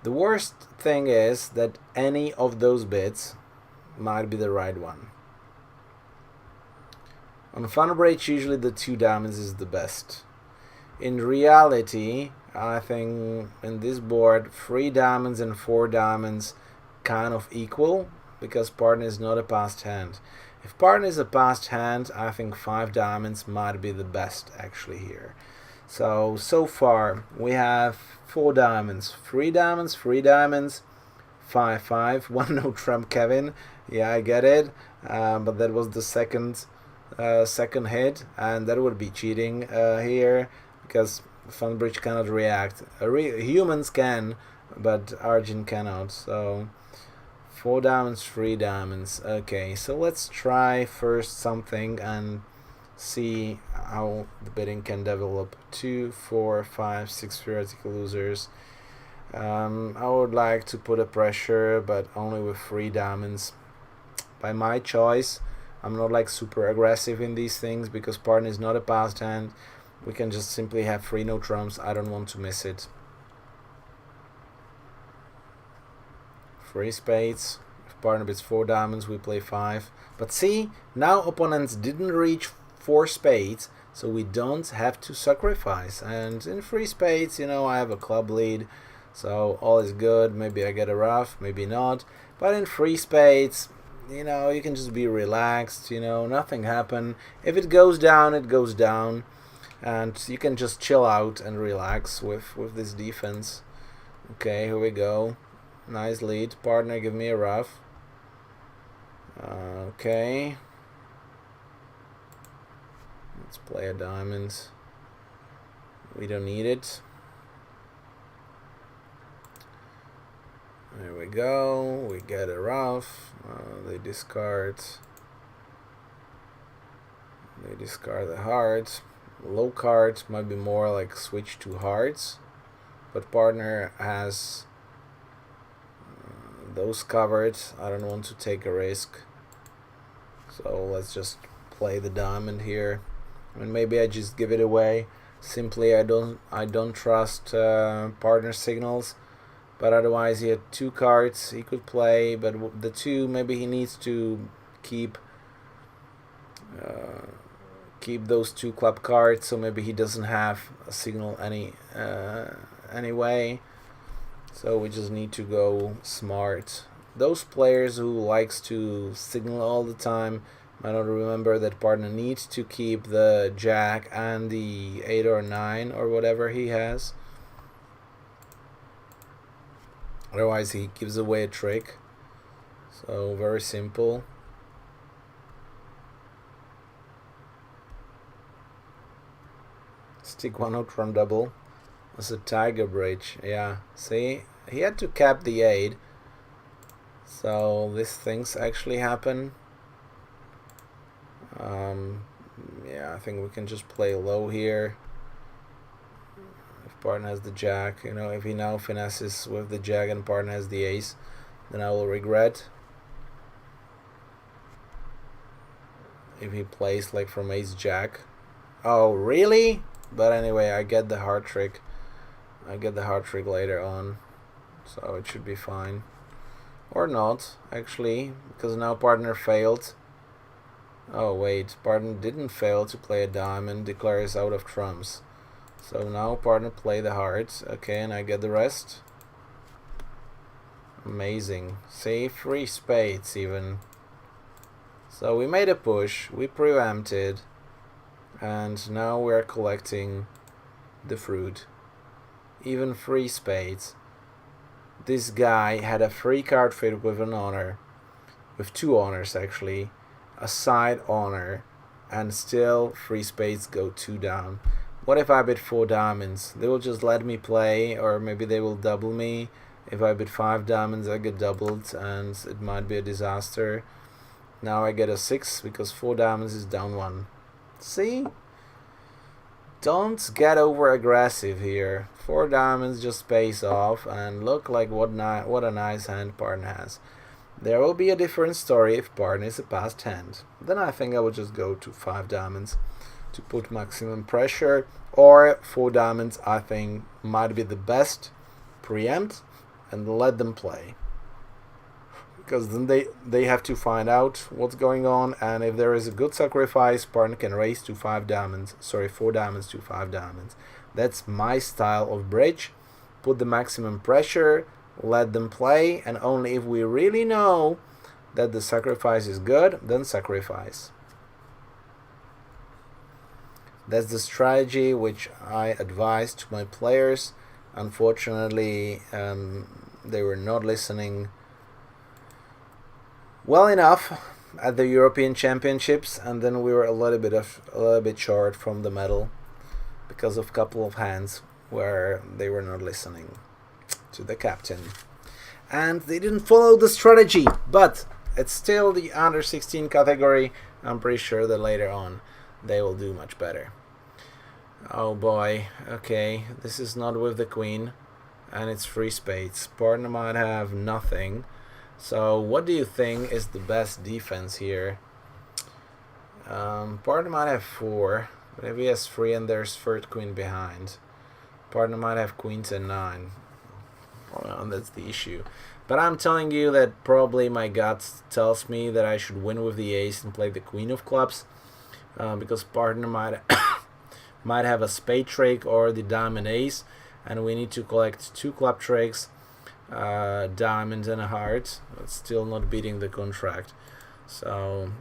S2: The worst thing is that any of those bits might be the right one. On Funbridge, usually the 2 diamonds is the best. In reality, I think in this board, 3 diamonds and 4 diamonds kind of equal, because partner is not a passed hand. If partner is a passed hand, I think 5 diamonds might be the best actually here. So far we have 4 diamonds, 3 diamonds, 3 diamonds, 5, 5, 1 no trump Kevin. Yeah, I get it, but that was the second hit, and that would be cheating here, because Funbridge cannot react. Humans can, but Argent cannot. So 4 diamonds, 3 diamonds. Okay, so let's try first something and see how the bidding can develop. 2, 4, 5, 6 theoretical losers. I would like to put a pressure, but only with 3 diamonds. By my choice. I'm not like super aggressive in these things because partner is not a passed hand. We can just simply have 3 no trumps. I don't want to miss it. 3 spades. If partner bids 4 diamonds, we play 5. But see, now opponents didn't reach 4 spades, so we don't have to sacrifice. And in 3 spades, you know, I have a club lead, so all is good. Maybe I get a ruff, maybe not. But in 3 spades, you know, you can just be relaxed, you know, nothing happened. If it goes down, it goes down. And you can just chill out and relax with this defense. Okay, here we go. Nice lead. Partner, give me a ruff. Okay. Let's play a diamond. We don't need it. There we go. We get a ruff. They discard. They discard the heart. Low cards might be more like switch to hearts, but partner has those covered. I don't want to take a risk. So let's just play the diamond here. I mean, maybe I just give it away. Simply, I don't trust partner signals. But otherwise, he had 2 cards he could play. But the 2, maybe he needs to keep those 2 club cards. So maybe he doesn't have a signal anyway. So we just need to go smart. Those players who likes to signal all the time might not remember that partner needs to keep the jack and the 8 or 9 or whatever he has. Otherwise he gives away a trick. So very simple. Stick 1 out run double. That's a tiger bridge. Yeah, see, he had to cap the 8. So these things actually happen. Yeah, I think we can just play low here. If partner has the jack, you know, if he now finesses with the jack and partner has the ace, then I will regret. If he plays like from ace jack. Oh, really? But anyway, I get the hard trick. I get the hard trick later on. So it should be fine. Or not, actually, because now partner failed. Oh wait, partner didn't fail to play a diamond, declares out of trumps. So now partner play the hearts, okay, and I get the rest. Amazing. See, 3 spades even. So we made a push, we preempted, and now we're collecting the fruit. Even 3 spades. This guy had a free card fit with an honor, with 2 honors actually, a side honor, and still 3 spades go 2 down. What if I bid 4 diamonds? They will just let me play, or maybe they will double me. If I bid 5 diamonds, I get doubled, and it might be a disaster. Now I get a 6 because 4 diamonds is down 1. See? Don't get over aggressive here. 4 diamonds just pays off, and look like what a nice hand partner has. There will be a different story if partner is a passed hand. Then I think I would just go to 5 diamonds to put maximum pressure, or 4 diamonds I think might be the best. Preempt and let them play. Because then they have to find out what's going on, and if there is a good sacrifice, partner can raise to 5 diamonds. Sorry, 4 diamonds to 5 diamonds. That's my style of bridge. Put the maximum pressure, let them play, and only if we really know that the sacrifice is good, then sacrifice. That's the strategy which I advise to my players. Unfortunately, they were not listening well enough at the European Championships, and then we were a little bit short from the medal because of a couple of hands where they were not listening to the captain, and they didn't follow the strategy. But it's still the under 16 category. I'm pretty sure that later on they will do much better. Oh boy, okay, this is not with the queen, and it's 3 spades. Partner might have nothing. So what do you think is the best defense here? Partner might have 4, but if he has 3 and there's 3rd queen behind, partner might have queen to 9. Well, that's the issue. But I'm telling you that probably my gut tells me that I should win with the ace and play the queen of clubs, because partner might might have a spade trick or the diamond ace, and we need to collect 2 club tricks, diamond and a heart, but still not beating the contract. So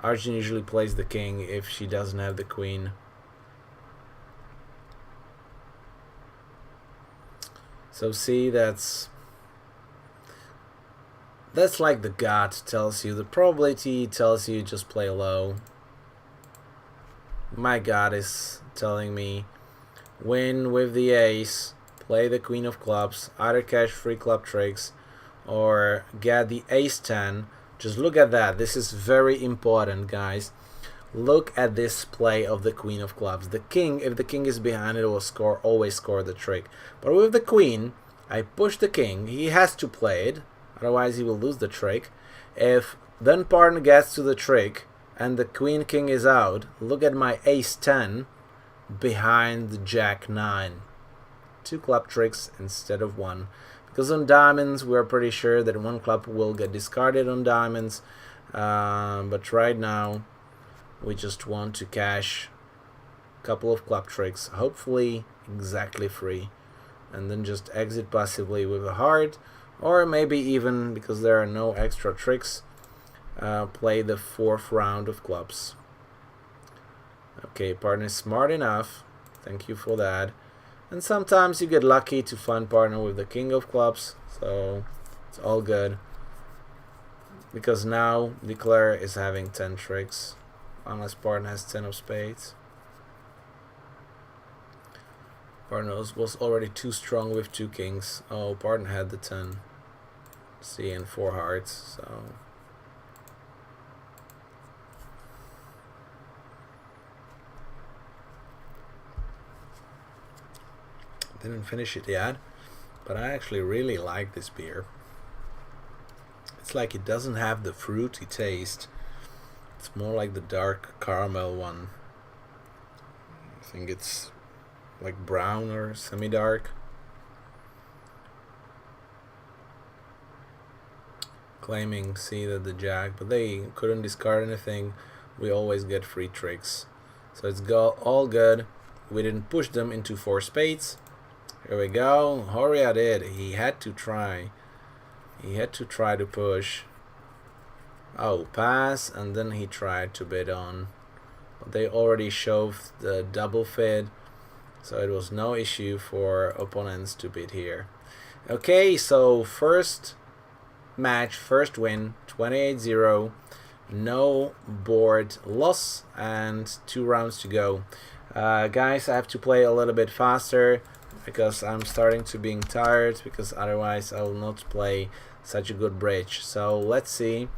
S2: Arjun usually plays the king if she doesn't have the queen. So see, that's like the gut tells you, the probability tells you just play low. My gut is telling me win with the ace, play the queen of clubs, either cash 3 club tricks or get the ace 10. Just look at that. This is very important, guys. Look at this play of the queen of clubs. The king, if the king is behind, it will always score the trick. But with the queen, I push the king. He has to play it, otherwise he will lose the trick. If then partner gets to the trick and the queen king is out, look at my ace 10 behind the jack 9. 2 club tricks instead of 1. Because on diamonds we're pretty sure that 1 club will get discarded on diamonds. But right now we just want to cash a couple of club tricks, hopefully exactly free, and then just exit passively with a heart, or maybe even, because there are no extra tricks, play the 4th round of clubs. Okay, partner is smart enough, thank you for that. And sometimes you get lucky to find partner with the king of clubs, so it's all good. Because now Declare is having 10 tricks, unless partner has 10 of spades. Partner was already too strong with 2 kings. Oh, partner had the 10. See, and 4 hearts, so... Didn't finish it yet, but I actually really like this beer. It's like it doesn't have the fruity taste. It's more like the dark caramel one. I think it's like brown or semi-dark. Claiming see that the jack, but they couldn't discard anything. We always get free tricks. So it's all good. We didn't push them into 4 spades. Here we go. Horia did. He had to try. He had to try to push. Oh, pass, and then he tried to bid on. But they already shoved the double fid, so it was no issue for opponents to bid here. Okay, so first match, first win, 28-0. No board loss, and 2 rounds to go. Guys, I have to play a little bit faster because I'm starting to being tired, because otherwise I will not play such a good bridge. So let's see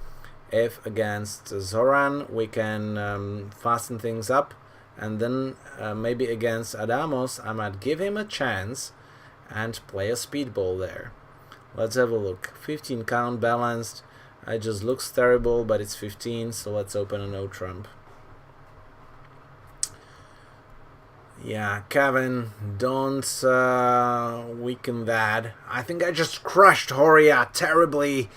S2: if against Zoran we can fasten things up, and then maybe against Adamos I might give him a chance and play a speedball there. Let's have a look. 15 count balanced. It just looks terrible, but it's 15, so let's open a no trump. Yeah, Kevin, don't weaken that. I think I just crushed Horia terribly.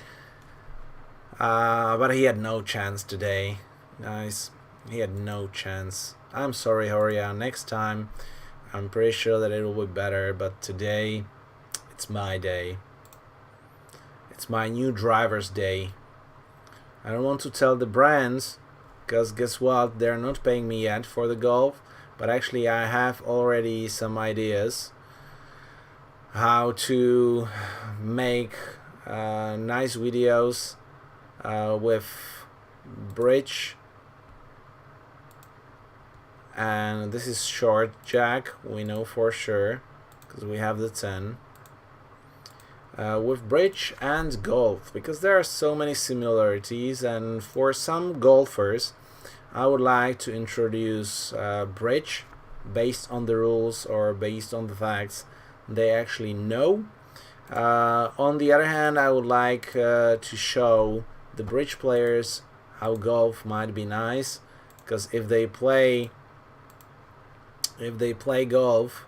S2: But he had no chance today, guys. He had no chance. I'm sorry, Horia. Next time, I'm pretty sure that it will be better. But today, it's my day. It's my new driver's day. I don't want to tell the brands, because guess what? They're not paying me yet for the golf. But actually I have already some ideas how to make nice videos with bridge, and this is short jack, we know for sure because we have the 10, with bridge and golf, because there are so many similarities, and for some golfers I would like to introduce bridge based on the rules or based on the facts they actually know. On the other hand, I would like to show the bridge players how golf might be nice, because if they play golf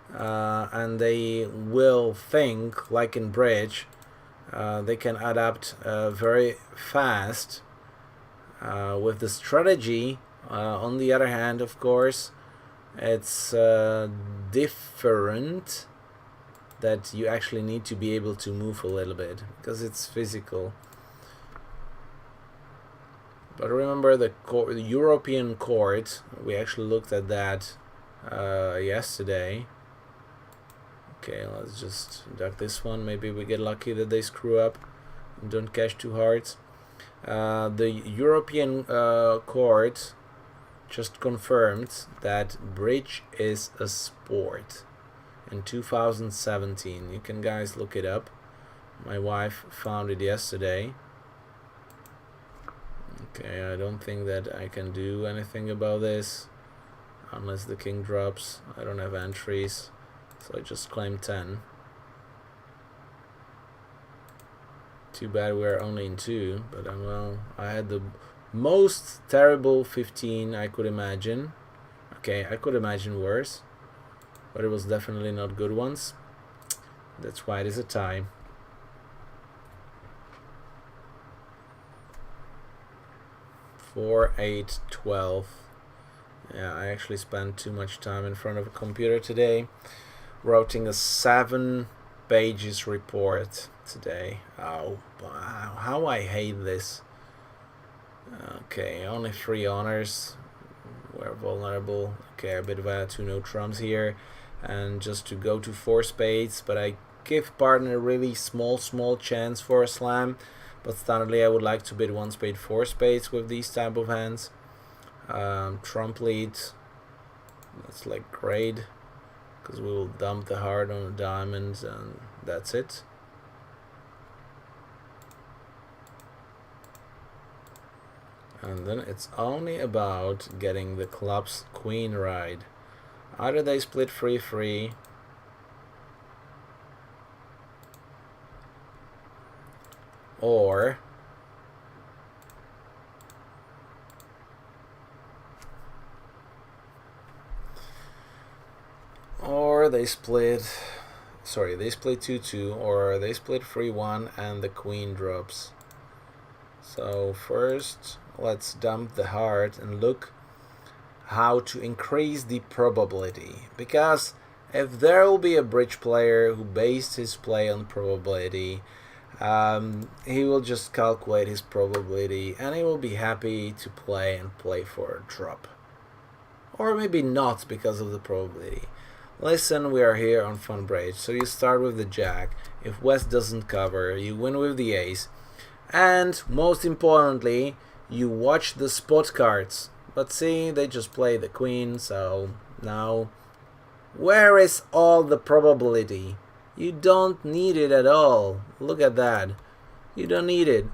S2: and they will think like in bridge, they can adapt very fast. With the strategy, on the other hand, of course, it's different, that you actually need to be able to move a little bit because it's physical. But remember the European court, we actually looked at that yesterday. Okay, let's just duck this one. Maybe we get lucky that they screw up and don't cash 2 hearts. The European court just confirmed that bridge is a sport in 2017. You can guys look it up. My wife found it yesterday. Okay, I don't think that I can do anything about this unless the king drops. I don't have entries, so I just claim 10. Too bad we're only in 2, but well, I had the most terrible 15 I could imagine. Okay, I could imagine worse, but it was definitely not good ones. That's why it is a tie. Four, 8, 12. Yeah, I actually spent too much time in front of a computer today, writing a 7 pages report today. Oh, wow, how I hate this. Okay, only 3 honors. We're vulnerable. Okay, a bit of 2 no trumps here, and just to go to 4 spades, but I give partner a really small chance for a slam. But standardly I would like to bid 1 spade 4 spades with these type of hands. Trump lead, that's like great, because we will dump the heart on the diamonds and that's it. And then it's only about getting the club's queen right. Either they split 3-3, or they split 2-2, or they split 3-1 and the queen drops. So first let's dump the heart and look how to increase the probability, because if there will be a bridge player who based his play on probability, he will just calculate his probability and he will be happy to play for a drop, or maybe not because of the probability. Listen, we are here on Funbridge, so you start with the jack. If West doesn't cover, you win with the ace, and most importantly, you watch the spot cards. But see, they just play the queen, so now where is all the probability? You don't need it at all. Look at that. You don't need it.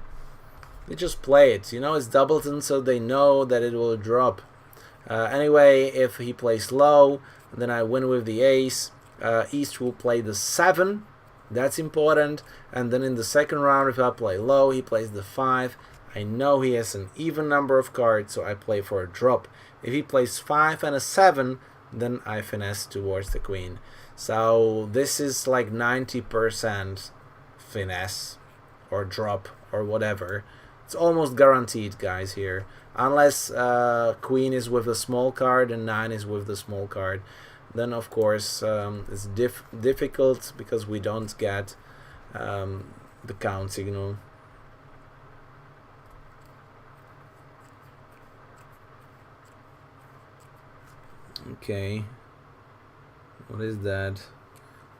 S2: They just play it. You know, it's Doubleton, so they know that it will drop. Anyway, if he plays low, then I win with the ace. East will play the 7. That's important. And then in the second round, if I play low, he plays the 5. I know he has an even number of cards, so I play for a drop. If he plays 5 and a 7, then I finesse towards the queen. So this is like 90% finesse or drop or whatever. It's almost guaranteed, guys, here. Unless queen is with a small card and 9 is with the small card. Then, of course, it's difficult because we don't get the count signal. Okay. What is that?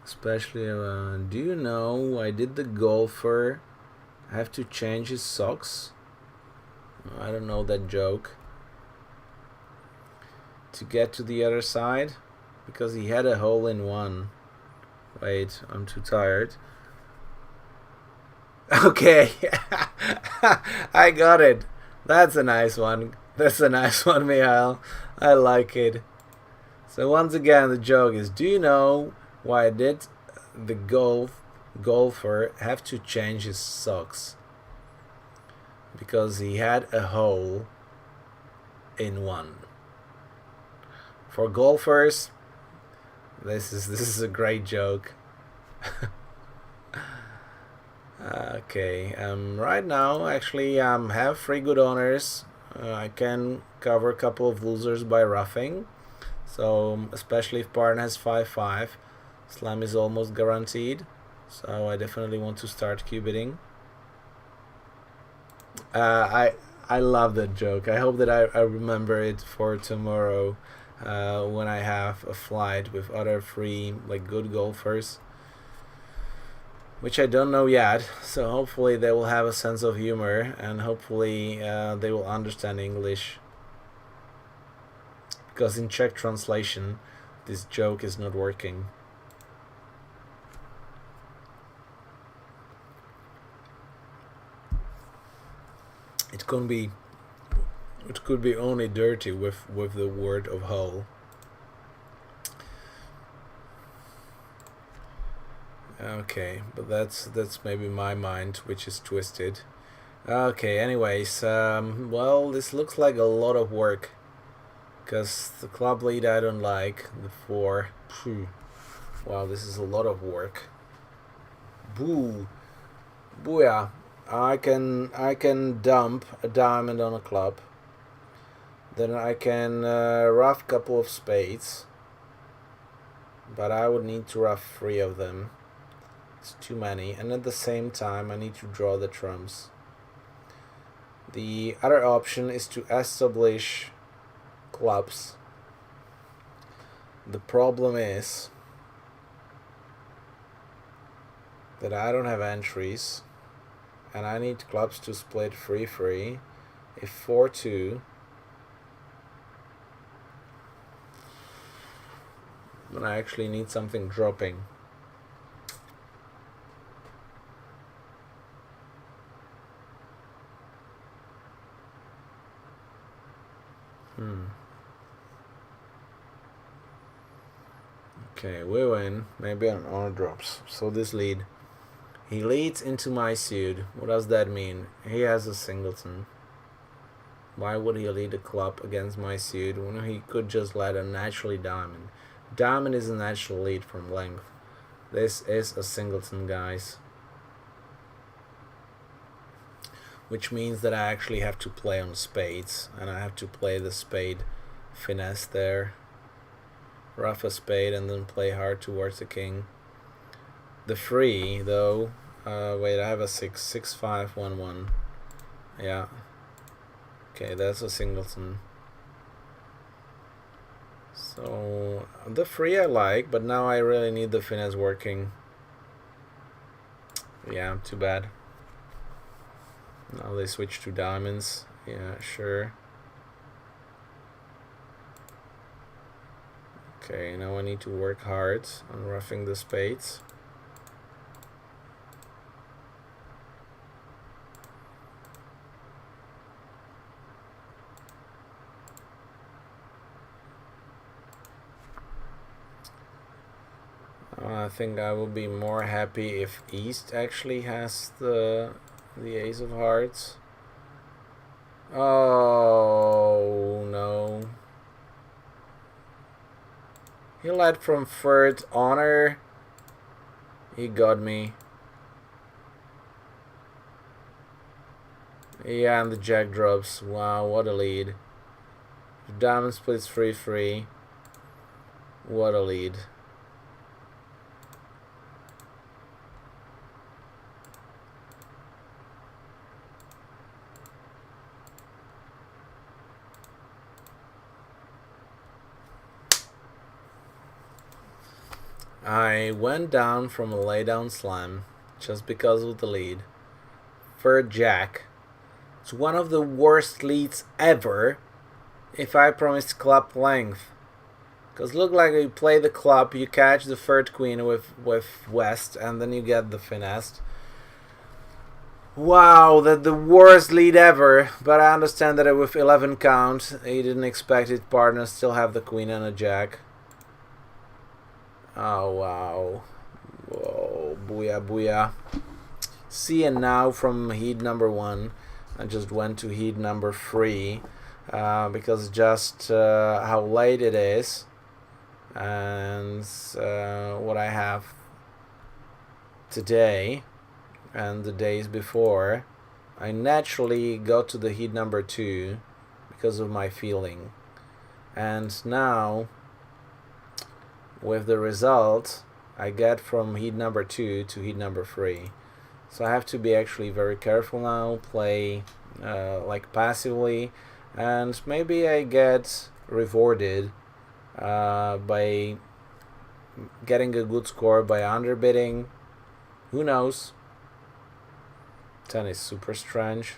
S2: Especially, do you know why did the golfer have to change his socks? I don't know that joke. To get to the other side? Because he had a hole in one. Wait, I'm too tired. Okay. I got it. That's a nice one. That's a nice one, Mihail. I like it. So once again, the joke is, do you know why did the golfer have to change his socks? Because he had a hole in one. For golfers, this is a great joke. Okay, right now actually have 3 good honors. I can cover a couple of losers by roughing. So especially if partner has 5-5, slam is almost guaranteed. So I definitely want to start cubiting. I love that joke. I hope that I remember it for tomorrow when I have a flight with other 3 like good golfers, which I don't know yet. So hopefully they will have a sense of humor and hopefully they will understand English. Because in Czech translation, this joke is not working. It could be only dirty with the word of hole. Okay, but that's maybe my mind, which is twisted. Okay, anyways, well, this looks like a lot of work, because the club lead I don't like, the 4. Phew. Wow, this is a lot of work. Boo! Booyah! I can dump a diamond on a club. Then I can rough couple of spades. But I would need to rough 3 of them. It's too many. And at the same time I need to draw the trumps. The other option is to establish clubs. The problem is that I don't have entries, and I need clubs to split 3-3. If 4-2, then I actually need something dropping. Okay, we win. Maybe an honor drops. So this lead. He leads into my suit. What does that mean? He has a singleton. Why would he lead a club against my suit when he could just let a naturally diamond? Diamond is a natural lead from length. This is a singleton, guys. Which means that I actually have to play on spades. And I have to play the spade finesse there. Rough a spade and then play hard towards the king. The 3, though. Wait, I have a 6. 6-5, 1-1. Yeah. Okay, that's a singleton. So the 3 I like, but now I really need the finesse working. Yeah, too bad. Now they switch to diamonds. Yeah, sure. Okay, now I need to work hard on roughing the spades. I think I will be more happy if East actually has the Ace of Hearts. Oh no. He led from 3rd honor. He got me. Yeah, and the Jack drops. Wow, what a lead. Diamond splits 3-3. What a lead. I went down from a laydown slam just because of the lead. 3rd Jack. It's one of the worst leads ever if I promised club length. Because look like you play the club, you catch the 3rd queen with West, and then you get the finesse. Wow, that's the worst lead ever. But I understand that with 11 count, he didn't expect his partner still have the queen and a jack. Oh wow. Whoa, booyah booyah. See, and now from heat number 1 I just went to heat number 3 because just how late it is and what I have today and the days before, I naturally got to the heat number 2 because of my feeling. And now with the result I get from heat number 2 to heat number 3. So I have to be actually very careful now, play like passively, and maybe I get rewarded by getting a good score by underbidding. Who knows? 10 is super strange.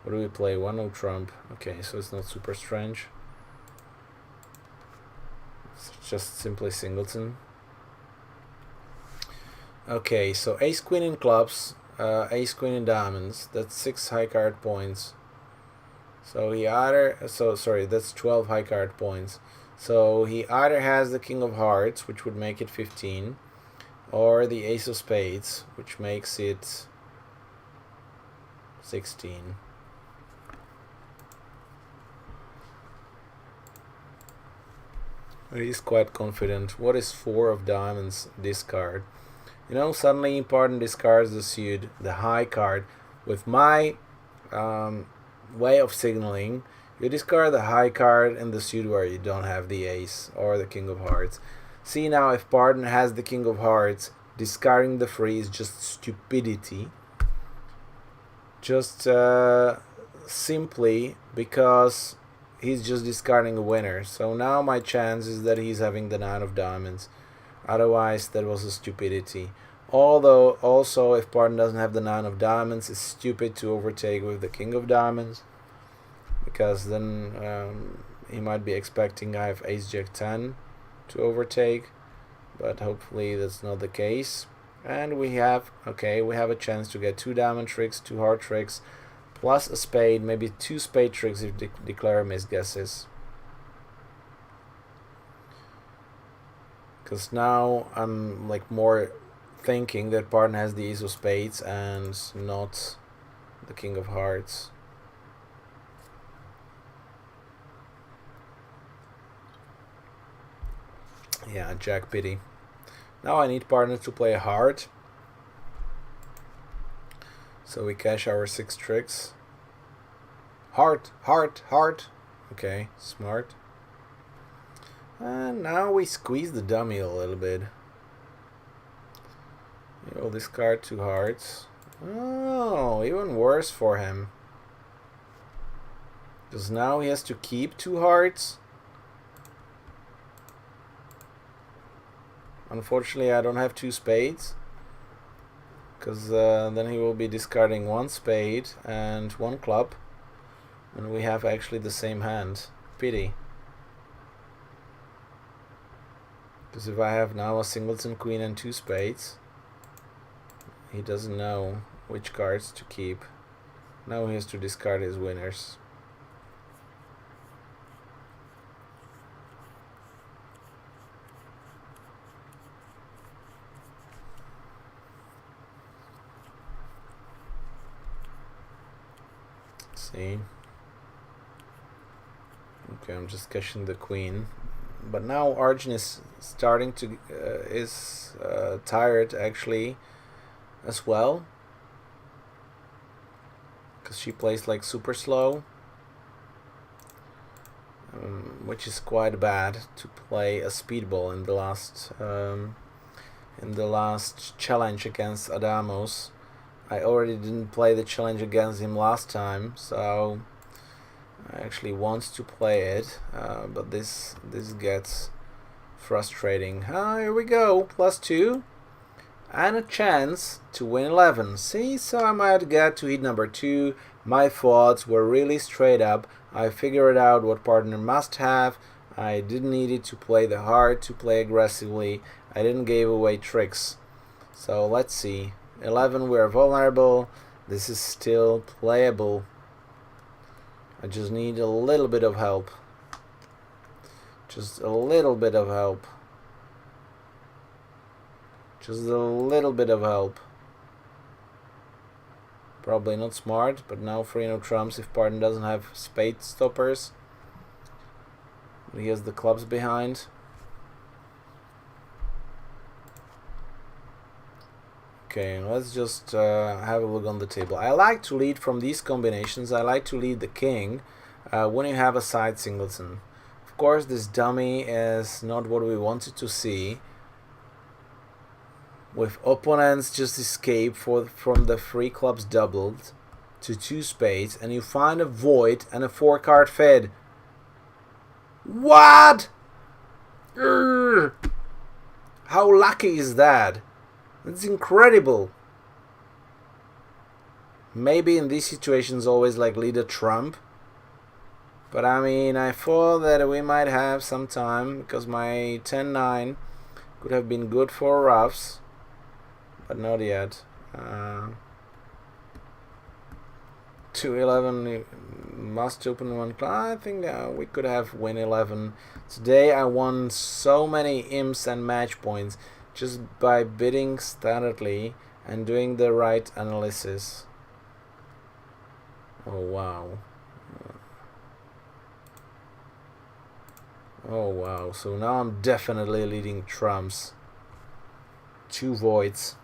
S2: What do we play? 1-0 trump. Okay, so it's not super strange. It's just simply singleton. Okay, so ace queen in clubs, ace queen in diamonds. That's 6 high card points. So he either, that's 12 high card points. So he either has the king of hearts, which would make it 15, or the ace of spades, which makes it 16. He's quite confident. What is 4 of diamonds? Discard. You know, suddenly Pardon discards the suit, the high card. With my way of signaling, you discard the high card in the suit where you don't have the ace or the king of hearts. See now, if Pardon has the king of hearts, discarding the free is just stupidity. Just simply because he's just discarding a winner. So now my chance is that he's having the 9 of diamonds. Otherwise, that was a stupidity. Although, also, if Pardon doesn't have the 9 of diamonds, it's stupid to overtake with the king of diamonds. Because then he might be expecting I have ace jack 10 to overtake. But hopefully that's not the case. And we have a chance to get 2 diamond tricks, 2 heart tricks, plus a spade, maybe 2 spade tricks if declare misguesses. Because now I'm like more thinking that Pardon has the ace of spades and not the king of hearts. Yeah, jack pity. Now I need Pardon to play a heart. So we cash our 6 tricks. Heart, heart, heart. Okay, smart. And now we squeeze the dummy a little bit. You'll discard 2 hearts. Oh, even worse for him. Because now he has to keep 2 hearts. Unfortunately, I don't have 2 spades. Because then he will be discarding 1 spade and 1 club. And we have actually the same hand. Pity. Because if I have now a singleton queen and 2 spades, he doesn't know which cards to keep. Now he has to discard his winners. See. Okay, I'm just cashing the queen. But now Arjun is starting to tired actually as well, because she plays like super slow, which is quite bad to play a speedball in the last challenge against Adamos. I already didn't play the challenge against him last time, so I actually want to play it, but this gets frustrating. Here we go, +2 and a chance to win 11. See, so I might get to hit number 2. My thoughts were really straight up. I figured out what partner must have. I didn't need it to play the hard, to play aggressively. I didn't give away tricks. So let's see. 11, we're vulnerable. This is still playable. I just need a little bit of help. Just a little bit of help. Just a little bit of help. Probably not smart, but now 3 trumps if Pardon doesn't have spade stoppers. He has the clubs behind. Okay, let's just have a look on the table. I like to lead from these combinations. I like to lead the king when you have a side singleton. Of course, this dummy is not what we wanted to see. With opponents just escape from the 3 clubs doubled to 2 spades, and you find a void and a 4-card fed. What? Urgh. How lucky is that? It's incredible. Maybe in these situations always like lead a trump. But I mean, I thought that we might have some time because my 10-9 could have been good for roughs. But not yet. 2-11 must open 1 club. I think we could have win 11. Today I won so many imps and match points just by bidding standardly and doing the right analysis. Oh wow. Oh wow, so now I'm definitely leading trumps. 2 voids,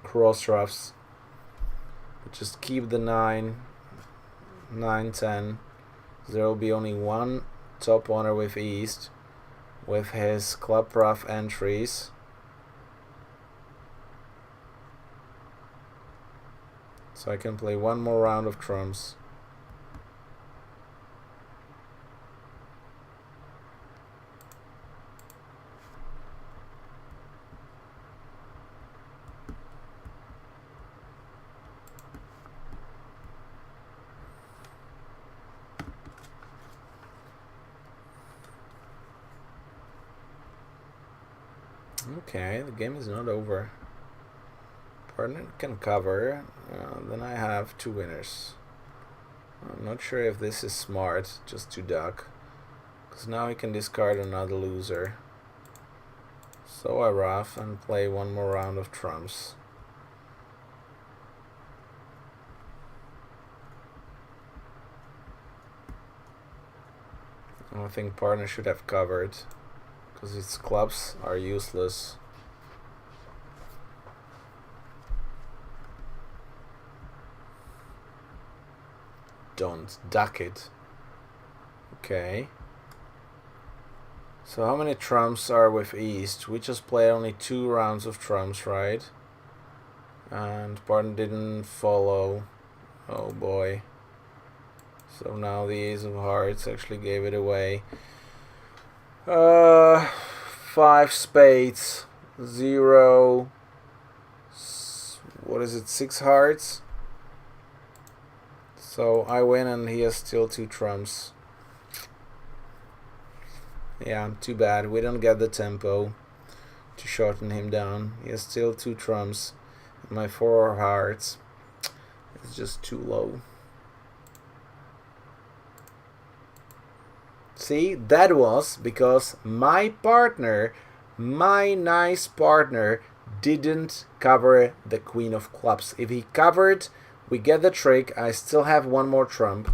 S2: cross ruffs. But just keep the 9, 10. There will be only one top owner with East, with his club ruff entries. So I can play one more round of trumps. Okay, the game is not over. Partner can cover, then I have 2 winners. I'm not sure if this is smart, just to duck, because now he can discard another loser. So I ruff and play one more round of trumps. I think partner should have covered, because its clubs are useless. Don't duck it. Okay. So how many trumps are with East? We just played only 2 rounds of trumps, right? And partner didn't follow. Oh boy. So now the Ace of Hearts actually gave it away. 5 spades, 0. What is it? 6 hearts. So I win, and he has still 2 trumps. Yeah, too bad. We don't get the tempo to shorten him down. He has still 2 trumps. And my 4 hearts is just too low. See, that was because my partner, my nice partner, didn't cover the Queen of Clubs. If he covered, we get the trick. I still have 1 more trump.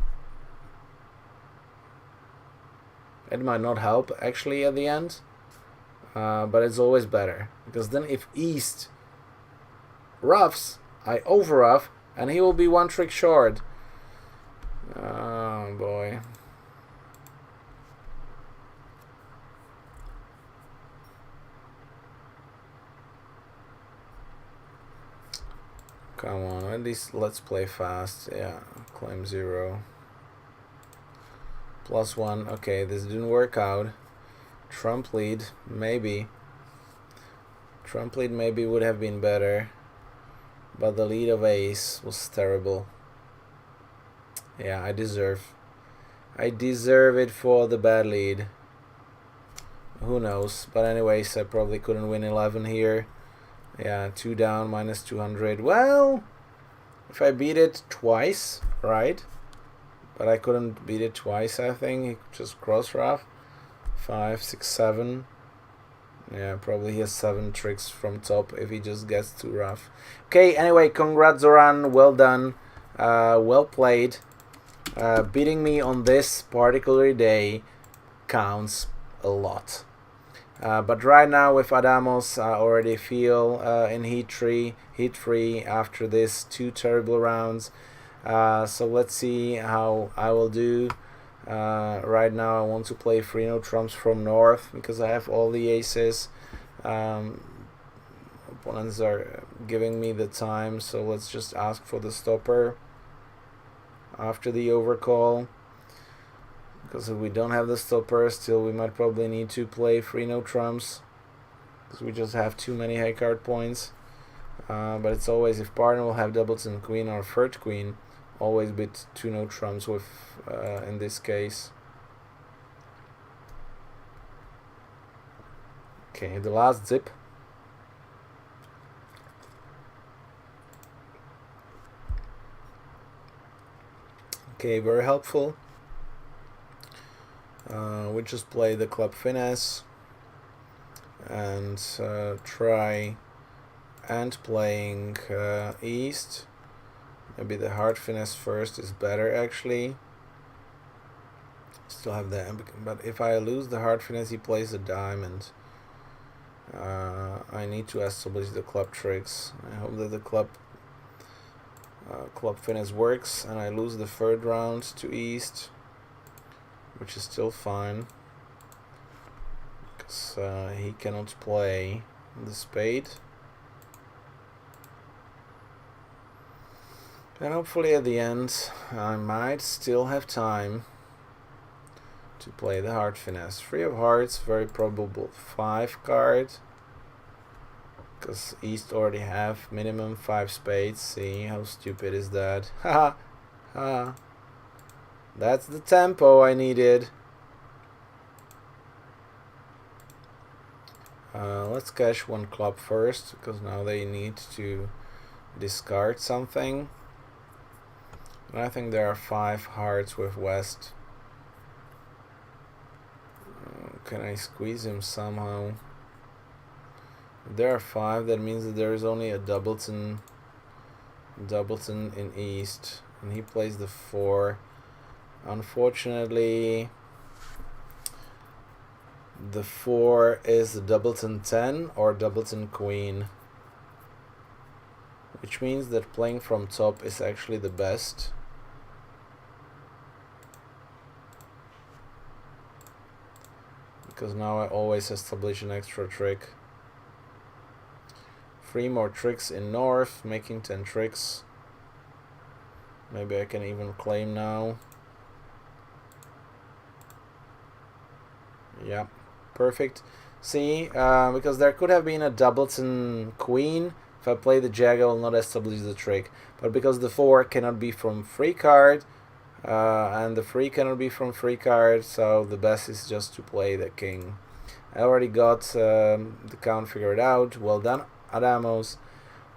S2: It might not help actually at the end, but it's always better, because then if East ruffs, I overruff, and he will be 1 trick short. Oh boy. Come on, at least let's play fast. Yeah, claim 0. +1. Okay, this didn't work out. Trump lead, maybe. Trump lead maybe would have been better, but the lead of Ace was terrible. Yeah, I deserve it for the bad lead. Who knows? But anyways, I probably couldn't win 11 here. Yeah, 2 down, minus 200. Well, if I beat it twice, right? But I couldn't beat it twice, I think. He just cross ruff. 5, 6, 7. Yeah, probably he has 7 tricks from top if he just gets too rough. Okay, anyway, congrats, Zoran. Well done. Well played. Beating me on this particular day counts a lot. But right now with Adamos, I already feel in heat 3 after this 2 terrible rounds. So let's see how I will do. Right now I want to play 3 no trumps from north because I have all the aces. Opponents are giving me the time, so let's just ask for the stopper after the overcall. Because if we don't have the stopper, still we might probably need to play 3 no trumps, because we just have too many high card points. But it's always, if partner will have doubles and queen or third queen, always bid 2 no trumps with in this case. Okay, the last zip. Okay, very helpful. We just play the club finesse, and try and playing east. Maybe the heart finesse first is better actually. Still have the but if I lose the heart finesse, he plays a diamond. I need to establish the club tricks. I hope that the club finesse works and I lose the third round to east, which is still fine because he cannot play the spade. And hopefully at the end I might still have time to play the heart finesse. 3 of hearts, very probable 5 card, because east already have minimum 5 spades. See how stupid is that? Haha, ha. That's the tempo I needed. Let's cash 1 club first, because now they need to discard something. And I think there are 5 hearts with west. Can I squeeze him somehow? If there are 5, that means that there is only a doubleton in east, and he plays the 4. Unfortunately, the 4 is the doubleton 10 or doubleton queen, which means that playing from top is actually the best. Because now I always establish an extra trick. 3 more tricks in north, making 10 tricks. Maybe I can even claim now. Yeah, perfect. See, because there could have been a doubleton queen. If I play the jag, I will not establish the trick. But because the 4 cannot be from free card, and the 3 cannot be from free card, so the best is just to play the king. I already got the count figured out. Well done, Adamos,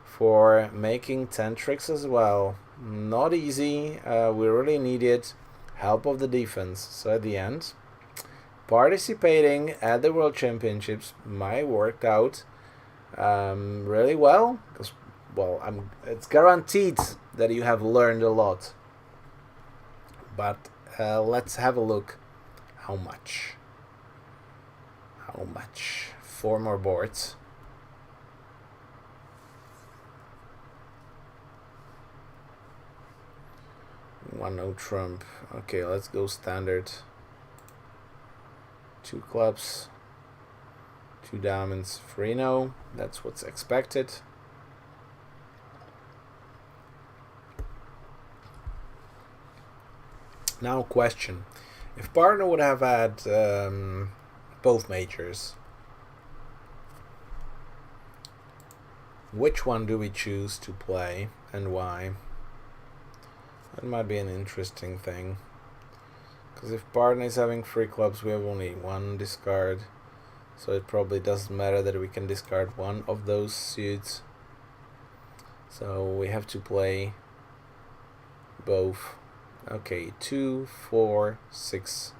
S2: for making 10 tricks as well. Not easy. We really needed help of the defense. So at the end, participating at the World Championships might work out really well, because it's guaranteed that you have learned a lot. But let's have a look. How much? 4 more boards. One no trump. Okay, let's go standard. 2 clubs, 2 diamonds, 3 no. That's what's expected. Now question. If partner would have had both majors, which one do we choose to play and why? That might be an interesting thing. Because if partner is having 3 clubs, we have only 1 discard. So it probably doesn't matter that we can discard 1 of those suits. So we have to play both. Okay, 2, 4, 6,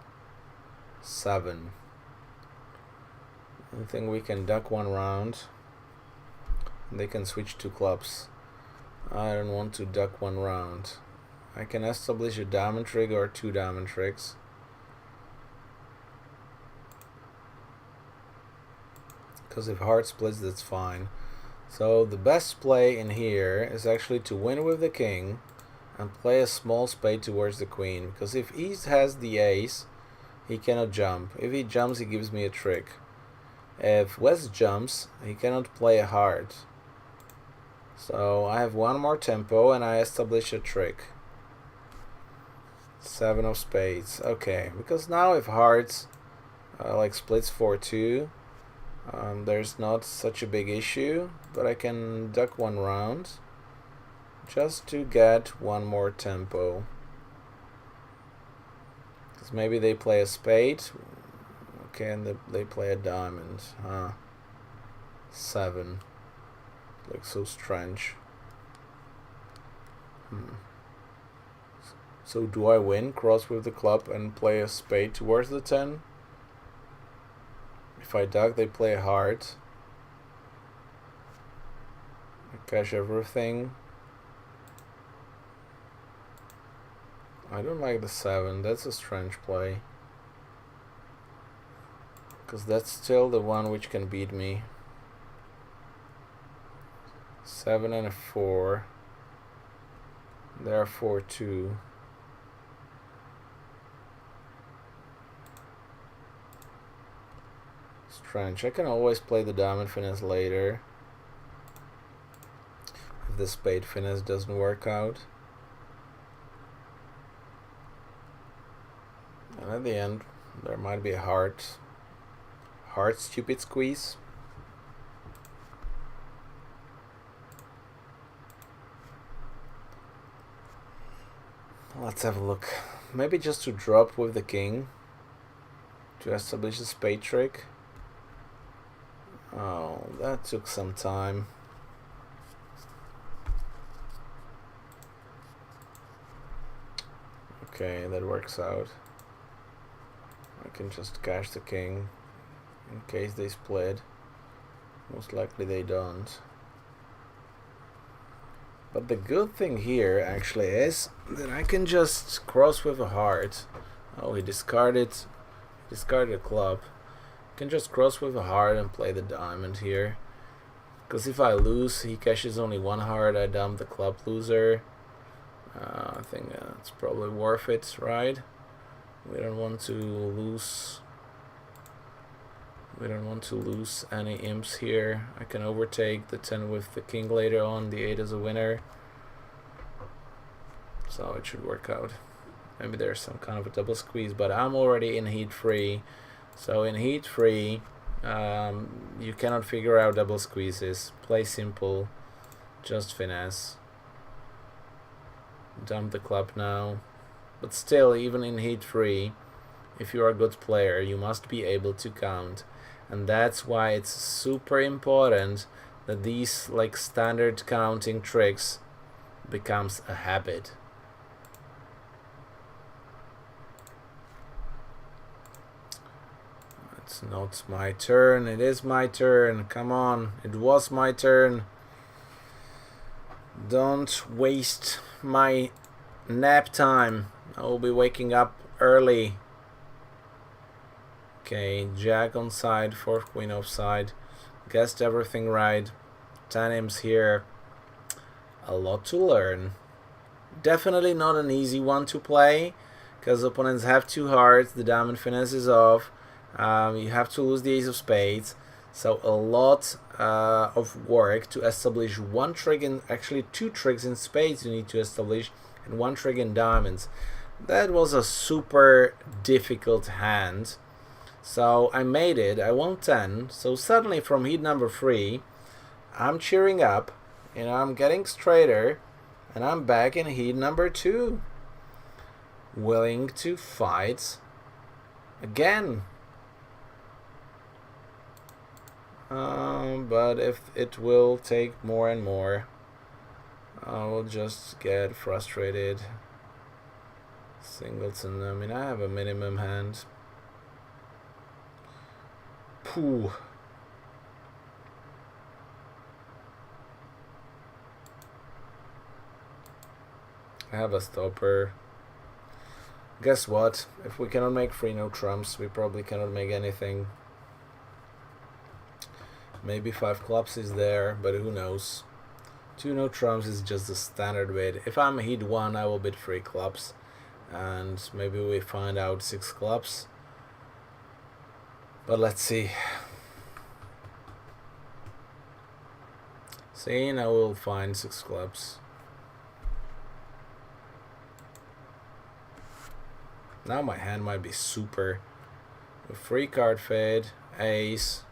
S2: 7. I think we can duck 1 round. They can switch 2 clubs. I don't want to duck 1 round. I can establish a diamond trick or 2 diamond tricks. Because if heart splits, that's fine. So the best play in here is actually to win with the king and play a small spade towards the queen, because if east has the ace, he cannot jump. If he jumps, he gives me a trick. If west jumps, he cannot play a heart. So I have 1 more tempo and I establish a trick. 7 of spades. Okay, because now if hearts like splits 4-2, there's not such a big issue, but I can duck 1 round just to get 1 more tempo. Because maybe they play a spade. Okay, and they play a diamond. 7. Looks so strange. So do I win, cross with the club, and play a spade towards the 10? If I duck, they play hard. I cash everything. I don't like the 7. That's a strange play. Because that's still the one which can beat me. 7 and a 4. Therefore 2. Strange. I can always play the diamond finesse later if the spade finesse doesn't work out. And at the end there might be a heart stupid squeeze. Let's have a look. Maybe just to drop with the king to establish a spade trick. Oh, that took some time. Okay, that works out. I can just cash the king in case they split. Most likely they don't. But the good thing here actually is that I can just cross with a heart. Oh, he discarded a club. I can just cross with a heart and play the diamond here. Because if I lose, he cashes only one heart. I dump the club loser. I think it's probably worth it, right? We don't want to lose. We don't want to lose any imps here. I can overtake the 10 with the king later on. The 8 is a winner. So it should work out. Maybe there's some kind of a double squeeze, but I'm already in heat 3. So in heat 3, you cannot figure out double squeezes. Play simple. Just finesse. Dump the club now. But still, even in heat 3, if you're a good player, you must be able to count. And that's why it's super important that these like standard counting tricks becomes a habit. It's not my turn, it is my turn. Come on, it was my turn. Don't waste my nap time. I will be waking up early. Okay, jack on side, 4th queen offside. Guessed everything right. 10 imps here. A lot to learn. Definitely not an easy one to play, because opponents have 2 hearts, the diamond finesse is off. You have to lose the ace of spades. So a lot of work to establish one trick, in actually 2 tricks in spades you need to establish, and 1 trick in diamonds. That was a super difficult hand. So I made it, I won 10, so suddenly from heat number 3, I'm cheering up, you know, I'm getting straighter, and I'm back in heat number 2. Willing to fight again. But if it will take more and more, I will just get frustrated. Singleton, I mean, I have a minimum hand. Pooh. I have a stopper. Guess what? If we cannot make 3 no trumps, we probably cannot make anything. Maybe 5 clubs is there, but who knows? 2 no trumps is just the standard bid. If I'm heat 1, I will bid 3 clubs. And maybe we find out 6 clubs. But let's see. Seeing I will find 6 clubs. Now my hand might be super. A free card fade, ace.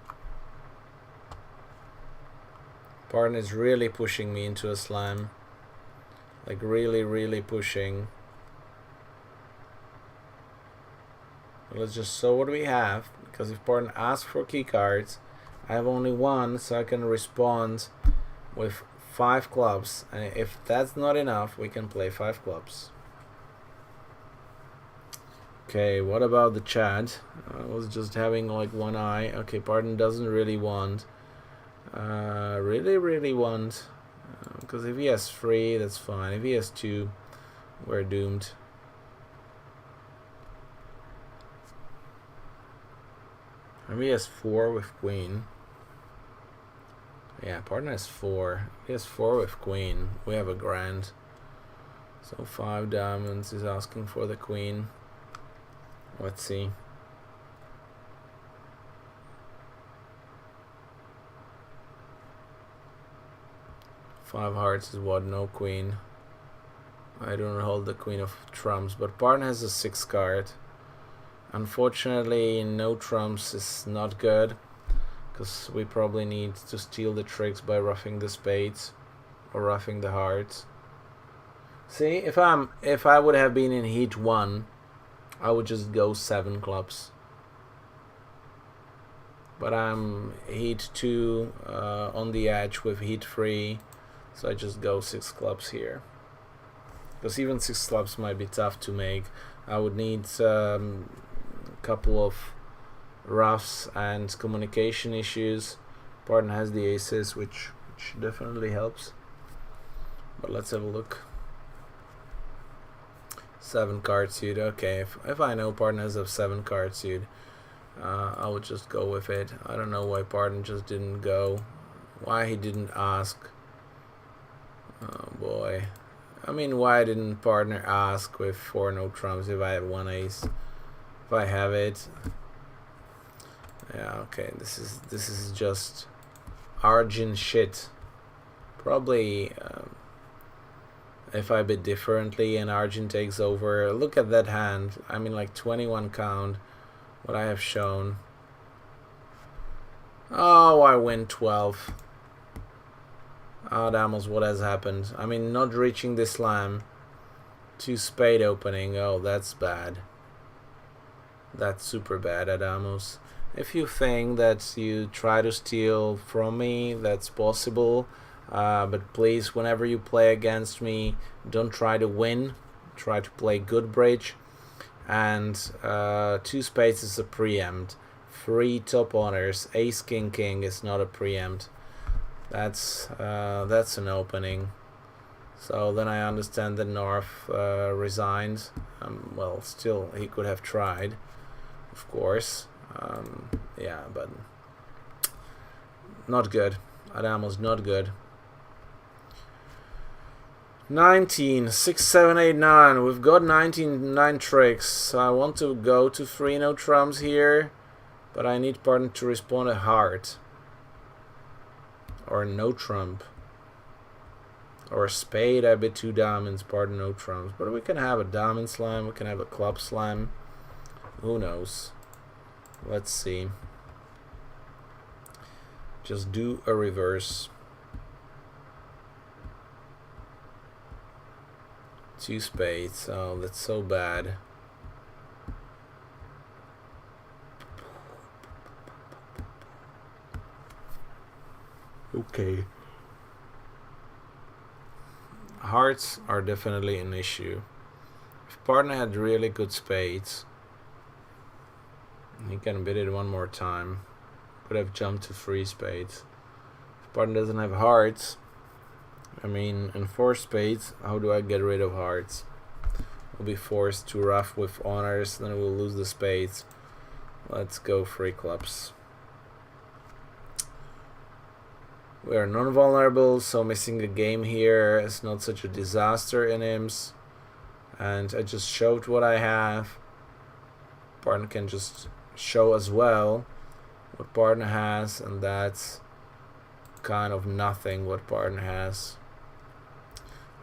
S2: Partner is really pushing me into a slam. Like really pushing. Let's just show what we have, because if partner asks for key cards, I have only 1, so I can respond with 5 clubs, and if that's not enough, we can play 5 clubs. Okay, what about the chat? I was just having like one eye. Okay, partner doesn't really want. Really want. Because if he has 3, that's fine. If he has 2, we're doomed. If he has 4 with queen. Yeah, partner has 4. He has 4 with queen. We have a grand. So 5 diamonds is asking for the queen. Let's see. Five hearts is what? No queen. I don't hold the queen of trumps, but partner has a 6 card. Unfortunately, no trumps is not good, because we probably need to steal the tricks by roughing the spades or roughing the hearts. See, if I would have been in heat 1, I would just go 7 clubs. But I'm heat 2 on the edge with heat 3, so I just go 6 clubs here. Because even 6 clubs might be tough to make. I would need a couple of roughs and communication issues. Partner has the aces, which definitely helps. But let's have a look. 7 card suit. Okay, if I know partner has a 7 card suit, I would just go with it. I don't know why partner just didn't go. Why he didn't ask. Oh boy. I mean, why didn't partner ask with 4 no trumps if I have 1 ace? If I have it. Yeah, okay. This is just Argent shit. Probably if I bid differently and Argent takes over. Look at that hand. I mean, like 21 count. What I have shown. Oh, I win 12. Oh, Damos, what has happened? I mean, not reaching the slam. 2 spade opening. Oh, that's bad. That's super bad, Adamos. If you think that you try to steal from me, that's possible. But please, whenever you play against me, don't try to win. Try to play good bridge. And 2 spades is a preempt. 3 top honors. Ace king king is not a preempt. That's an opening. So then I understand that North resigned. Well, still he could have tried, of course. Yeah, but not good. Adamos not good. 19, 6, 7, 8, 9. We've got 9 tricks. So I want to go to 3 no trumps here, but I need partner to respond a heart. Or no trump. Or a spade, I bid 2 diamonds, partner no trumps. But we can have a diamond slam, we can have a club slam. Who knows? Let's see. Just do a reverse. 2 spades. Oh, that's so bad. Okay. Hearts are definitely an issue. If partner had really good spades, he can bid it one more time. Could have jumped to 3 spades. If partner doesn't have hearts, I mean, in 4 spades, how do I get rid of hearts? We'll be forced to rough with honors, then we'll lose the spades. Let's go 3 clubs. We are non-vulnerable, so missing a game here is not such a disaster in IMS. And I just showed what I have. Partner can just show as well what partner has, and that's kind of nothing what partner has.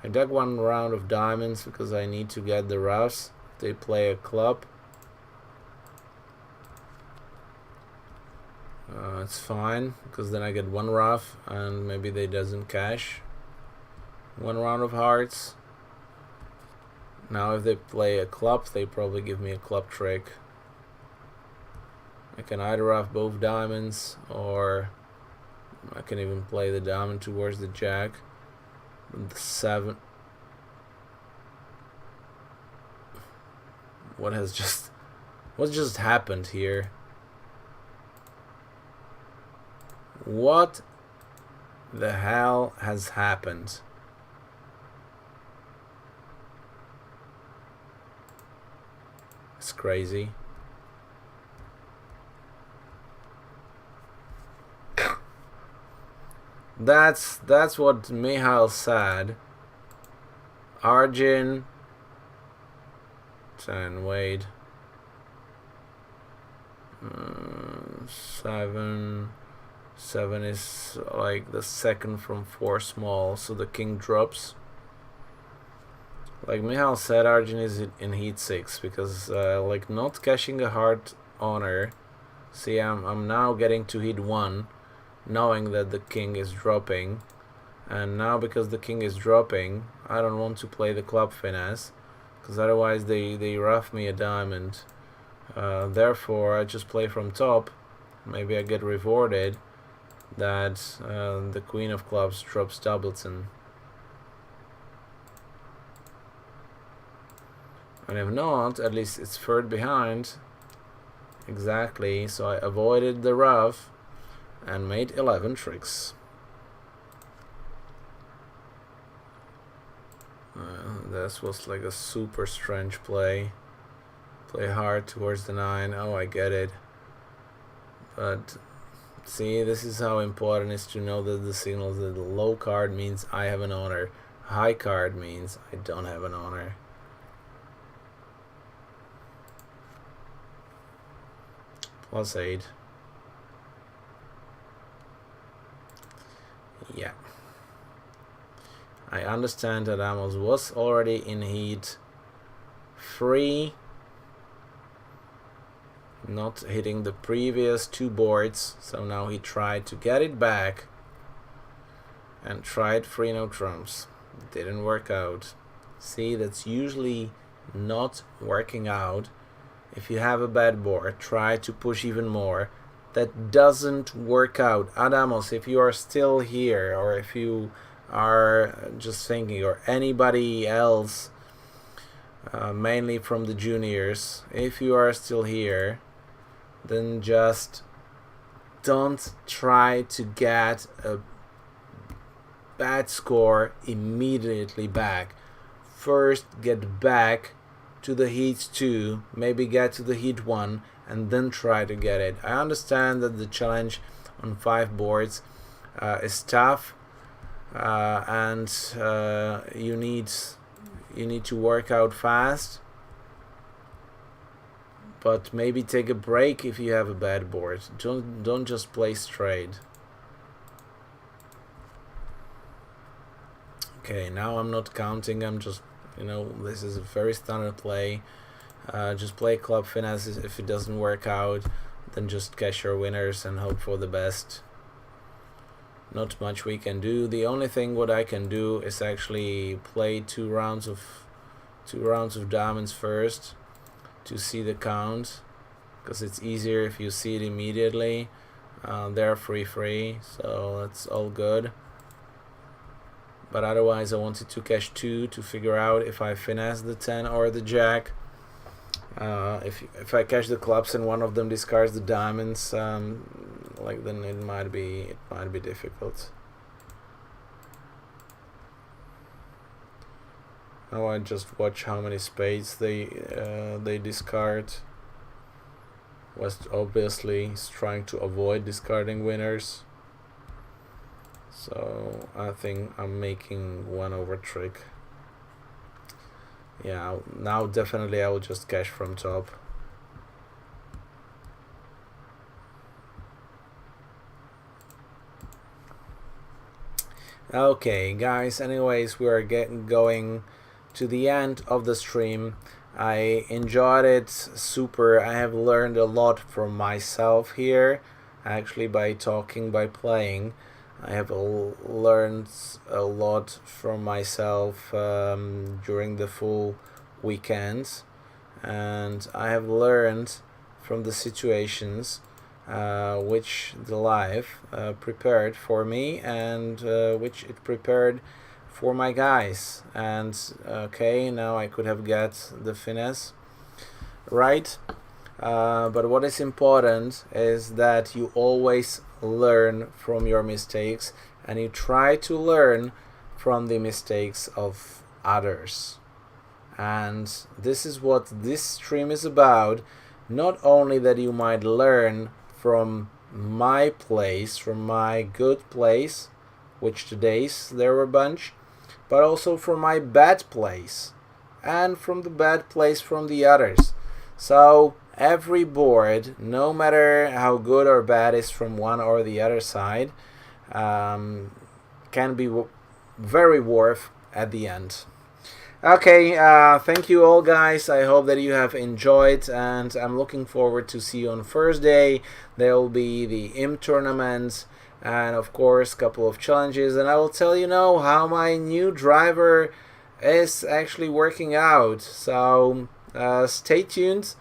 S2: I dug 1 round of diamonds because I need to get the roughs. They play a club. It's fine, because then I get 1 rough and maybe they doesn't cash. 1 round of hearts. Now if they play a club, they probably give me a club trick. I can either rough both diamonds, or I can even play the diamond towards the jack. The 7. What has just What just happened here? What the hell has happened? It's crazy. That's what Mihail said. Arjun and wait. 7 is like the second from 4 small, so the king drops. Like Mihail said, Arjun is in heat 6 because like not cashing a hard honor. See, I'm now getting to heat 1, knowing that the king is dropping, and now because the king is dropping, I don't want to play the club finesse, because otherwise they rough me a diamond. Therefore, I just play from top. Maybe I get rewarded that the queen of clubs drops doubleton. And if not, at least it's third behind. Exactly, so I avoided the rough and made 11 tricks. This was like a super strange play. Play hard towards the 9. Oh, I get it. But see, this is how important it is to know that the signals that the low card means I have an honor, high card means I don't have an honor. +8. Yeah. I understand that Amos was already in heat 3, not hitting the previous 2 boards, so now he tried to get it back and tried 3 no trumps. Didn't work out. See, that's usually not working out. If you have a bad board, try to push even more. That doesn't work out. Adamos, if you are still here, or if you are just thinking, or anybody else, mainly from the juniors, if you are still here, then just don't try to get a bad score immediately back. First, get back to the heat 2, maybe get to the heat 1, and then try to get it. I understand that the challenge on 5 boards is tough, and you need to work out fast, but maybe take a break if you have a bad board. Don't just play straight. Okay, now I'm not counting, I'm just, this is a very standard play. Just play club finesse. If it doesn't work out, then just cash your winners and hope for the best. Not much we can do. The only thing what I can do is actually play 2 rounds of diamonds first to see the count, because it's easier if you see it immediately. They're free, so that's all good. But otherwise I wanted to cash 2 to figure out if I finesse the 10 or the jack. If I cash the clubs and one of them discards the diamonds, then it might be difficult. Now I just watch how many spades they discard. West obviously is trying to avoid discarding winners. So I think I'm making 1 over trick. Yeah, now definitely I will just cash from top. Okay, guys, anyways, we are going to the end of the stream. I enjoyed it super. I have learned a lot from myself here, actually, by talking, by playing. I have learned a lot from myself during the full weekend, and I have learned from the situations which the life prepared for me, and which it prepared for my guys. And okay, now I could have got the finesse right. but what is important is that you always learn from your mistakes and you try to learn from the mistakes of others. And this is what this stream is about. Not only that you might learn from my place, from my good place, which today's there were a bunch, but also from my bad place and from the bad place from the others. So every board, no matter how good or bad is from one or the other side, can be very worth at the end. Okay, thank you all, guys. I hope that you have enjoyed, and I'm looking forward to see you on Thursday. There will be the IM tournament and of course a couple of challenges, and I will tell you now how my new driver is actually working out. So stay tuned.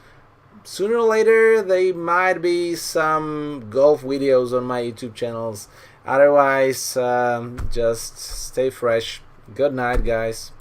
S2: Sooner or later there might be some golf videos on my YouTube channels. Otherwise, just stay fresh. Good night, guys.